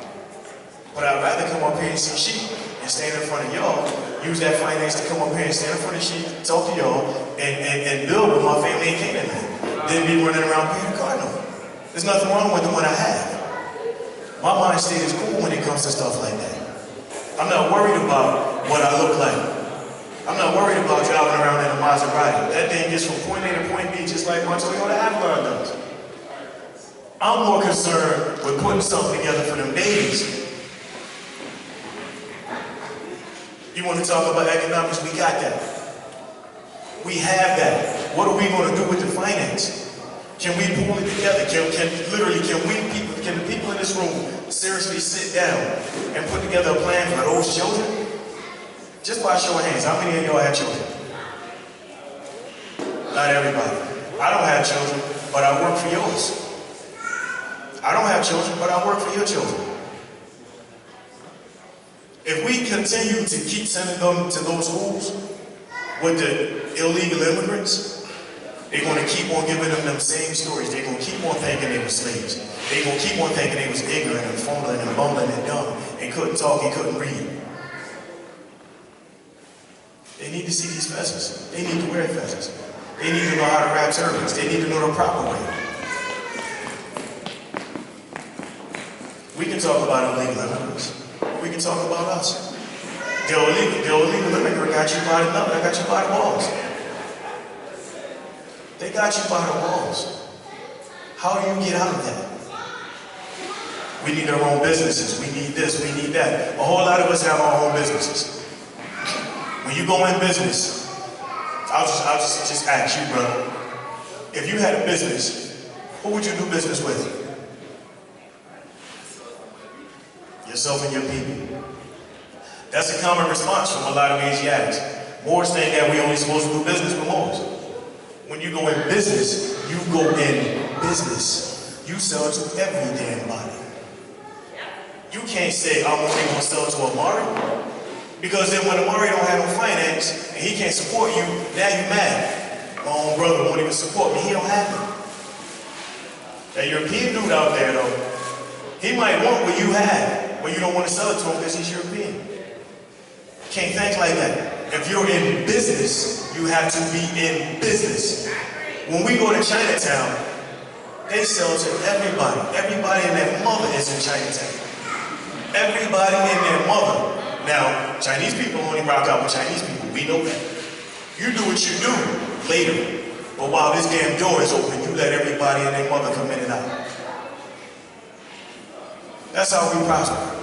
But I'd rather come up here and see sheep and stand in front of y'all, use that finance to come up here and stand in front of sheep, talk to y'all, and build with my family in Canaanland, than be running around paying a car note. There's nothing wrong with the one I have. My mind state is cool when it comes to stuff like that. I'm not worried about what I look like. I'm not worried about driving around in a Maserati. That thing gets from point A to point B just like my Toyota Avalon does. I'm more concerned with putting something together for them babies. You want to talk about economics? We got that. We have that. What are we going to do with the finance? Can we pull it together? Can the people in this room seriously sit down and put together a plan for those children? Just by show of hands, how many of y'all have children? Not everybody. I don't have children, but I work for yours. I don't have children, but I work for your children. If we continue to keep sending them to those schools with the illegal immigrants, they're going to keep on giving them same stories. They're going to keep on thinking they were slaves. They're going to keep on thinking they was ignorant and fumbling and bumbling and dumb and couldn't talk and couldn't read. They need to see these fezzes. They need to wear fezzes. They need to know how to wrap turbans. They need to know the proper way. We can talk about illegal immigrants. We can talk about us. The illegal immigrant got you by the nut. I got you by the walls. They got you by the walls. How do you get out of that? We need our own businesses. We need this, we need that. A whole lot of us have our own businesses. When you go in business, I'll just ask you, brother. If you had a business, who would you do business with? Yourself and your people. That's a common response from a lot of Asiatics. Moors think that we only supposed to do business with Moors. When you go in business, you go in business. You sell to every damn body. You can't say, I'm only going to sell to Amari. Because then when Amari don't have no finance, and he can't support you, now you mad. My own brother won't even support me, he don't have it. That European dude out there though, he might want what you have, but you don't want to sell it to him because he's European. Can't think like that. If you're in business, you have to be in business. When we go to Chinatown, they sell to everybody. Everybody and their mother is in Chinatown. Everybody and their mother. Now, Chinese people only rock out with Chinese people. We know that. You do what you do later. But while this damn door is open, you let everybody and their mother come in and out. That's how we prosper.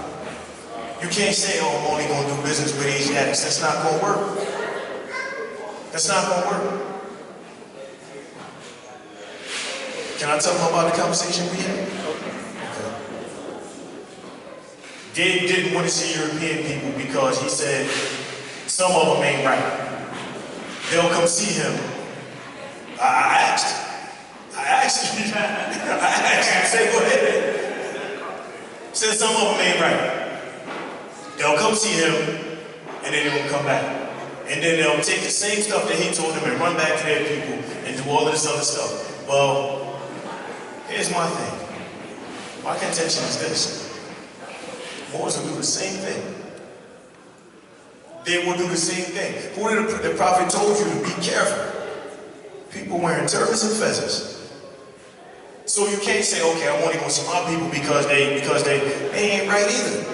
You can't say, oh, I'm only going to do business with Asiatics. That's not going to work. That's not going to work. Can I tell them about the conversation we had? Okay. Dave didn't want to see European people because he said some of them ain't right. They'll come see him. I asked him. Say, go ahead. Said some of them ain't right. They'll come see him, and then they won't come back. And then they'll take the same stuff that he told them and run back to their people and do all of this other stuff. Well, here's my thing. My contention is this. Moors will do the same thing. They will do the same thing. Who did the prophet told you to be careful? People wearing turbans and feathers. So you can't say, okay, I'm only going to see my people because they ain't right either.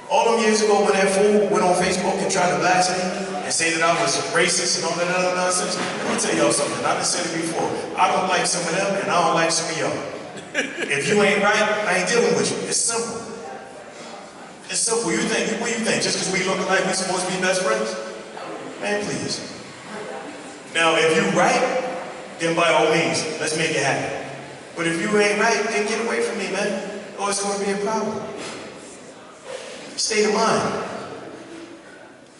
All them years ago when that fool went on Facebook and tried to blast me and say that I was racist and all that other nonsense, let me tell y'all something. I done said it before. I don't like some of them and I don't like some of y'all. If you ain't right, I ain't dealing with you. It's simple. It's simple. What do you think? Just because we look alike, we supposed to be best friends? Man, please. Now, if you right, then by all means, let's make it happen. But if you ain't right, then get away from me, man. Or it's going to be a problem. State of mind.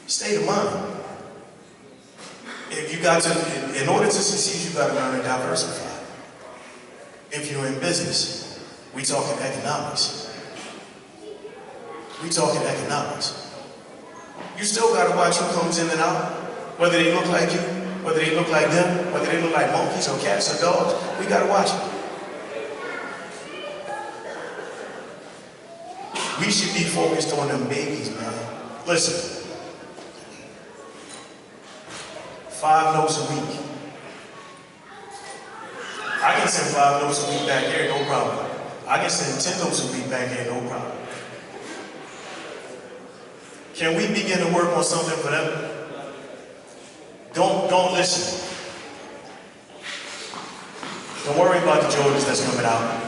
State of mind. If you got to, in order to succeed, you got to learn to diversify. If you're in business, we talking economics. We talking economics. You still got to watch who comes in and out, whether they look like you, whether they look like them, whether they look like monkeys or cats or dogs. We got to watch it. We should be focused on them babies, man. Listen. 5 notes a week. I can send 5 notes a week back here, no problem. I can send 10 notes a week back here, no problem. Can we begin to work on something for them? Don't listen. Don't worry about the Jordans that's coming out.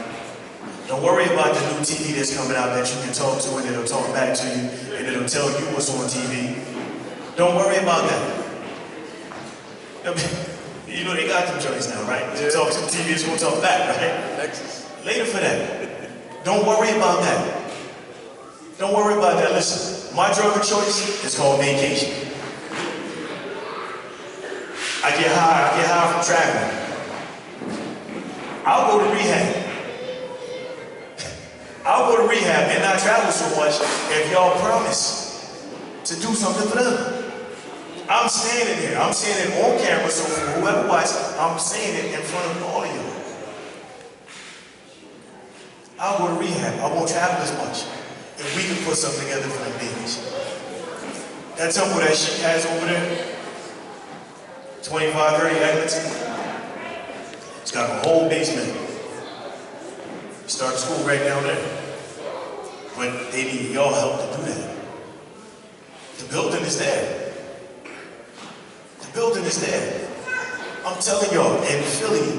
Don't worry about the new TV that's coming out that you can talk to and it'll talk back to you and it'll tell you what's on TV. Don't worry about that. You know they got them joints now, right? You talk to the TV, it's gonna talk back, right? Later for that. Don't worry about that. Don't worry about that. Listen, my drug of choice is called vacation. I get high from traveling. I'll go to rehab. I'll go to rehab and not travel so much if y'all promise to do something for them. I'm saying it here. I'm saying it on camera so for whoever watches, I'm saying it in front of all of you. I'll go to rehab. I won't travel as much. If we can put something together for the babies. That temple that she has over there, 2530 Eglinton, it's got a whole basement. Start school right down there. But they need y'all help to do that. The building is there. The building is there. I'm telling y'all, in Philly,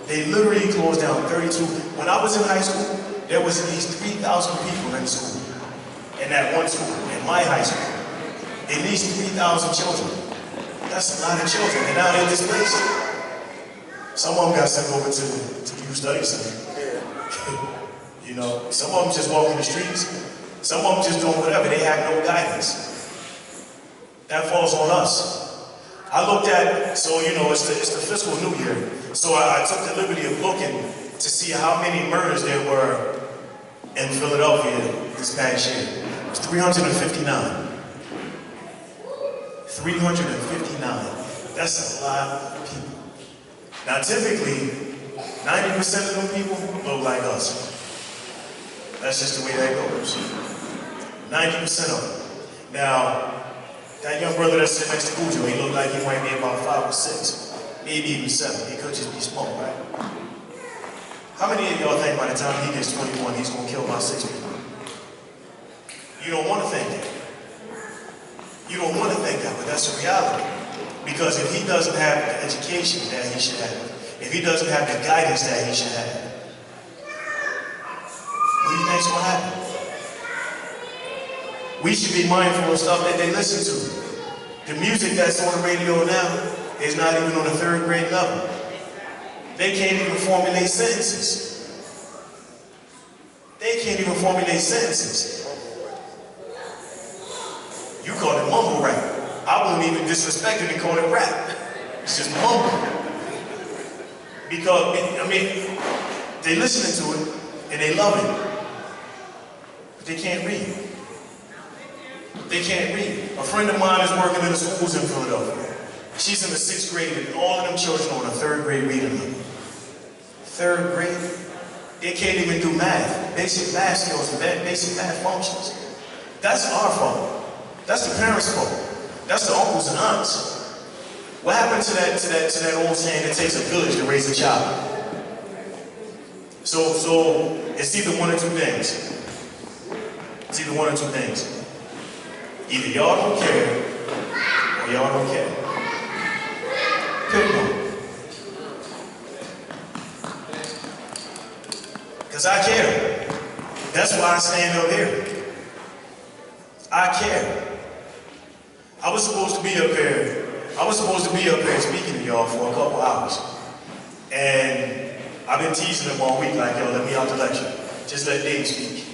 they literally closed down 32. When I was in high school, there was at least 3,000 people in school. In that one school, in my high school. At least 3,000 children. That's a lot of children. And now they're displaced. Some of them got sent over to the youth study center. You know, some of them just walking the streets. Some of them just doing whatever. They have no guidance. That falls on us. I looked at, so you know, it's the fiscal new year. So I took the liberty of looking to see how many murders there were in Philadelphia this past year. It was 359. 359. That's a lot of people. Now typically, 90% of them people look like us. That's just the way that goes. 90% of them. Now, that young brother that's sitting next to Cujo, he looked like he might be about 5 or 6, maybe even 7. He could just be small, right? How many of y'all think by the time he gets 21, he's gonna kill about 6 people? You don't want to think that. You don't want to think that, but that's the reality. Because if he doesn't have the education that he should have, if he doesn't have the guidance that he should have, what do you think's going to happen? We should be mindful of stuff that they listen to. The music that's on the radio now is not even on the 3rd grade level. They can't even formulate sentences. They can't even formulate sentences. You call it mumble rap. I won't even disrespect it and call it rap. It's just mumble. Because, I mean, they listening to it and they love it. But they can't read. They can't read. A friend of mine is working in the schools in Philadelphia. She's in the 6th grade, and all of them children are on a 3rd grade reading level. 3rd grade? They can't even do math, basic math skills, basic math functions. That's our fault. That's the parents' fault. That's the uncles and aunts. What happened to that old saying, it takes a village to raise a child? So it's either one or two things. It's either one or two things. Either y'all don't care, or y'all don't care. Pick one. Because I care. That's why I stand up here. I care. I was supposed to be up here speaking to y'all for a couple hours. And I've been teasing them all week like, yo, let me out the lecture. Just let Dave speak.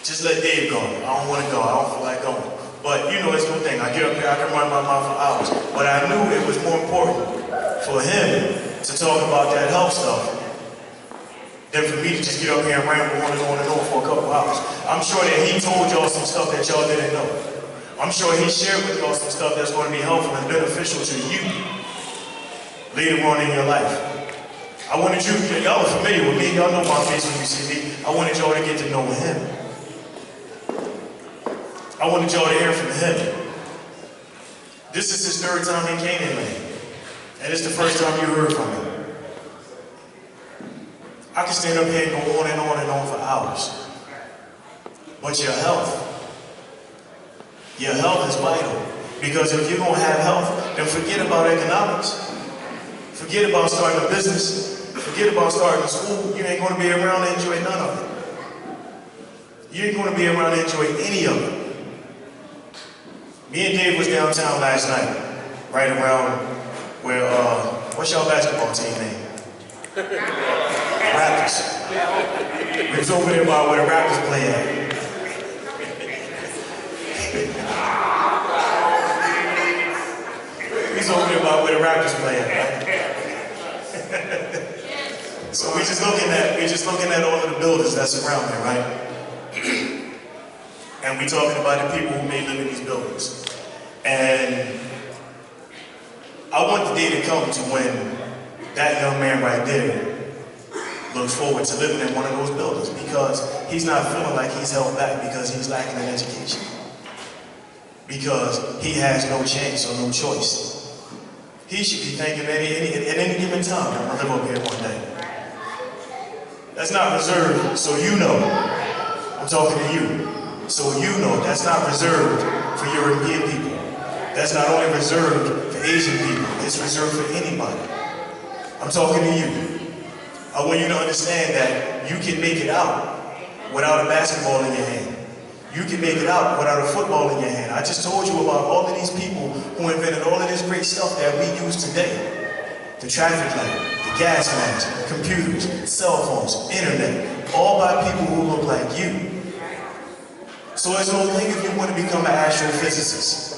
Just let Dave go. I don't want to go. I don't feel like going. But you know, it's no thing. I get up here, I can run my mouth for hours. But I knew it was more important for him to talk about that health stuff than for me to just get up here and ramble on and on and on for a couple hours. I'm sure that he told y'all some stuff that y'all didn't know. I'm sure he shared with y'all some stuff that's going to be helpful and beneficial to you later on in your life. I wanted you, y'all are familiar with me, y'all know my face when you see me. I wanted y'all to get to know him. I wanted y'all to hear from him. This is his 3rd time in Canaanland, and it's the first time you heard from him. I can stand up here and go on and on and on for hours. But your health is vital. Because if you're going to have health, then forget about economics. Forget about starting a business. Forget about starting a school. You ain't going to be around to enjoy none of it. You ain't going to be around to enjoy any of it. Me and Dave was downtown last night, right around where, what's y'all basketball team name? Raptors. We was over there by where the Raptors play at. He's over there by where the Raptors play at, right? So we're just looking at all of the buildings that's around there, right? And we talking about the people who may live in these buildings. And I want the day to come to when that young man right there looks forward to living in one of those buildings, because he's not feeling like he's held back because he's lacking in education. Because he has no chance or no choice. He should be thinking at any given time, I'm gonna live up here one day. That's not reserved, so you know. I'm talking to you. So you know, that's not reserved for European people. That's not only reserved for Asian people, it's reserved for anybody. I'm talking to you. I want you to understand that you can make it out without a basketball in your hand. You can make it out without a football in your hand. I just told you about all of these people who invented all of this great stuff that we use today. The traffic light, the gas mask, computers, cell phones, internet, all by people who look like you. So it's no thing if you want to become an astrophysicist.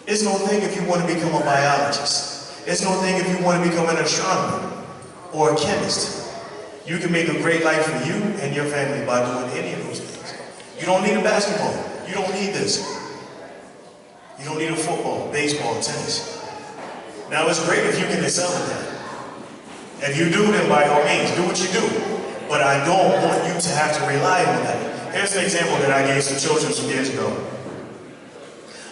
It's no thing if you want to become a biologist. It's no thing if you want to become an astronomer or a chemist. You can make a great life for you and your family by doing any of those things. You don't need a basketball. You don't need this. You don't need a football, baseball, tennis. Now it's great if you can excel at that. If you do, then by all means, do what you do. But I don't want you to have to rely on that. Here's an example that I gave some children some years ago.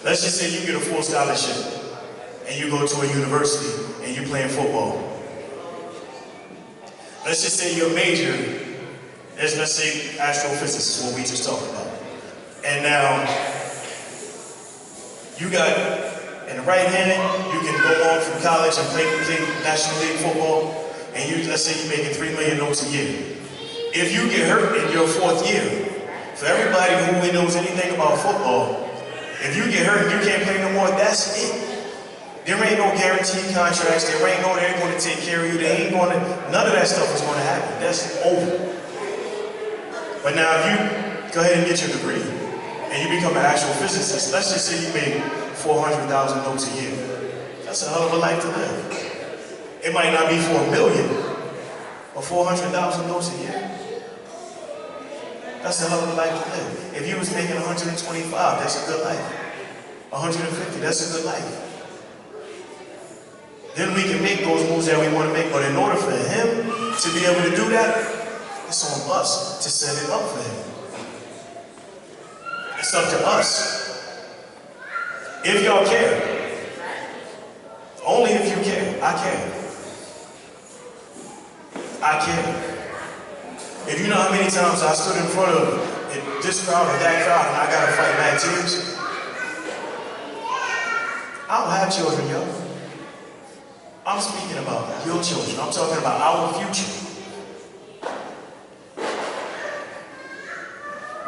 Let's just say you get a full scholarship and you go to a university and you're playing football. Let's just say your major is, let's say, astrophysics, what we just talked about. And now, you got, in the right hand, you can go on from college and play National League football, and let's say you're making $3 million a year. If you get hurt in your 4th year, for everybody who knows anything about football, if you get hurt and you can't play no more, that's it. There ain't no guaranteed contracts, there ain't no, they're going to take care of you, they ain't going to, none of that stuff is going to happen. That's over. But now if you go ahead and get your degree, and you become an actual physicist, let's just say you made 400,000 notes a year. That's a hell of a life to live. It might not be for $1 million, but 400,000 notes a year. That's a hell of a life to live. If you was making 125, that's a good life. 150, that's a good life. Then we can make those moves that we want to make, but in order for him to be able to do that, it's on us to set it up for him. It's up to us. If y'all care. Only if you care. I care. I care. If you know how many times I stood in front of this crowd or that crowd and I gotta fight mad tears, I don't have children, yo. I'm speaking about your children. I'm talking about our future.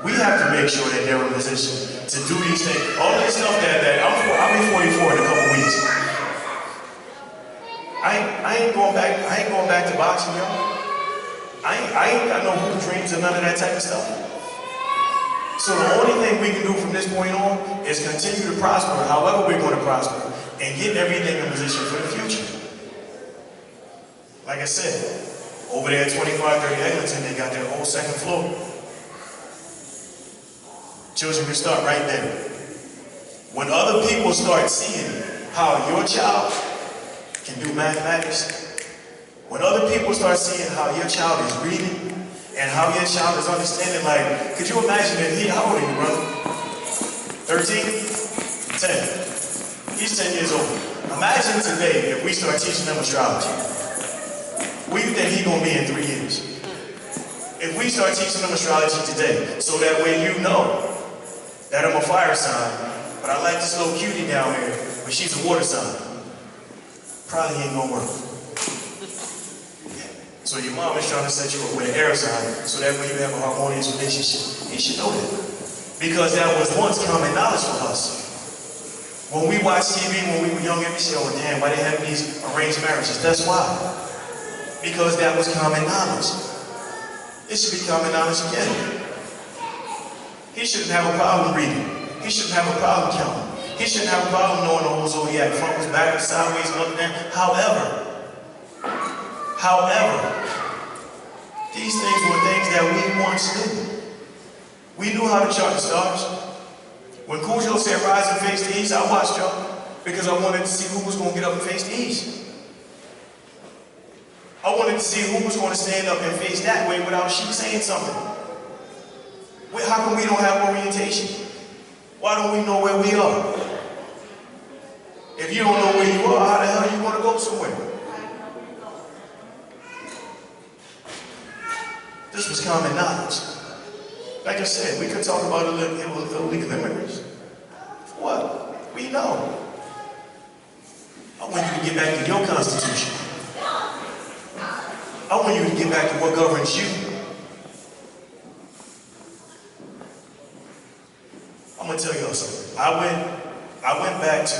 We have to make sure that they're in position to do these things. All this stuff that I'll be 44 in a couple weeks. I ain't going back to boxing, yo. I ain't got no hoop dreams or none of that type of stuff. So the only thing we can do from this point on is continue to prosper, however we're going to prosper, and get everything in position for the future. Like I said, over there at 2530 Eglinton, they got their whole second floor. Children can start right there. When other people start seeing how your child can do mathematics, when other people start seeing how your child is reading and how your child is understanding, like, could you imagine if how old are you, brother? 13? 10. He's 10 years old. Imagine today if we start teaching them astrology. Where do you think he's going to be in 3 years? If we start teaching them astrology today, so that way you know that I'm a fire sign, but I like this little cutie down here, but she's a water sign. Probably ain't gonna work. So your mom is trying to set you up with an air sign, so that way you have a harmonious relationship. You should know that. Because that was once common knowledge for us. When we watched TV when we were young, we said, oh damn, why they have these arranged marriages? That's why. Because that was common knowledge. It should be common knowledge again. He shouldn't have a problem reading. He shouldn't have a problem counting. He shouldn't have a problem knowing the whole zodiac, frontwards, backwards, sideways, up and down. However, these things were things that we once knew. We knew how to chart the stars. When Cujo said rise and face the east, I watched y'all because I wanted to see who was going to get up and face the east. I wanted to see who was going to stand up and face that way without she saying something. How come we don't have orientation? Why don't we know where we are? If you don't know where you are, how the hell are you going to go somewhere? This was common knowledge. Like I said, we could talk about illegal immigrants. What? We know. I want you to get back to your Constitution. I want you to get back to what governs you. I'm gonna tell y'all something. I went back to,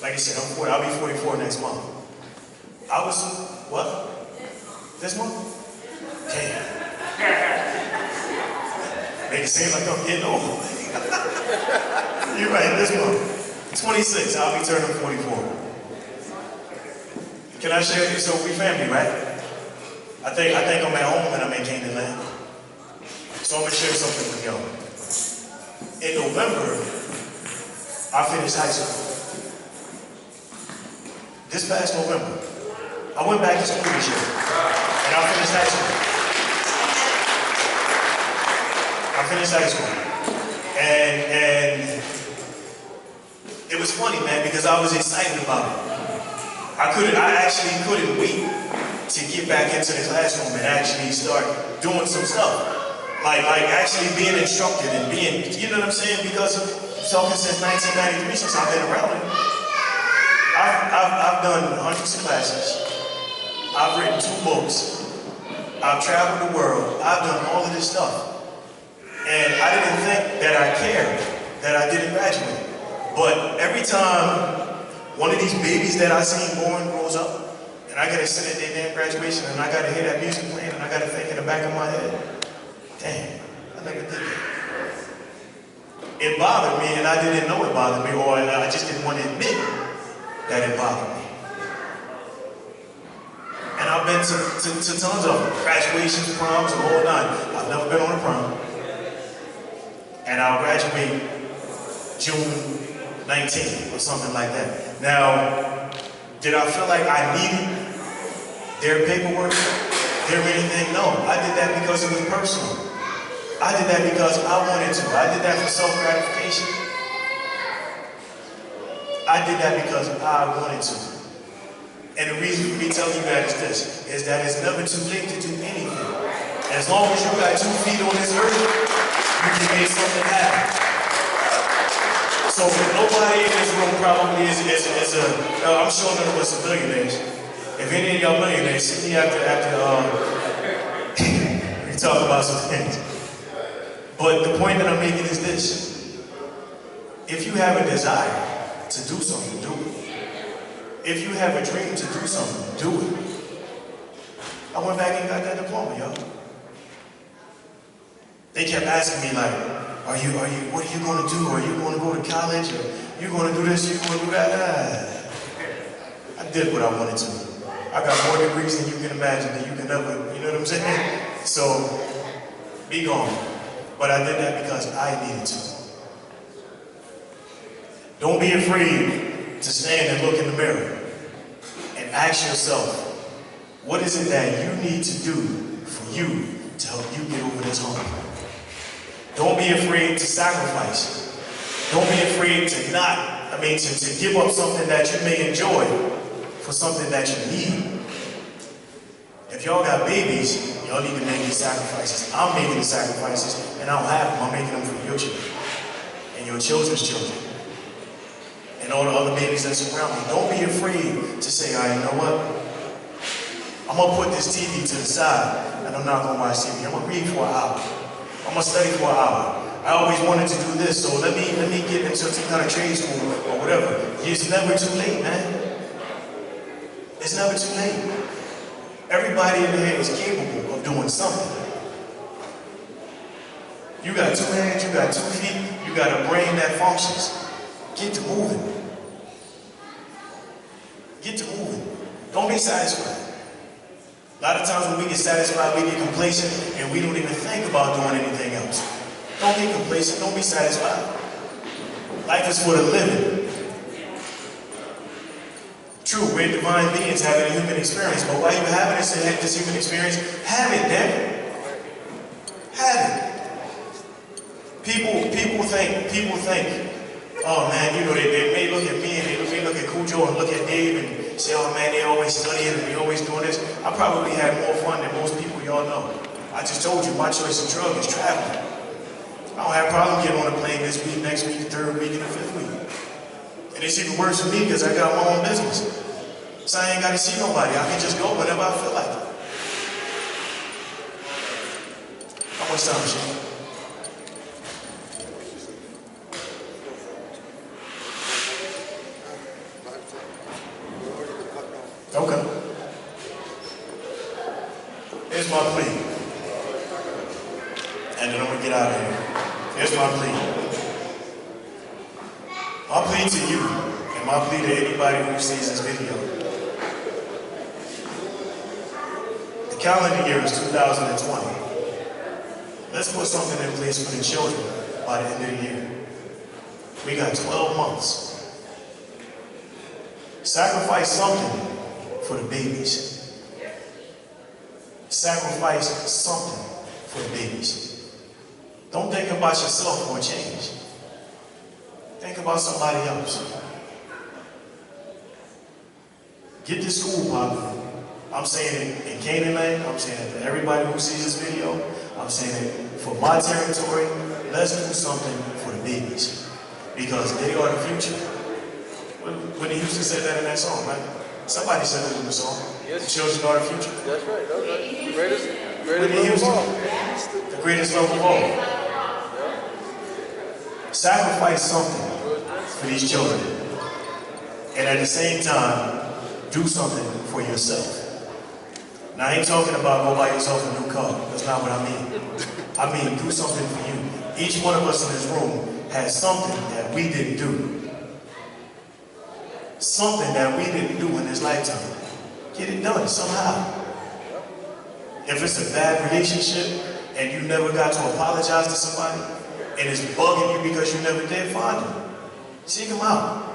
like I said, I'm 40, I'll be 44 next month. I was, what? This month? Damn. Make it seem like I'm getting old. You're right, this month. 26, I'll be turning 44. Can I share this? So we family, right? I think I'm at home and I'm in Canaanland. So I'm gonna share something with y'all. In November, I finished high school. This past November, I went back to school this year, and I finished high school. And it was funny, man, because I was excited about it. I actually couldn't wait to get back into the classroom and actually start doing some stuff. Like actually being instructed and being, you know what I'm saying? Because talking since 1993, since I've been around it, I've done hundreds of classes. I've written 2 books. I've traveled the world. I've done all of this stuff. And I didn't think that I cared that I didn't graduate. But every time one of these babies that I seen born grows up, and I gotta sit at their damn graduation, and I gotta hear that music playing, and I gotta think in the back of my head, damn, I never did that. It bothered me, and I didn't know it bothered me, or I just didn't want to admit that it bothered me. And I've been to tons of graduations, proms, and all that. I've never been on a prom. and I'll graduate June 19th or something like that. Now, did I feel like I needed their paperwork, their anything? No, I did that because it was personal. I did that because I wanted to. I did that for self-gratification. I did that because I wanted to. And the reason for me telling you that is this, is that it's never too late to do anything. As long as you got 2 feet on this earth, you can make something happen. So nobody in this room probably is I'm sure none of us are millionaires. If any of y'all millionaires, see me after we talk about some things. But the point that I'm making is this. If you have a desire to do something, do it. If you have a dream to do something, do it. I went back and got that diploma, y'all. They kept asking me like, what are you gonna do? Are you gonna go to college? Or you gonna do this, you gonna do that? I did what I wanted to. I got more degrees than you can imagine, than you can ever, you know what I'm saying? So, be gone. But I did that because I needed to. Don't be afraid to stand and look in the mirror and ask yourself, what is it that you need to do for you to help you get over this hump? Don't be afraid to sacrifice. Don't be afraid to give up something that you may enjoy for something that you need. If y'all got babies, y'all need to make these sacrifices. I'm making the sacrifices, and I don't have them. I'm making them for your children and your children's children and all the other babies that surround me. Don't be afraid to say, all right, you know what? I'm going to put this TV to the side, and I'm not going to watch TV. I'm going to read for an hour. I'm going to study for an hour. I always wanted to do this, so let me get into some kind of trade school or whatever. It's never too late, man. It's never too late. Everybody in here is capable of doing something. You got 2 hands, you got 2 feet, you got a brain that functions. Get to moving. Get to moving. Don't be satisfied. A lot of times when we get satisfied, we get complacent, and we don't even think about doing anything else. Don't get complacent, don't be satisfied. Life is for the living. True, we're divine beings having a human experience, but while you're having this human experience, have it, damn it. Have it. People think, oh man, you know, they may look at me and they may look at Cujo and look at Dave and say, oh man, they always studying and they always doing this. I probably had more fun than most people y'all know. I just told you, my choice of drug is traveling. I don't have a problem getting on a plane this week, next week, the 3rd week, and the 5th week. And it's even worse for me because I got my own business. So I ain't got to see nobody. I can just go whenever I feel like it. How much time, Shane? Okay. Here's my plea. And then I'm going to get out of here. Here's my plea. My plea to you, and my plea to anybody who sees this video. The calendar year is 2020. Let's put something in place for the children by the end of the year. We got 12 months. Sacrifice something for the babies. Sacrifice something for the babies. Don't think about yourself for a change. Think about somebody else. Get to school popping. I'm saying it in Canaanland. I'm saying it to everybody who sees this video. I'm saying it for my territory. Let's do something for the babies. Because they are the future. Whitney Houston said that in that song, right? Somebody said it in the song. Yes. The children are the future. That's right. That's right. Greatest Whitney Houston. The greatest love of all. Sacrifice something for these children. And at the same time, do something for yourself. Now, I ain't talking about go buy yourself a new car. That's not what I mean. I mean, do something for you. Each one of us in this room has something that we didn't do. Something that we didn't do in this lifetime. Get it done somehow. If it's a bad relationship and you never got to apologize to somebody, and is bugging you because you never did find him, seek him out.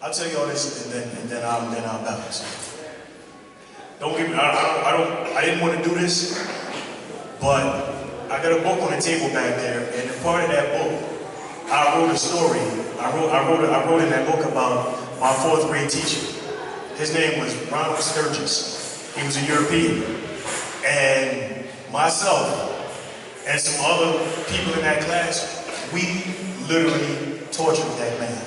I'll tell you all this, and then I'll bounce. Don't get me. I didn't want to do this, but I got a book on the table back there, and in part of that book, I wrote a story. I wrote in that book about my 4th grade teacher. His name was Ronald Sturgis. He was a European, and myself and some other people in that class, we literally tortured that man.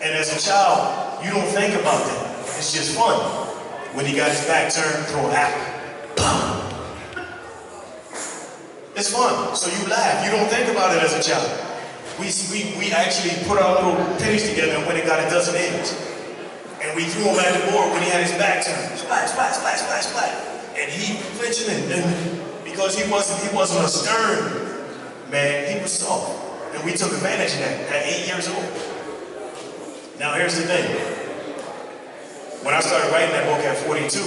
And as a child, you don't think about that. It's just fun. When he got his back turned, throw an apple. It's fun, so you laugh. You don't think about it as a child. We actually put our little pennies together and went and got a dozen eggs. And we threw him at the board when he had his back turned. Splash, splash, splash, splash, splash. And he flinching and because he wasn't a stern man, he was soft. And we took advantage of that at 8 years old. Now here's the thing. When I started writing that book at 42,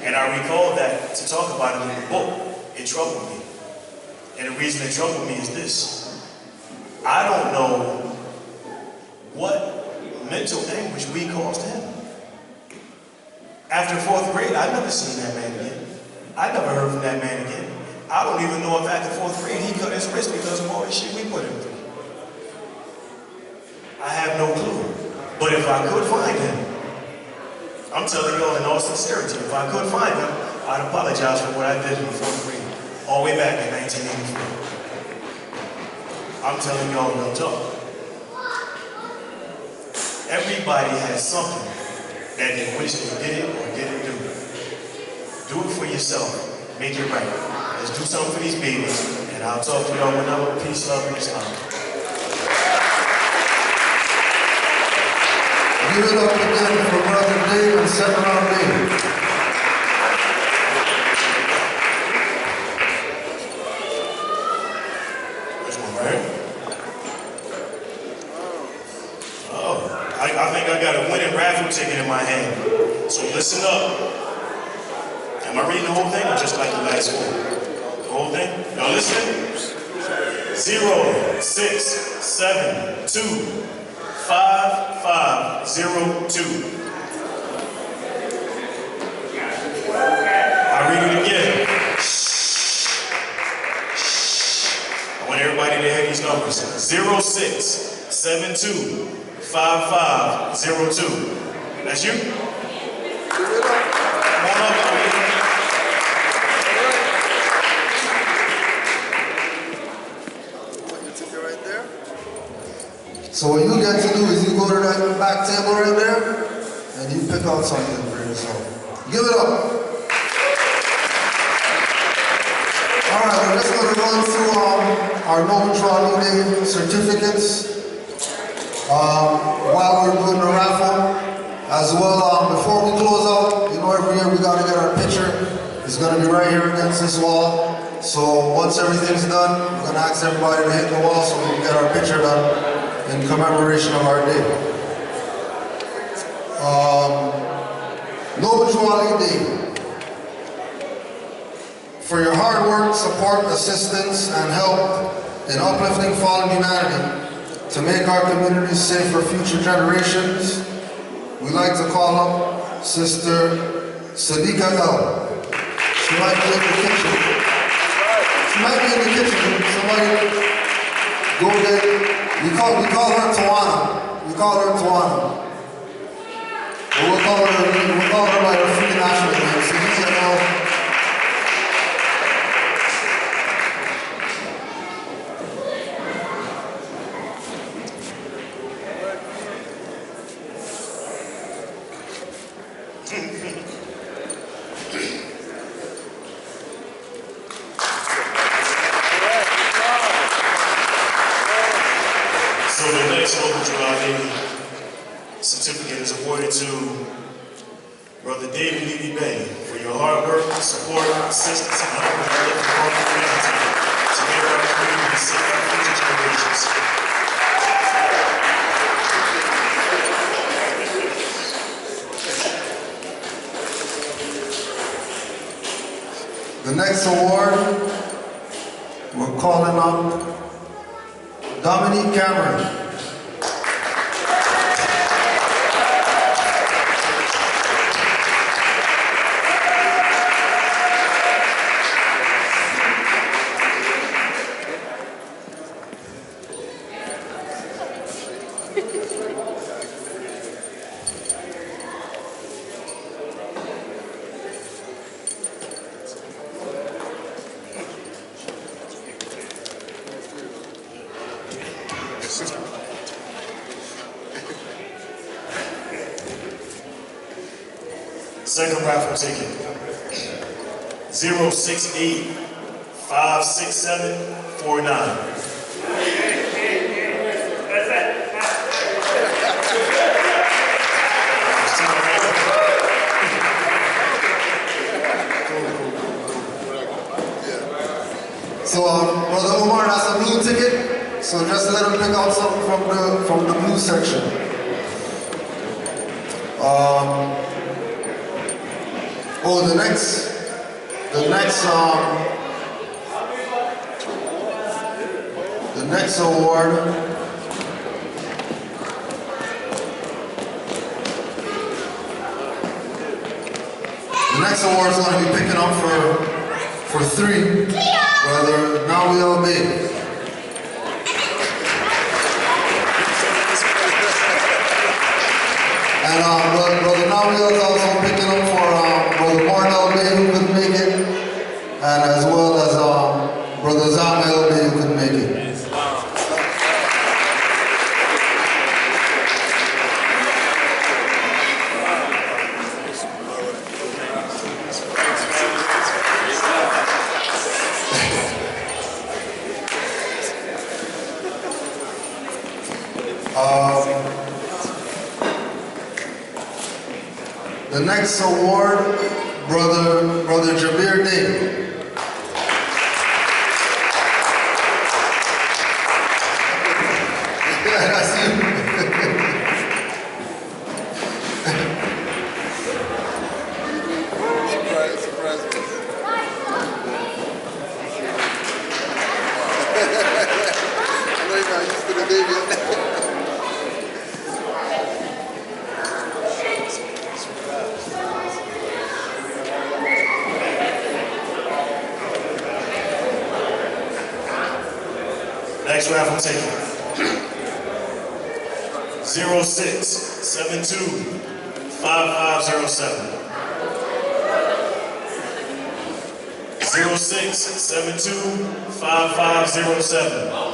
and I recalled that to talk about it in the book, it troubled me. And the reason it troubled me is this. I don't know what mental anguish we caused him. After 4th grade, I never seen that man again. I never heard from that man again. I don't even know if after 4th grade he cut his wrist because of all the shit we put him through. I have no clue. But if I could find him, I'm telling y'all in all sincerity, if I could find him, I'd apologize for what I did in the 4th grade, all the way back in 1984. I'm telling y'all real talk. Everybody has something that they wish they did or didn't do. Do it for yourself. Make it right. Let's do something for these babies, and I'll talk to y'all whenever. Peace, love, and Islam. Give it up again for Brother Dave and SetenRa Dave. Which one, right? Oh, I think I got a winning raffle ticket in my hand. So listen up. Am I reading the whole thing or just like the last one? The whole thing? Y'all listening? 0, 6, 7, 2, 5, 5, 0, 2. I read it again. I want everybody to hear these numbers. 0, 6, 7, 2, 5, 5, 0, 2. That's you? Come on up, So what you get to do is you go to that back table right there and you pick out something for yourself. Give it up. Alright, we're just going to run through our Astrology Day certificates while we're doing the raffle. As well, before we close out, you know, every year we got to get our picture. It's going to be right here against this wall. So once everything's done, we're going to ask everybody to hit the wall so we can get our picture done in commemoration of our day. Astrology Day. For your hard work, support, assistance, and help in uplifting fallen humanity to make our communities safe for future generations, we'd like to call up Sister Sadiqa L. She might be in the kitchen. She might be in the kitchen. Somebody go get. We call her Tawana. We call her Tawana. But we'll call her by her free national name. Sadiqa L. So the next Levy certificate is awarded to Brother David Levy Bay for your hard work, support, assistance, and help in uplifting our community to make our community safe for future generations. The next award calling up Dominique Cameron. Second raffle ticket, 068-56749. So, Brother Omar, that's a blue ticket. So just let him pick out something from the blue section. The next award. The next award is going to be picking up for 3, Brother Nawiel Bey. And Brother Nawiel is also picking up for Brother Marnell Bey, who couldn't make it, and as well as Brother Zamael Bey, who couldn't make it. The next award, Brother Jabir Day. Yeah, that's you. Surprise. I know you're not used to the baby. Next raffle ticket, 0672-5507. 0672-5507.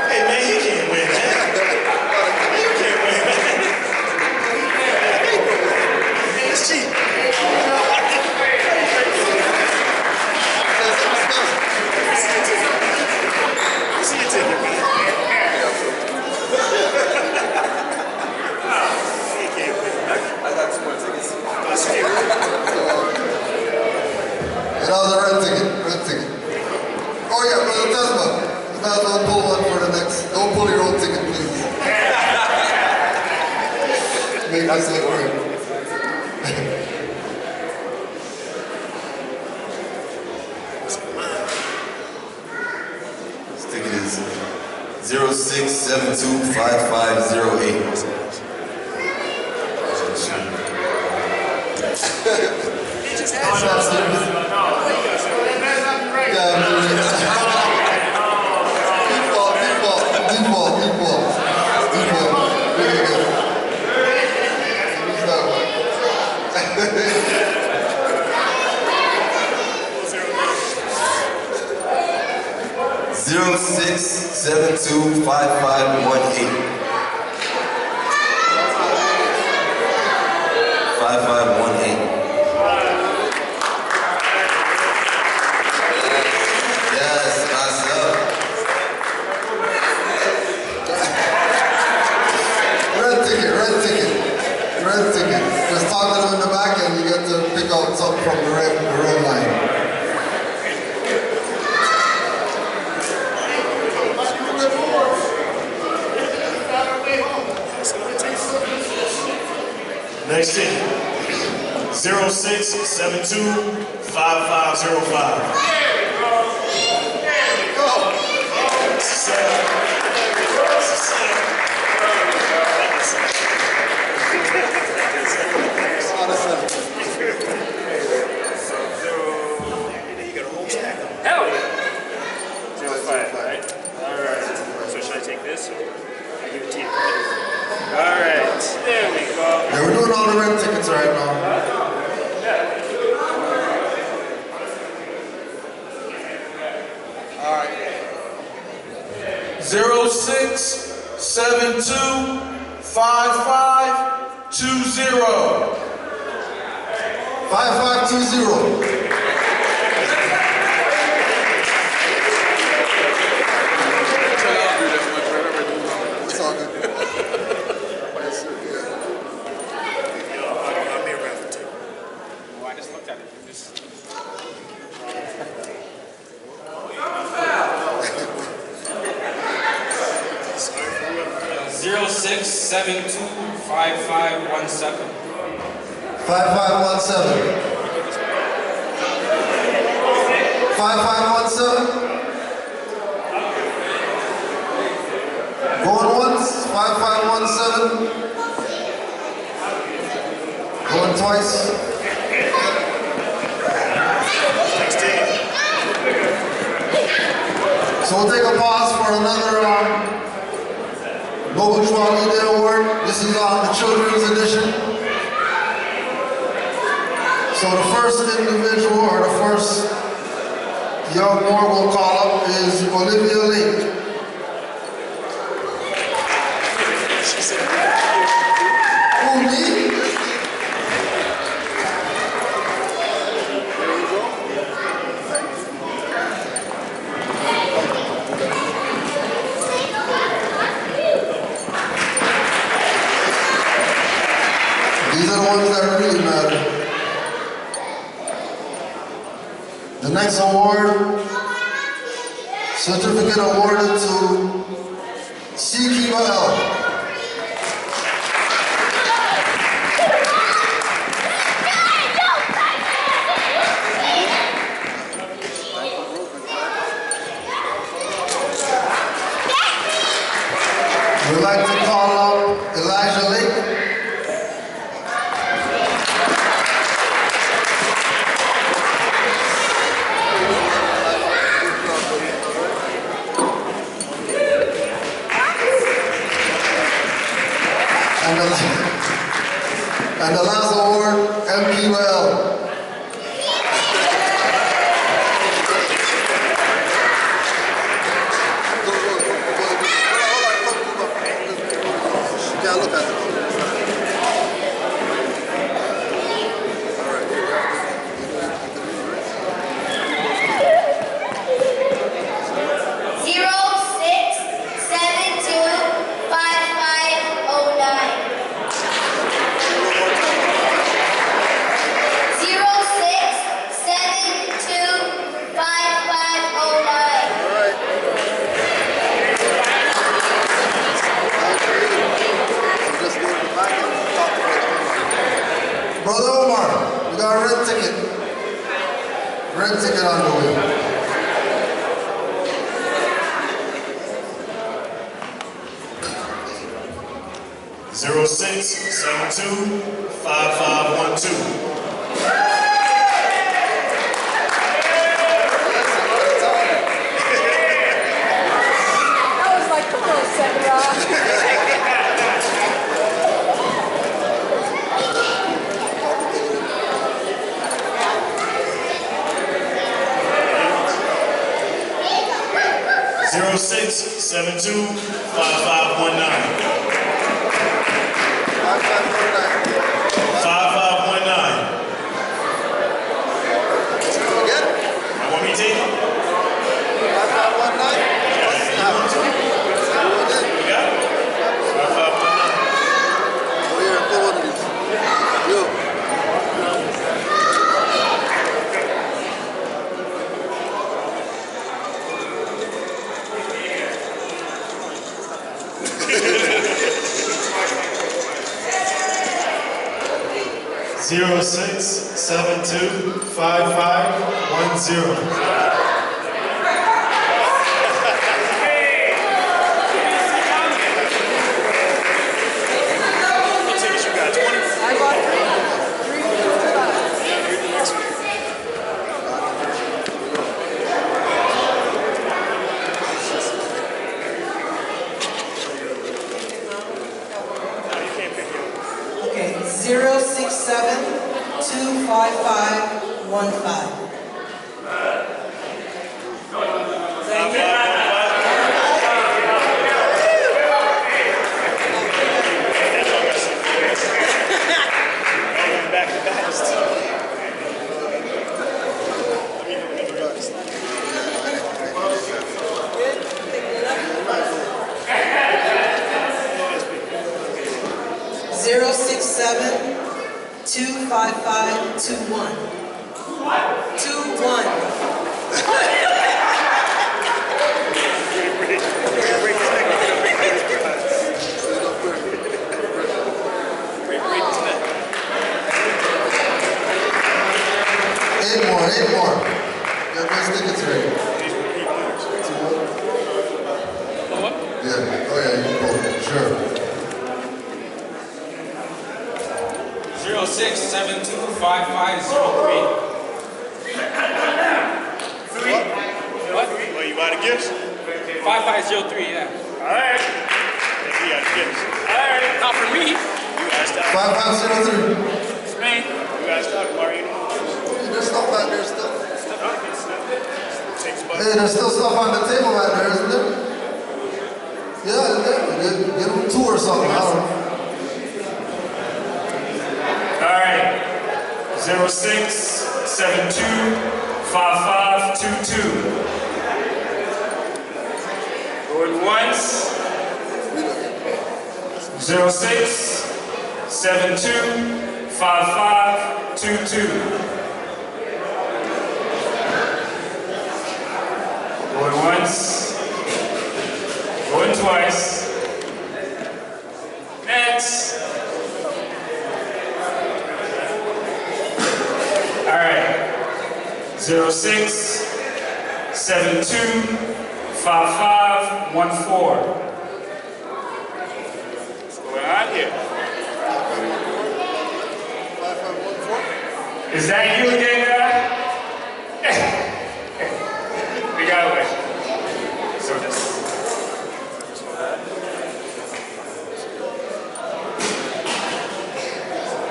Hey man, you can't win, man. You can't win, man. Hey, it's cheap. See your ticket, man. I got 2 more tickets. That was a red ticket. Oh yeah, Brother Tesma. Now don't pull one for the next. Don't pull your own ticket, please. Make us look great. This ticket is 0672-5508. Zero 0672-5518. 5518. Yes, myself. Red ticket. Just talk to them in the back and you get to pick out something from the red line. Next ticket, 0672-5505. Hell yeah. 05, right? Alright. So should I take this or I give it to you? Alright, there we go. Yeah, we're doing all the red tickets right now. All right. 0672-5520. 5520. It's all good. Oh, I just looked at it. This 0672-5517. 5517. 5517. Going once. 5517. Going twice. So we'll take a pause for another Noble Trolley Day Award. This is on the children's edition. So the first individual, or the first young Moor we'll call up is Olivia Lake. Who, me? These are the ones that really matter. The next award, certificate awarded to Kiba L. We'd like to call up Elijah Lake. And the last award, MP Well. Yeah, look at it. 0672-5512. I was like, come on, SetenRa. 0672-5519. 5519. Again? Want me to take it? 5519? Yeah. 5519. Oh, here, pull one of these. Yo. 06725510. Okay, 067-255-15. Back to best. 067-255-21. 8 more. Get those tickets ready. Yeah, oh yeah, you can pull. Sure. 06725503. What? Oh, you buy the gifts? 5503, yeah. Alright. You got the gifts. Alright, not for me. You asked out. 5503. It's me. You asked out, Mario. There's stuff back there still. Takes Hey, there's still stuff on the table back there, isn't there? Yeah, isn't there? Get them 2 or something. I don't know. Alright. 06725522. Going once. 06725522. Going once. Going twice. Next. Alright. 06725514. What's going on here? Is that you again, guy? We got away. So this.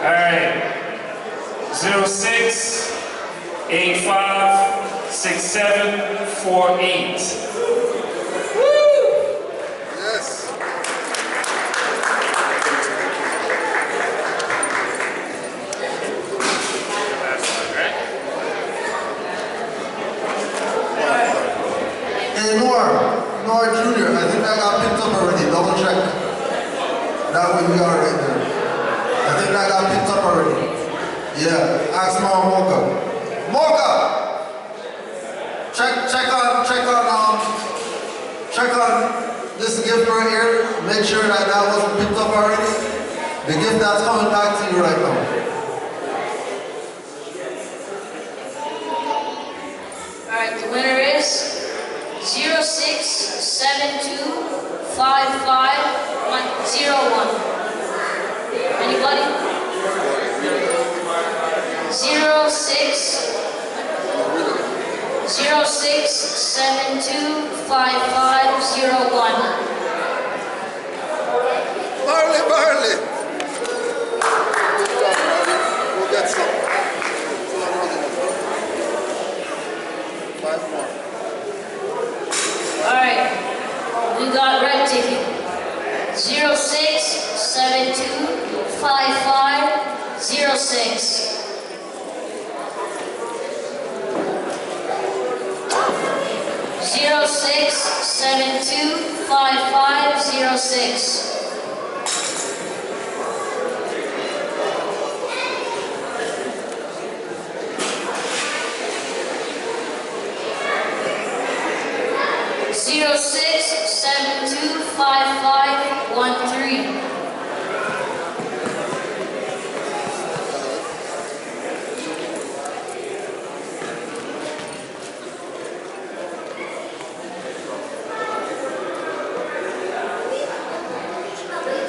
Alright. 06856748. Woo! Yes. Hey, Noir Jr., I think that got picked up already. Double check. That way we are right there. I think that got picked up already. Yeah, ask Mocha. Mocha! Check on this gift right here. Make sure that wasn't picked up already. The gift that's coming back to you right now. Alright, the winner is 06725501. Anybody? 06725501. Barley. We'll get some. 5 more. Alright, we got red ticket. 06725506. 06725506. 06725513.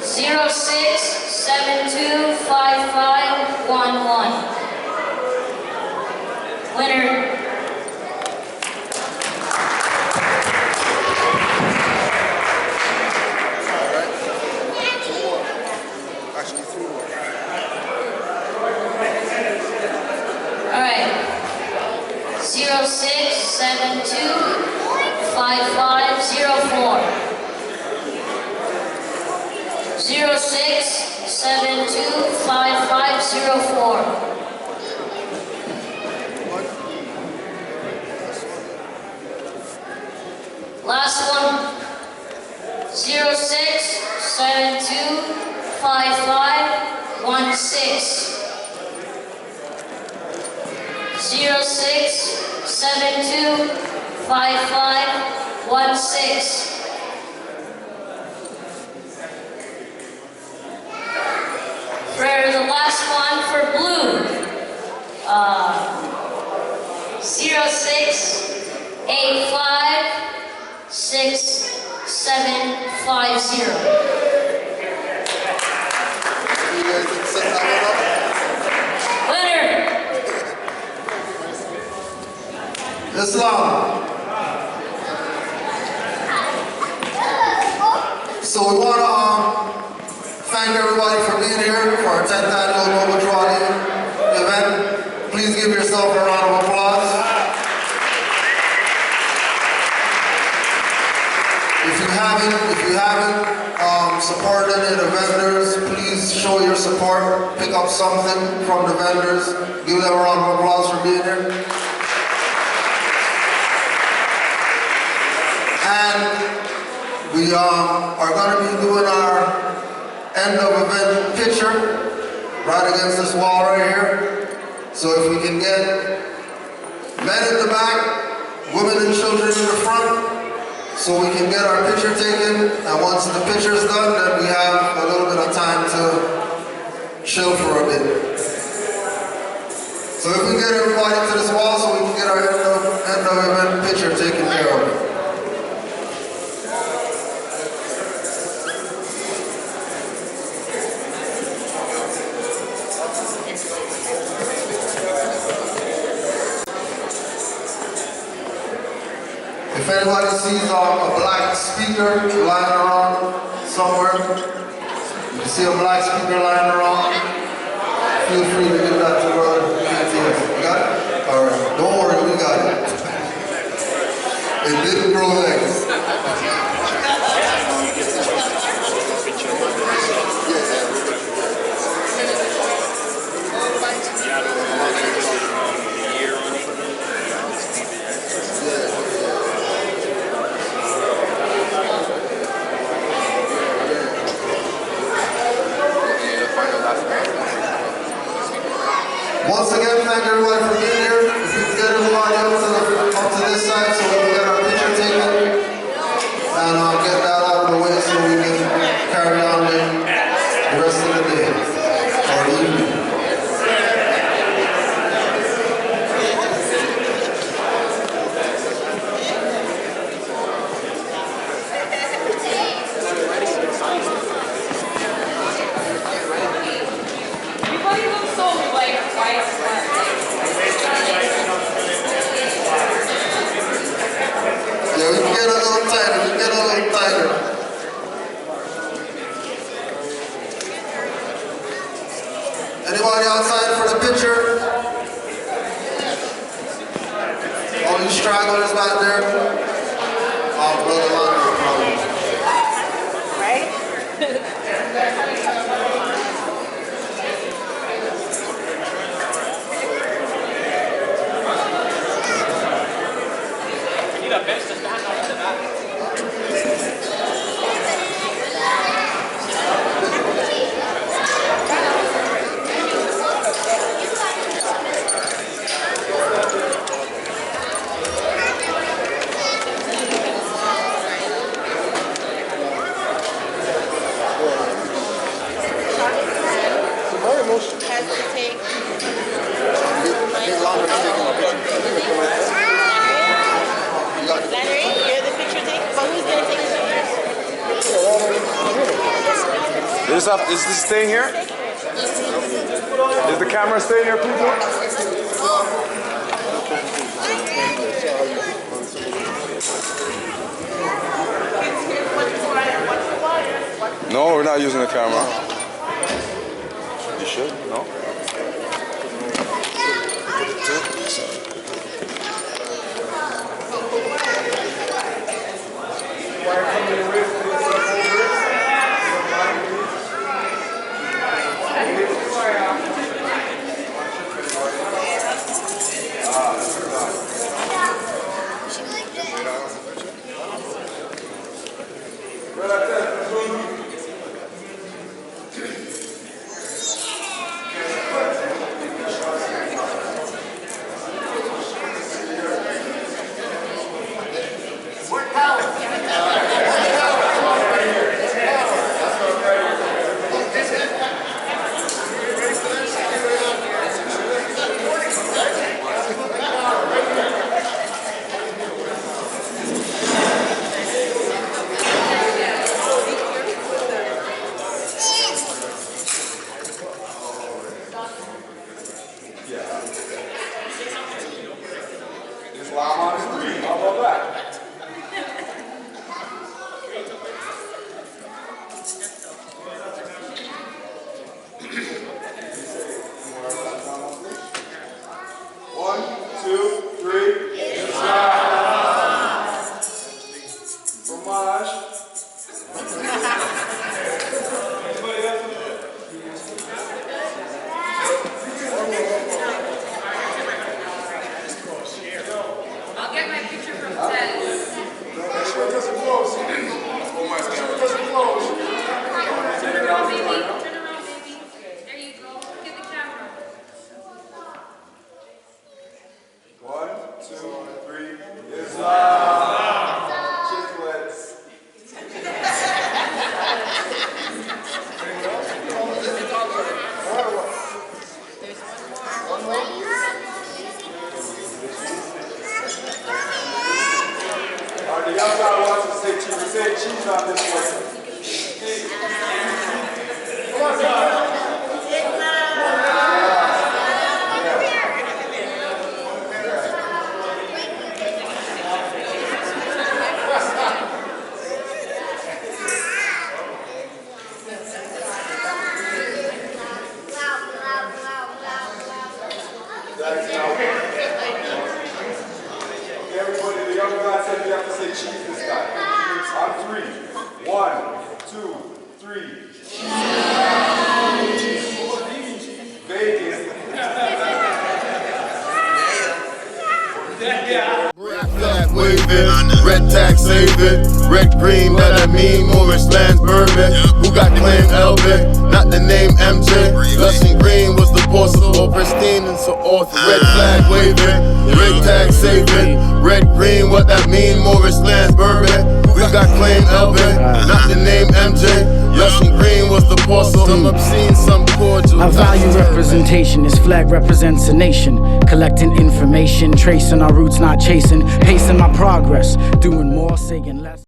06725511. Winner. All right. 06725504. 06725504. Last one. 06725516. 06725516. For the last one for blue, 06856750. Winner. Islam. So we want to thank everybody for being here for our 10th annual Nova Draw event. Please give yourself a round of applause. If you haven't supported any of the vendors, please show your support. Pick up something from the vendors. Give them a round of applause for being here. And we are going to be doing our end of event picture right against this wall right here. So if we can get men in the back, women and children in the front, so we can get our picture taken. And once the picture's done, then we have a little bit of time to chill for a bit. So if we get everybody to this wall so we can get our end of event picture taken care of. If anybody sees a black speaker lying around somewhere, you see a black speaker lying around, feel free to give that to brother. You got it? All right. Don't worry, we got it. It didn't grow legs. Once again, thank everybody for being here. If we can get everybody up to this side so we can get our picture taken and get that out of the way so we can carry on the rest of the day or the evening. Everybody looks so like white. Yeah, we can get a little tighter. Anybody outside for the picture? All you stragglers back there? Oh, brother Lander, probably. Right? You need a bench to stand on in the back. Has to take. Larry, you're the picture taker, but who's going to take the pictures? Is this staying here? Is the camera staying here, please? No, we're not using the camera. You should, no? Red tax saving, red green, that I mean Morris Lands bourbon. Who got claim Elvin? Not the name MJ. Lushing green was the porcelain, pristine and so off. Red flag waving, red tag saving, red green, what that mean Morris Lands bourbon. Who got claim Elvin? Not the name MJ. Lushing green was the porcelain, some obscene, some cordial. Our value representation, this flag represents a nation. Collecting information, tracing our roots, not chasing. Pacing my progress, doing more, saying less.